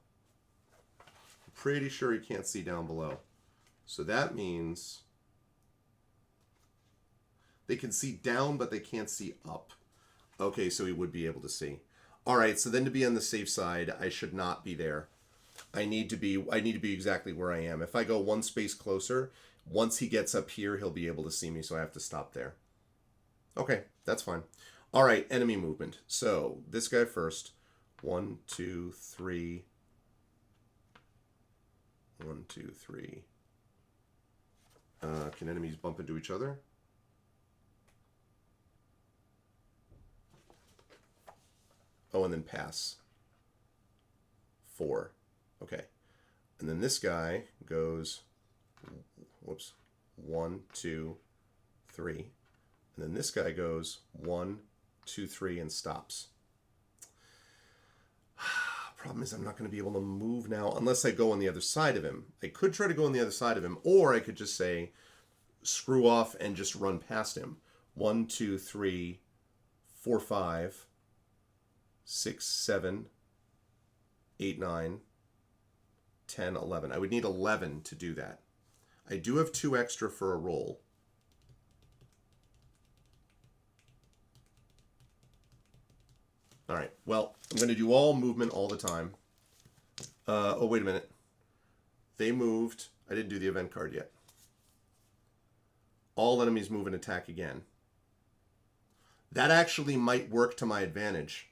I'm pretty sure he can't see down below. So that means... They can see down, but they can't see up. Okay, so he would be able to see. All right, so then to be on the safe side, I should not be there. I need to be exactly where I am. If I go one space closer, once he gets up here, he'll be able to see me, so I have to stop there. Okay, that's fine. All right, enemy movement. So this guy first. 1, 2, 3. 1, 2, 3. Can enemies bump into each other? Oh, and then pass. 4. Okay. And then this guy goes, whoops, 1, 2, 3. And then this guy goes 1, 2, 3 and stops. Problem is I'm not going to be able to move now unless I go on the other side of him. I could try to go on the other side of him, or I could just say screw off and just run past him. 1, 2, 3, 4, 5, 6, 7, 8, 9, 10, 11. I would need 11 to do that. I do have 2 extra for a roll. All right, well, I'm going to do all movement all the time. Oh, wait a minute. They moved. I didn't do the event card yet. All enemies move and attack again. That actually might work to my advantage.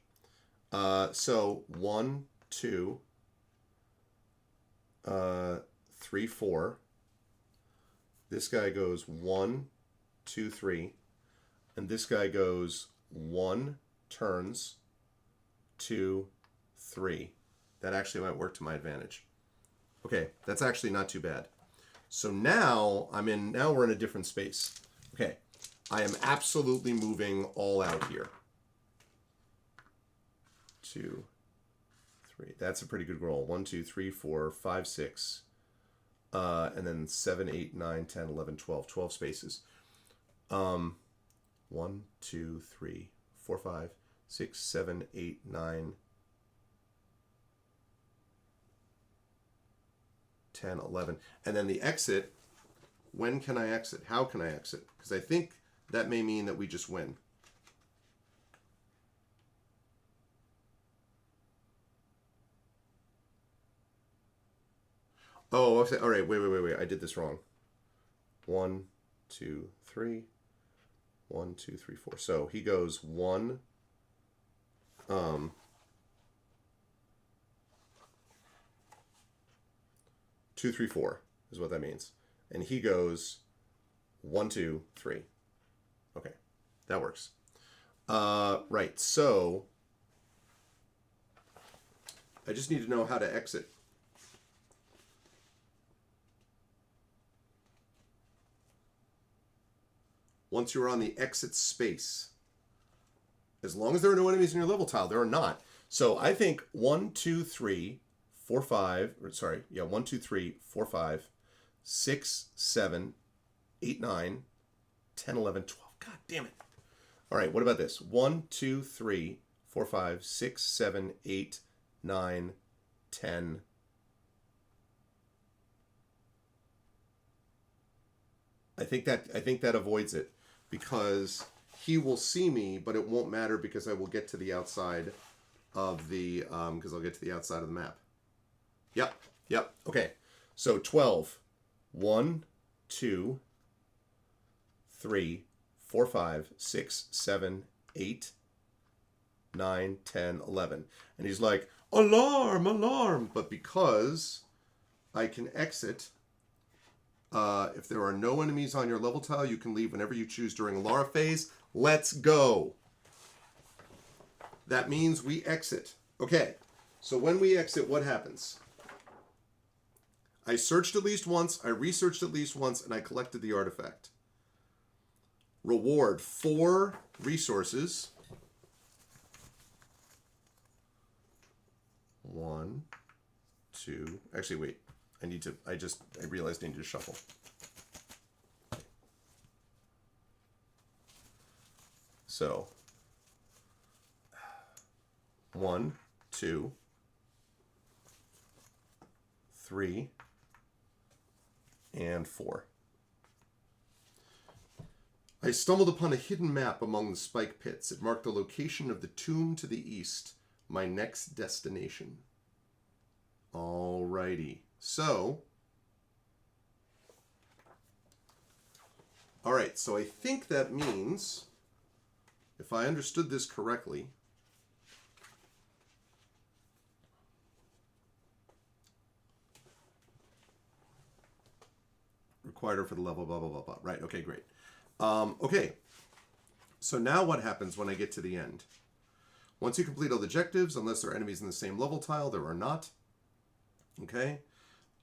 So 1, 2, 3, 4. This guy goes 1, 2, 3. And this guy goes 1, turns, 2, 3. That actually might work to my advantage. Okay, that's actually not too bad. So now we're in a different space. Okay, I am absolutely moving all out here. 2, 3. That's a pretty good roll. 1, 2, 3, 4, 5, 6. And then 7, 8, 9, 10, 11, 12. 12 spaces. 1, 2, 3, 4, 5, 6, 7, 8, 9, 10, 11. And then the exit, when can I exit? How can I exit? Because I think that may mean that we just win. Oh, all right. Wait. I did this wrong. 1, 2, 3. 1, 2, 3, 4. So he goes 1. 2, 3, 4 is what that means. And he goes 1, 2, 3. Okay, that works. Right, so I just need to know how to exit. Once you're on the exit space, as long as there are no enemies in your level tile, there are not. So I think 1, 2, 3, 4, 5. Or sorry, yeah, 1, 2, 3, 4, 5, 6, 7, 8, 9, 10, 11, 12. God damn it. All right, what about this? 1, 2, 3, 4, 5, 6, 7, 8, 9, 10. I think that avoids it because he will see me, but it won't matter because I will get to the outside of the because I'll get to the outside of the map. Yep. Okay. So 12. 1, 2, 3, 4, 5, 6, 7, 8, 9, 10, 11. And he's like, alarm, alarm. But because I can exit, if there are no enemies on your level tile, you can leave whenever you choose during Alara phase. Let's go. That means we exit. Okay, so when we exit, what happens? I searched at least once, I researched at least once, and I collected the artifact. Reward 4 resources. 1, 2. Actually, wait. I realized I need to shuffle. So 1, 2, 3, and 4. I stumbled upon a hidden map among the spike pits. It marked the location of the tomb to the east, my next destination. Alrighty. So, alright, so I think that means, if I understood this correctly, required for the level, blah, blah, blah, blah. Right, okay, great. Okay, so now what happens when I get to the end? Once you complete all the objectives, unless there are enemies in the same level tile, there are not. Okay?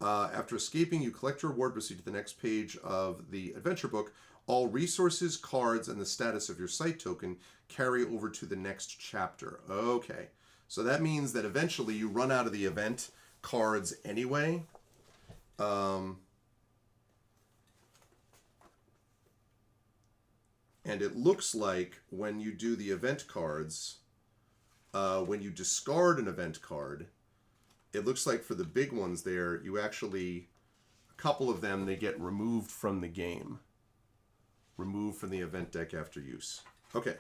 After escaping, you collect your reward, proceed to the next page of the adventure book. All resources, cards, and the status of your site token carry over to the next chapter. Okay, so that means that eventually you run out of the event cards anyway. And it looks like when you do the event cards, when you discard an event card, it looks like for the big ones there, you actually, a couple of them, they get removed from the game. Removed from the event deck after use. Okay,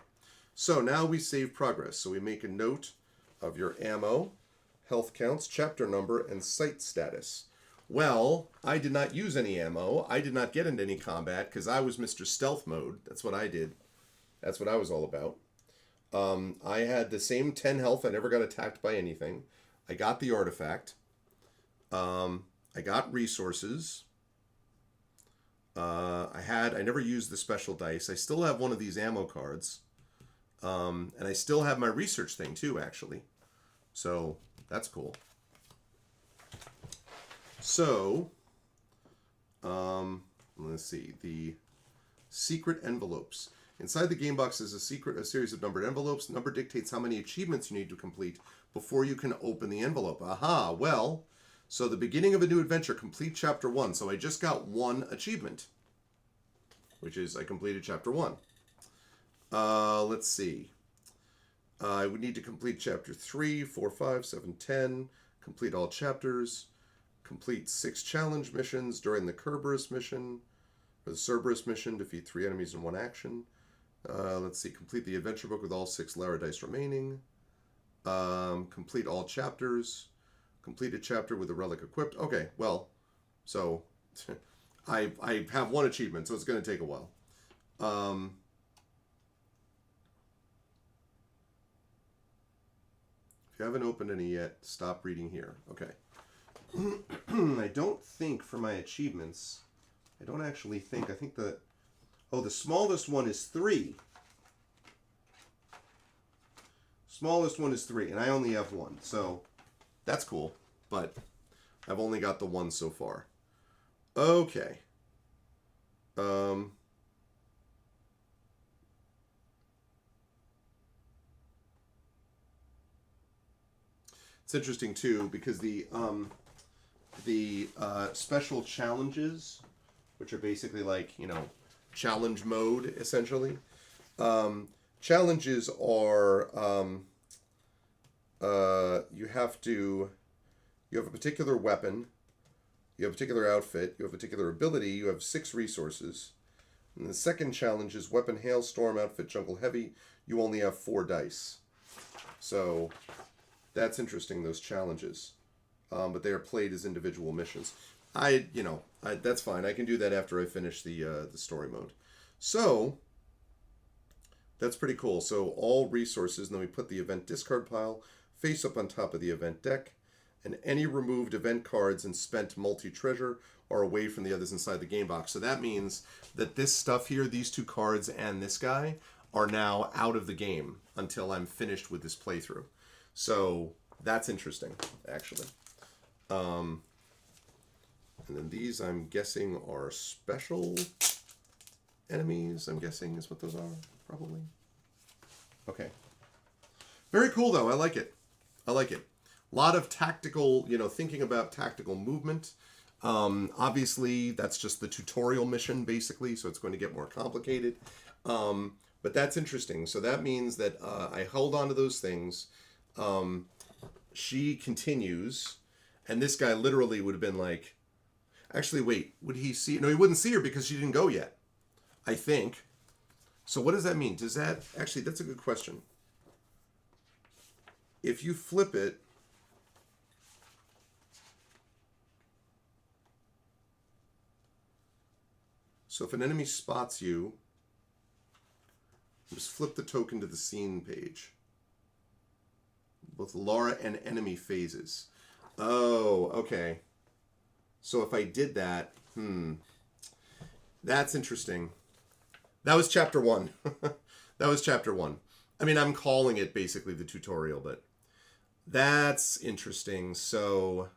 so now we save progress. So we make a note of your ammo, health counts, chapter number, and site status. Well, I did not use any ammo. I did not get into any combat because I was Mr. Stealth Mode. That's what I did. That's what I was all about. I had the same 10 health. I never got attacked by anything. I got the artifact. I got resources. I never used the special dice. I still have one of these ammo cards. And I still have my research thing too, actually. So, that's cool. So, let's see. The secret envelopes. Inside the game box is a series of numbered envelopes. Number dictates how many achievements you need to complete before you can open the envelope. Aha, well, so the beginning of a new adventure, complete chapter 1. So I just got 1 achievement, which is I completed chapter 1. Let's see. I would need to complete chapter 3, 4, 5, 7, 10. Complete all chapters. Complete 6 challenge missions during the Cerberus mission. For the Cerberus mission, defeat 3 enemies in 1 action. Let's see. Complete the adventure book with all 6 Lara dice remaining. Complete all chapters. Complete a chapter with a relic equipped. Okay, well, so I have 1 achievement, so it's going to take a while. If you haven't opened any yet, stop reading here. Okay. I don't think for my achievements, I think the smallest one is 3. Smallest one is 3, and I only have 1, so that's cool, but I've only got the 1 so far. Okay. It's interesting too because the special challenges, which are basically like, challenge mode essentially. Challenges are you have a particular weapon, you have a particular outfit, you have a particular ability, you have 6 resources. And the second challenge is weapon, hailstorm, outfit, jungle, heavy. You only have 4 dice. So that's interesting, those challenges. But they are played as individual missions. That's fine. I can do that after I finish the story mode. So that's pretty cool. So all resources, and then we put the event discard pile face up on top of the event deck, and any removed event cards and spent multi-treasure are away from the others inside the game box. So that means that this stuff here, these 2 cards and this guy, are now out of the game until I'm finished with this playthrough. So that's interesting, actually. And then these, I'm guessing, are special enemies, I'm guessing is what those are, probably. Okay. Very cool, though. I like it. A lot of tactical, thinking about tactical movement. Obviously, that's just the tutorial mission, basically, so it's going to get more complicated. But that's interesting. So that means that I held on to those things. She continues, and this guy literally would have been like, actually, wait, would he see? No, he wouldn't see her because she didn't go yet, I think. So what does that mean? Actually, that's a good question. If you flip it, so if an enemy spots you, just flip the token to the scene page. Both Laura and enemy phases. Oh, okay. So if I did that, that's interesting. That was chapter 1. That was chapter 1. I mean, I'm calling it basically the tutorial, but that's interesting. So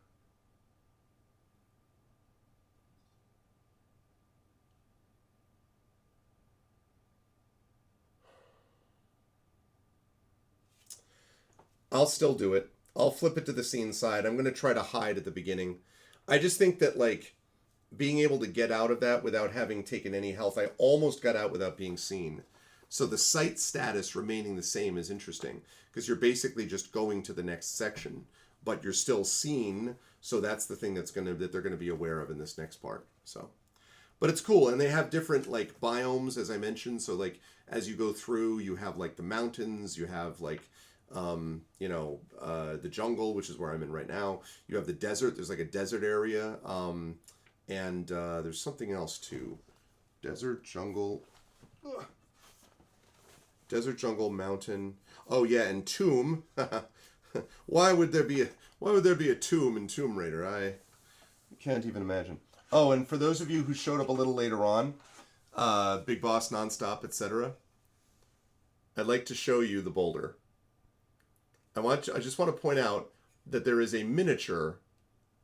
I'll still do it. I'll flip it to the scene side. I'm going to try to hide at the beginning. I just think that, like, being able to get out of that without having taken any health, I almost got out without being seen. So the sight status remaining the same is interesting because you're basically just going to the next section, but you're still seen. So that's the thing that they're going to be aware of in this next part. So, but it's cool. And they have different, like, biomes, as I mentioned. So, like, as you go through, you have, like, the mountains, you have, like, the jungle, which is where I'm in right now. You have the desert. There's like a desert area. And there's something else too. Desert, jungle. Desert, jungle, mountain. Oh yeah, and tomb. Why would there be a tomb in Tomb Raider? I can't even imagine. Oh, and for those of you who showed up a little later on, Big Boss, Nonstop, etc., I'd like to show you the boulder. I just want to point out that there is a miniature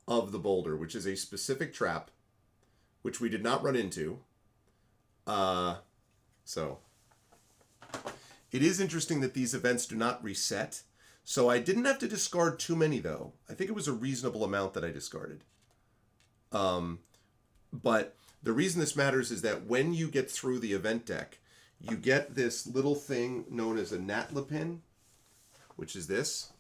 of the boulder, which is a specific trap, which we did not run into. So it is interesting that these events do not reset. So I didn't have to discard too many, though. I think it was a reasonable amount that I discarded. But the reason this matters is that when you get through the event deck, you get this little thing known as a Natla pin, which is this.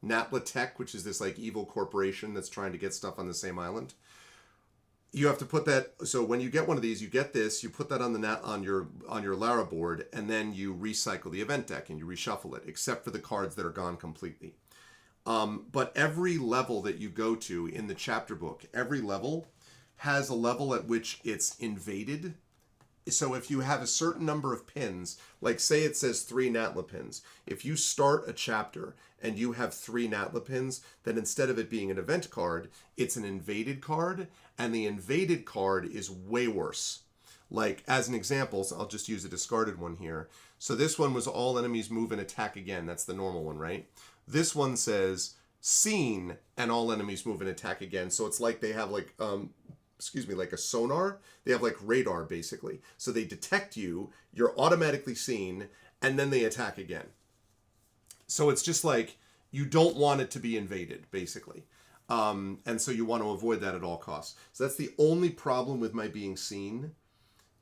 Natla Tech, which is this like evil corporation that's trying to get stuff on the same island. You have to put that, so when you get one of these, you get this, you put that on the on your Lara board, and then you recycle the event deck and you reshuffle it, except for the cards that are gone completely. But every level that you go to in the chapter book, every level has a level at which it's invaded. So if you have a certain number of pins, like say it says 3 Natla pins, if you start a chapter and you have 3 Natla pins, then instead of it being an event card, it's an invaded card, and the invaded card is way worse. Like, as an example, so I'll just use a discarded one here. So this one was all enemies move and attack again. That's the normal one, right? This one says seen and all enemies move and attack again. So it's like they have like like a sonar. They have like radar, basically. So they detect you, you're automatically seen, and then they attack again. So it's just like you don't want it to be invaded, basically. And so you want to avoid that at all costs. So that's the only problem with my being seen,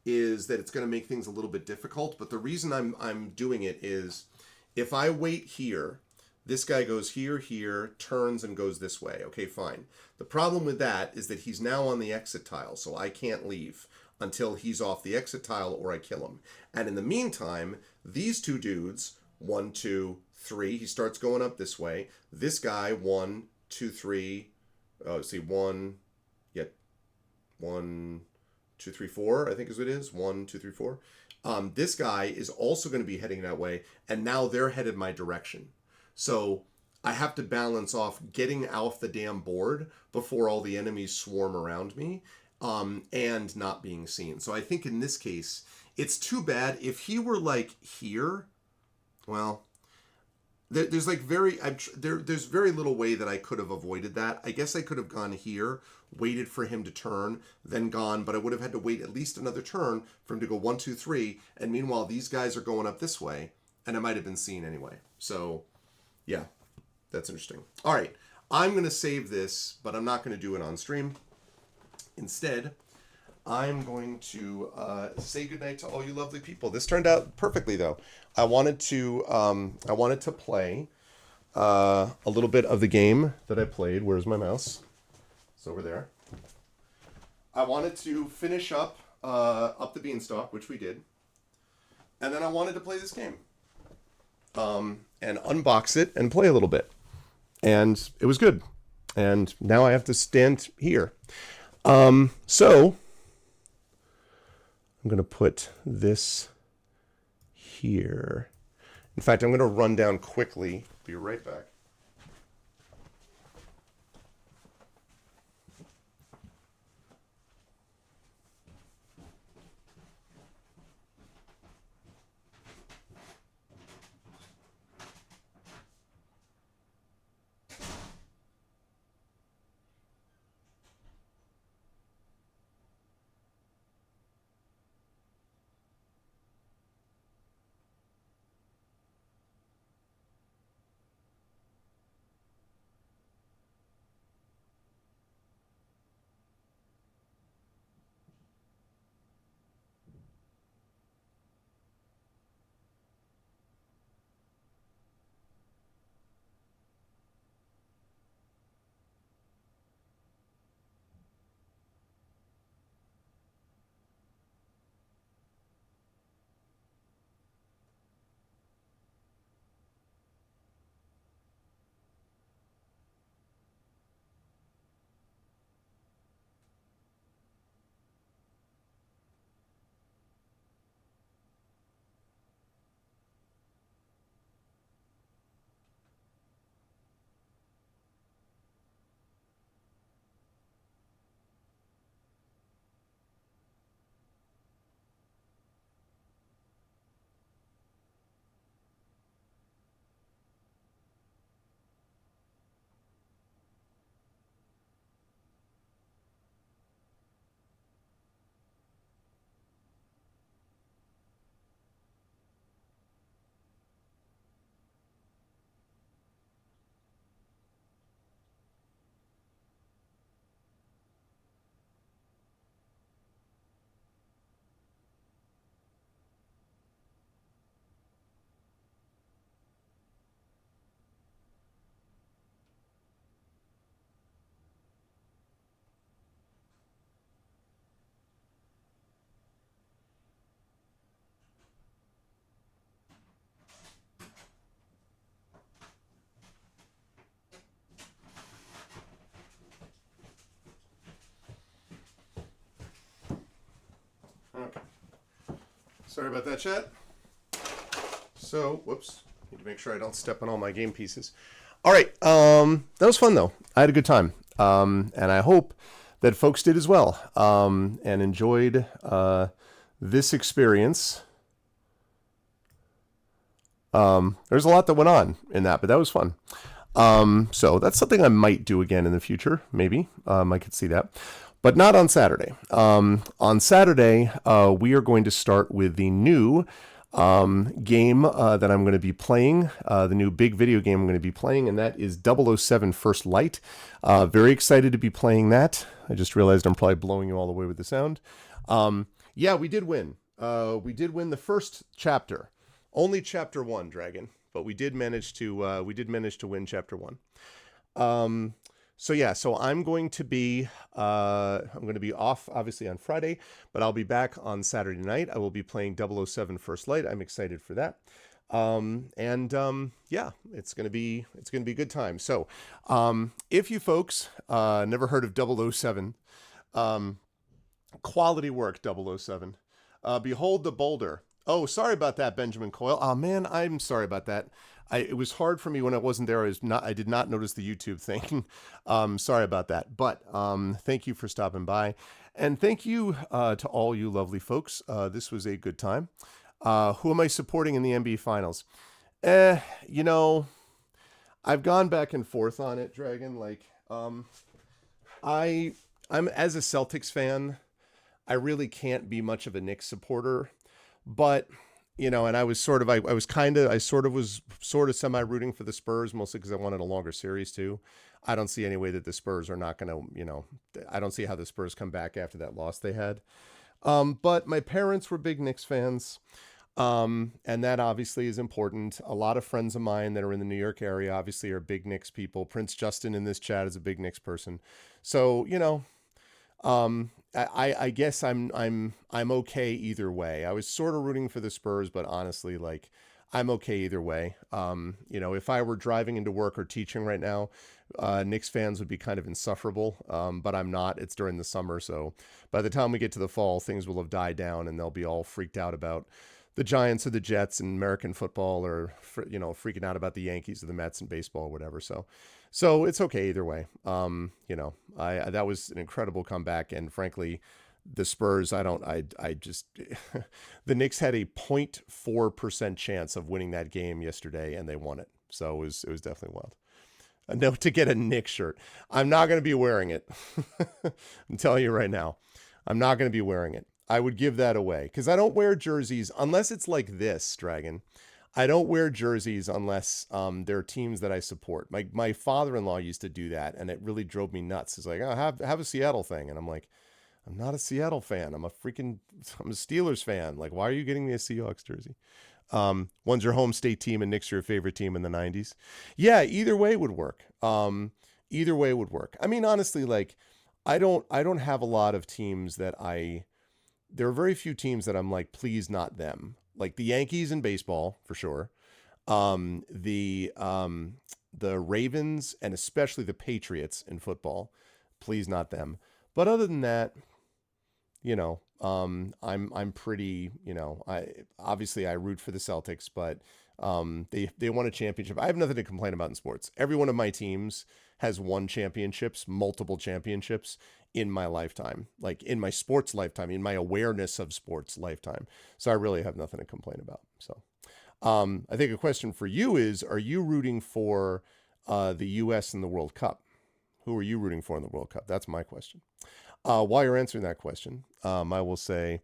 is that it's going to make things a little bit difficult. But the reason I'm doing it is, if I wait here, this guy goes here, turns and goes this way. Okay, fine. The problem with that is that he's now on the exit tile, so I can't leave until he's off the exit tile or I kill him. And in the meantime, these two dudes, 1, 2, 3, he starts going up this way. This guy, 1, 2, 3, see, 1, yeah, 1, 2, 3, 4, I think is what it is. 1, 2, 3, 4. This guy is also going to be heading that way, and now they're headed my direction. So I have to balance off getting off the damn board before all the enemies swarm around me, and not being seen. So I think in this case, it's too bad. If he were like here, well, there's like there's very little way that I could have avoided that. I guess I could have gone here, waited for him to turn, then gone, but I would have had to wait at least another turn for him to go 1, 2, 3, and meanwhile these guys are going up this way, and I might have been seen anyway. So yeah, that's interesting. All right, I'm going to save this, but I'm not going to do it on stream. Instead, I'm going to say goodnight to all you lovely people. This turned out perfectly, though. I wanted to play a little bit of the game that I played. Where's my mouse? It's over there. I wanted to finish up the Beanstalk, which we did, and then I wanted to play this game, and unbox it and play a little bit, and it was good. And now I have to stand here. So I'm going to put this here. In fact, I'm going to run down quickly. Be right back. Okay. Sorry about that, chat. So, whoops. Need to make sure I don't step on all my game pieces. All right. That was fun, though. I had a good time. And I hope that folks did as well, and enjoyed this experience. There's a lot that went on in that, but that was fun. So that's something I might do again in the future, maybe. I could see that. But not on Saturday. On Saturday, we are going to start with the new game that I'm going to be playing, the new big video game I'm going to be playing, and that is 007 First Light. Very excited to be playing that. I just realized I'm probably blowing you all away with the sound. Yeah, we did win. We did win the first chapter. Only chapter 1, Dragon, but we did manage to win chapter 1. So yeah, so I'm going to be off obviously on Friday, but I'll be back on Saturday night. I will be playing 007 First Light. I'm excited for that. Yeah, it's gonna be a good time. So, if you folks never heard of 007, quality work 007. Behold the boulder. Oh, sorry about that, Benjamin Coyle. Oh man, I'm sorry about that. It was hard for me when I wasn't there. I did not notice the YouTube thing. Sorry about that. But thank you for stopping by, and thank you to all you lovely folks. This was a good time. Who am I supporting in the NBA Finals? You know, I've gone back and forth on it, Dragon. Like, I'm as a Celtics fan, I really can't be much of a Knicks supporter, but and I was sort of, I sort of was sort of semi rooting for the Spurs, mostly because I wanted a longer series too. I don't see any way that the Spurs are not going to, I don't see how the Spurs come back after that loss they had. But my parents were big Knicks fans. And that obviously is important. A lot of friends of mine that are in the New York area obviously are big Knicks people. Prince Justin in this chat is a big Knicks person. So, I guess I'm okay either way. I was sort of rooting for the Spurs, but honestly, like, I'm okay either way. If I were driving into work or teaching right now, Knicks fans would be kind of insufferable. But I'm not. It's during the summer, so by the time we get to the fall, things will have died down, and they'll be all freaked out about the Giants or the Jets in American football, or freaking out about the Yankees or the Mets in baseball or whatever. So it's okay either way. I that was an incredible comeback, and frankly, the Spurs, I just the Knicks had a 0.4% chance of winning that game yesterday, and they won it. So it was definitely wild. A note to get a Knicks shirt. I'm not going to be wearing it. I'm telling you right now, I'm not going to be wearing it. I would give that away because I don't wear jerseys unless it's like this, Dragon. I don't wear jerseys unless there are teams that I support. My father-in-law used to do that, and it really drove me nuts. He's like, "Oh, have a Seattle thing," and I'm like, "I'm not a Seattle fan. I'm a Steelers fan. Like, why are you getting me a Seahawks jersey?" One's your home state team, and Nick's your favorite team in the '90s. Yeah, either way would work. Either way would work. I mean, honestly, like, I don't have a lot of teams that there are very few teams that I'm like, please not them. Like the Yankees in baseball, for sure. The Ravens and especially the Patriots in football, please not them. But other than that, I'm pretty, I root for the Celtics, but they won a championship. I have nothing to complain about in sports. Every one of my teams has won multiple championships in my lifetime, like in my sports lifetime, in my awareness of sports lifetime. So I really have nothing to complain about. So I think a question for you is, are you rooting for the U.S. in the World Cup? Who are you rooting for in the World Cup? That's my question. While you're answering that question, I will say,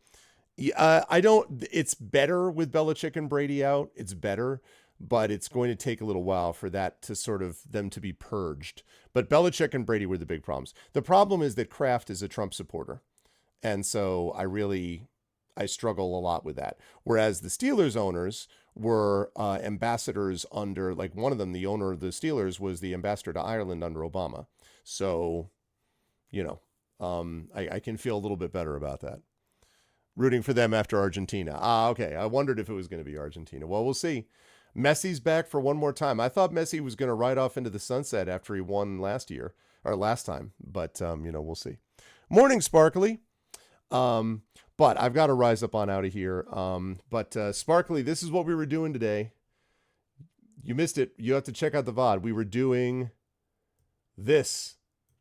it's better with Belichick and Brady out. It's better, but it's going to take a little while for that to sort of them to be purged. But Belichick and Brady were the big problems. The problem is that Kraft is a Trump supporter. And so I struggle a lot with that. Whereas the Steelers owners were ambassadors under, like one of them, the owner of the Steelers was the ambassador to Ireland under Obama. So, I can feel a little bit better about that. Rooting for them after Argentina. Okay. I wondered if it was going to be Argentina. Well, we'll see. Messi's back for one more time. I thought Messi was going to ride off into the sunset after he won last time, but we'll see. Morning, Sparkly. But I've got to rise up on out of here. But Sparkly, this is what we were doing today. You missed it. You have to check out the VOD. We were doing this.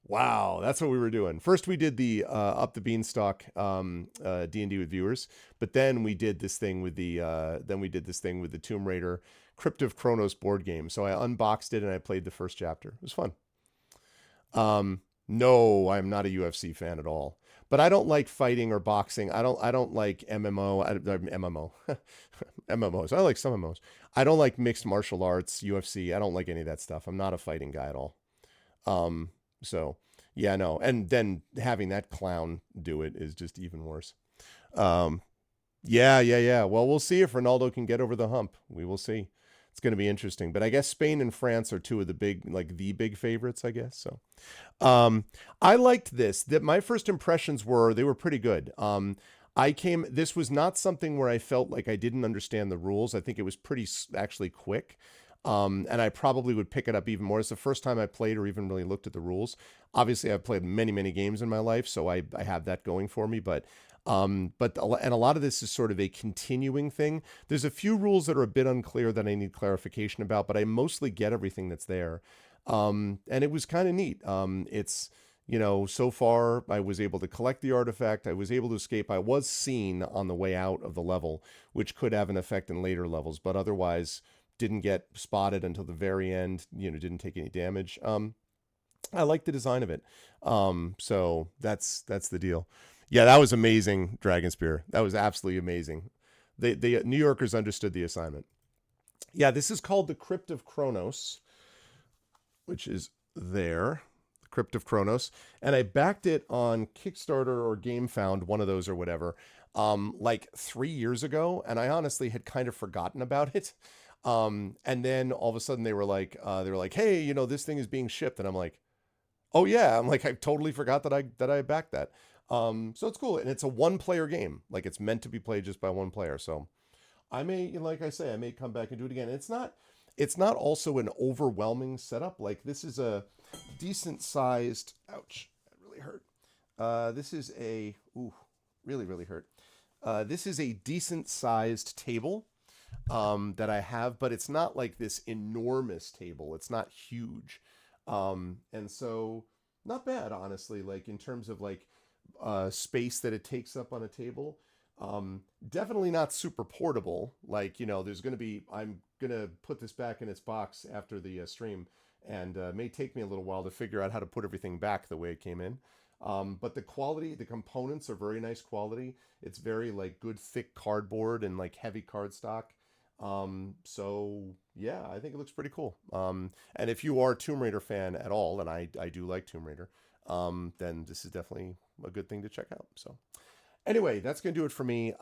Wow, that's what we were doing. First, we did the Up the Beanstalk D&D with viewers, but then we did this thing with the Tomb Raider Crypt of Chronos board game. So I unboxed it and I played the first chapter. It was fun. No, I'm not a UFC fan at all. But I don't like fighting or boxing. I don't like MMO. MMO. MMOs. I like some MMOs. I don't like mixed martial arts, UFC. I don't like any of that stuff. I'm not a fighting guy at all. Um, so yeah, no. And then having that clown do it is just even worse. Um, yeah. Well, we'll see if Ronaldo can get over the hump. We will see. It's going to be interesting. But I guess Spain and France are two of the big, like the big favorites, I guess. So, um, I liked this. That my first impressions were they were pretty good. This was not something where I felt like I didn't understand the rules. I think it was pretty actually quick. And I probably would pick it up even more. It's the first time I played or even really looked at the rules. Obviously, I've played many, many games in my life, so I have that going for me. And a lot of this is sort of a continuing thing. There's a few rules that are a bit unclear that I need clarification about, but I mostly get everything that's there. And it was kind of neat. So far I was able to collect the artifact. I was able to escape. I was seen on the way out of the level, which could have an effect in later levels, but otherwise didn't get spotted until the very end, didn't take any damage. I like the design of it. So that's the deal. Yeah, that was amazing, Dragon Spear. That was absolutely amazing. The New Yorkers understood the assignment. Yeah, this is called the Crypt of Chronos, which is there. Crypt of Chronos. And I backed it on Kickstarter or GameFound, one of those or whatever, like 3 years ago. And I honestly had kind of forgotten about it. And then all of a sudden they were like, hey, this thing is being shipped. And I'm like, oh yeah. I'm like, I totally forgot that I backed that. So it's cool. And it's a one player game. Like it's meant to be played just by one player. So I may, like I say, I may come back and do it again. It's not also an overwhelming setup. Like this is a decent sized, ouch, that really hurt. This is really, really hurt. This is a decent sized table that I have, but it's not like this enormous table. It's not huge. And so not bad, honestly, like in terms of like space that it takes up on a table. Definitely not super portable. Like, I'm going to put this back in its box after the stream, and may take me a little while to figure out how to put everything back the way it came in. But the quality, the components are very nice quality. It's very like good thick cardboard and like heavy cardstock. So yeah, I think it looks pretty cool. And if you are a Tomb Raider fan at all, and I do like Tomb Raider, then this is definitely a good thing to check out. So anyway, that's going to do it for me.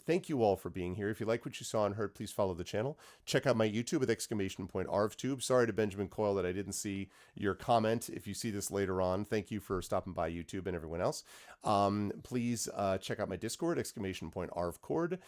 Thank you all for being here. If you like what you saw and heard, please follow the channel. Check out my YouTube with !ArvTube. Sorry to Benjamin Coyle that I didn't see your comment. If you see this later on, thank you for stopping by YouTube and everyone else. Please check out my Discord, !ArvCord.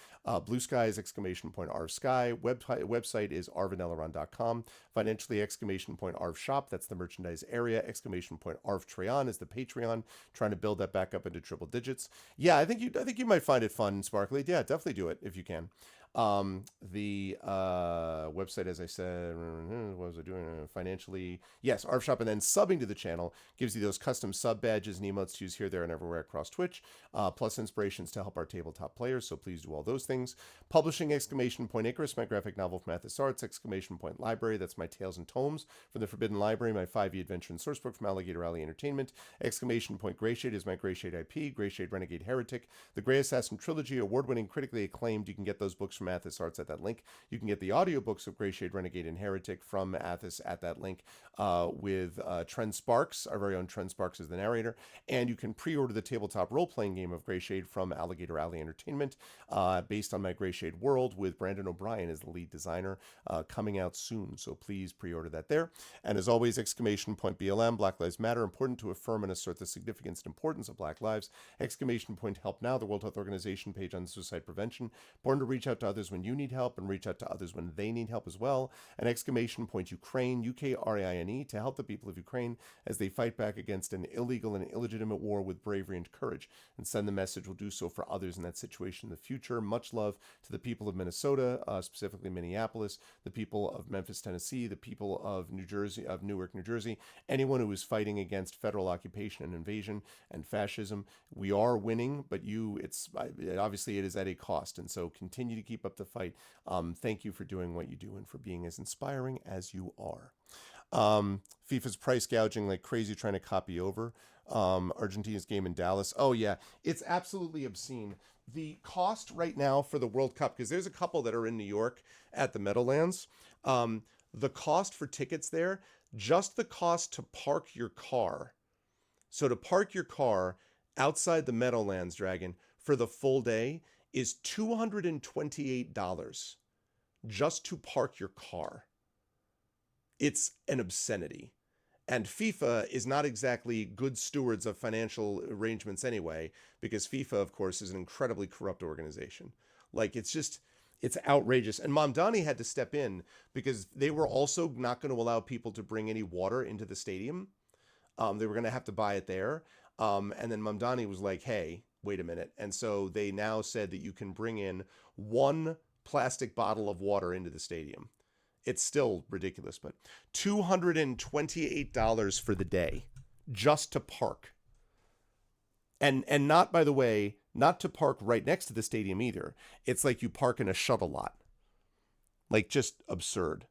Blue Sky is !ArvSky. Website is arvaneleron.com. Financially, !ArvShop. That's the merchandise area. !ArvTreon is the Patreon. Trying to build that back up into triple digits. Yeah, I think you might find it fun and sparkly. Yeah, definitely do it if you can. The website, as I said, what was I doing financially? Yes, ARF Shop, and then subbing to the channel gives you those custom sub badges and emotes to use here, there, and everywhere across Twitch, plus inspirations to help our tabletop players. So please do all those things. Publishing Icarus, my graphic novel from Athos Arts. Library, that's my Tales and Tomes from the Forbidden Library, my 5e adventure and sourcebook from Alligator Alley Entertainment. Greyshade is my Greyshade IP. Greyshade Renegade Heretic, the Grey Assassin Trilogy, award-winning, critically acclaimed. You can get those books from Athos Arts at that link. You can get the audiobooks of Greyshade Renegade and Heretic from Athos at that link, with Trent Sparks, our very own Trent Sparks, as the narrator. And you can pre-order the tabletop role-playing game of Greyshade from Alligator Alley Entertainment, based on my Greyshade world, with Brandon O'Brien as the lead designer, coming out soon. So please pre-order that there. And as always, BLM, Black Lives Matter, important to affirm and assert the significance and importance of Black lives. Help Now, the World Health Organization page on suicide prevention. Important to reach out to others when you need help and reach out to others when they need help as well. And Ukraine, UKRAINE, to help the people of Ukraine as they fight back against an illegal and illegitimate war with bravery and courage. And send the message, will do so for others in that situation in the future. Much love to the people of Minnesota, specifically Minneapolis, the people of Memphis, Tennessee, the people of New Jersey, of Newark, New Jersey, anyone who is fighting against federal occupation and invasion and fascism. We are winning, but obviously it is at a cost. And so continue to keep up the fight. Thank you for doing what you do and for being as inspiring as you are. FIFA's price gouging like crazy, trying to copy over. Argentina's game in Dallas. Oh yeah, it's absolutely obscene. The cost right now for the World Cup, because there's a couple that are in New York at the Meadowlands. The cost for tickets there, just the cost to park your car. So to park your car outside the Meadowlands, Dragon, for the full day is $228 just to park your car. It's an obscenity. And FIFA is not exactly good stewards of financial arrangements anyway, because FIFA, of course, is an incredibly corrupt organization. Like, it's outrageous. And Mamdani had to step in because they were also not going to allow people to bring any water into the stadium. They were going to have to buy it there. And then Mamdani was like, hey, wait a minute. And so they now said that you can bring in one plastic bottle of water into the stadium. It's still ridiculous, but $228 for the day just to park. And not, by the way, not to park right next to the stadium either. It's like you park in a shuttle lot. Like, just absurd.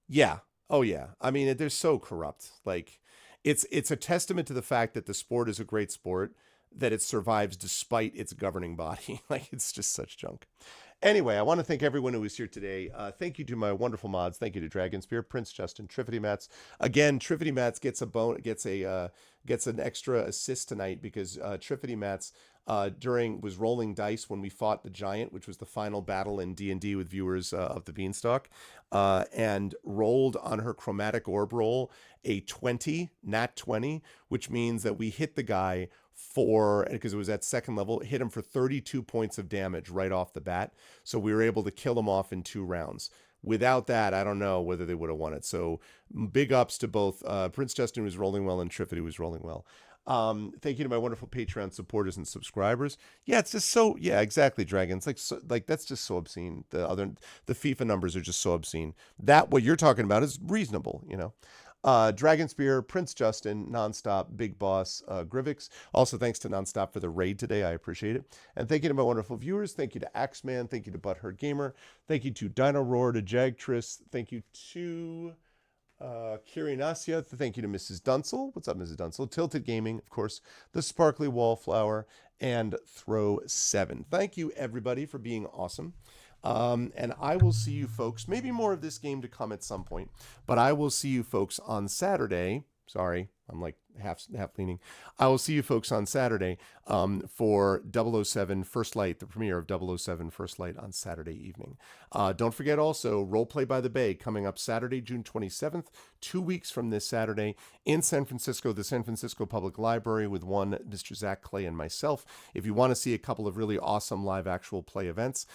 Yeah. Oh yeah. I mean, they're so corrupt. Like, it's a testament to the fact that the sport is a great sport, that it survives despite its governing body. Like, it's just such junk. Anyway, I want to thank everyone who was here today. Thank you to my wonderful mods. Thank you to Dragonspear, Prince Justin, Trifity Mats. Again, Trifity Mats gets an extra assist tonight because Trifity Mats was rolling dice when we fought the giant, which was the final battle in D&D with viewers of the Beanstalk, and rolled on her chromatic orb roll a 20, nat 20, which means that we hit the guy because it was at second level, hit him for 32 points of damage right off the bat. So we were able to kill him off in 2 rounds. Without that, I don't know whether they would have won it. So big ups to both Prince Justin, who was rolling well, and Trifid, who was rolling well. Thank you to my wonderful Patreon supporters and subscribers. Yeah, it's just so, yeah, exactly, Dragons. Like that's just so obscene. The FIFA numbers are just so obscene. That what you're talking about is reasonable, you know. Dragonspear, Prince Justin, Nonstop, Big Boss, Grivix. Also, thanks to Nonstop for the raid today. I appreciate it. And thank you to my wonderful viewers. Thank you to Axeman. Thank you to Butthurt Gamer. Thank you to Dino Roar, to Jagtris. Thank you to Kirinasia. Thank you to Mrs. Dunsel. What's up, Mrs. Dunsel? Tilted Gaming, of course. The Sparkly Wallflower. And Throw 7. Thank you, everybody, for being awesome. And I will see you folks, maybe more of this game to come at some point, but I will see you folks on Saturday. Sorry, I'm like half leaning. I will see you folks on Saturday for 007 First Light, the premiere of 007 First Light on Saturday evening. Don't forget also Roleplay by the Bay coming up Saturday, June 27th, 2 weeks from this Saturday in San Francisco, the San Francisco Public Library with one Mr. Zach Clay and myself. If you want to see a couple of really awesome live actual play events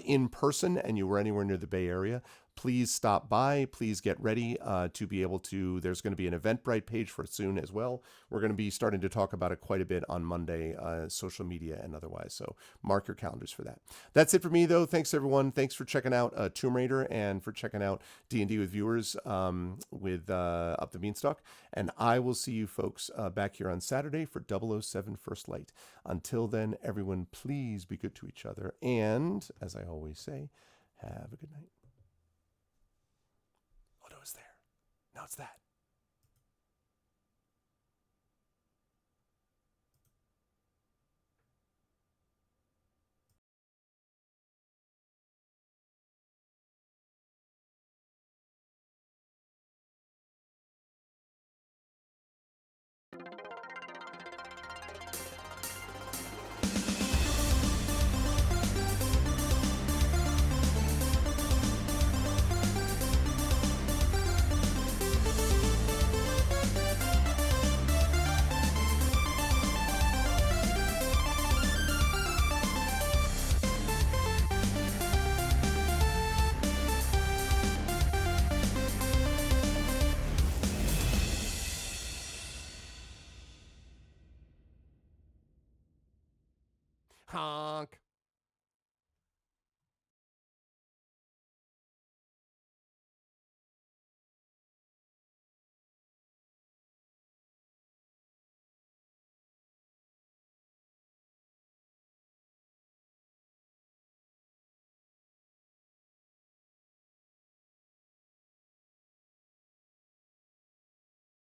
in person and you were anywhere near the Bay Area, please stop by. Please get ready to be able to. There's going to be an Eventbrite page for it soon as well. We're going to be starting to talk about it quite a bit on Monday, social media and otherwise. So mark your calendars for that. That's it for me, though. Thanks, everyone. Thanks for checking out Tomb Raider and for checking out D&D with viewers with Up the Beanstalk. And I will see you folks back here on Saturday for 007 First Light. Until then, everyone, please be good to each other. And, as I always say, have a good night. Oh, no, it's there. No, it's that. Honk.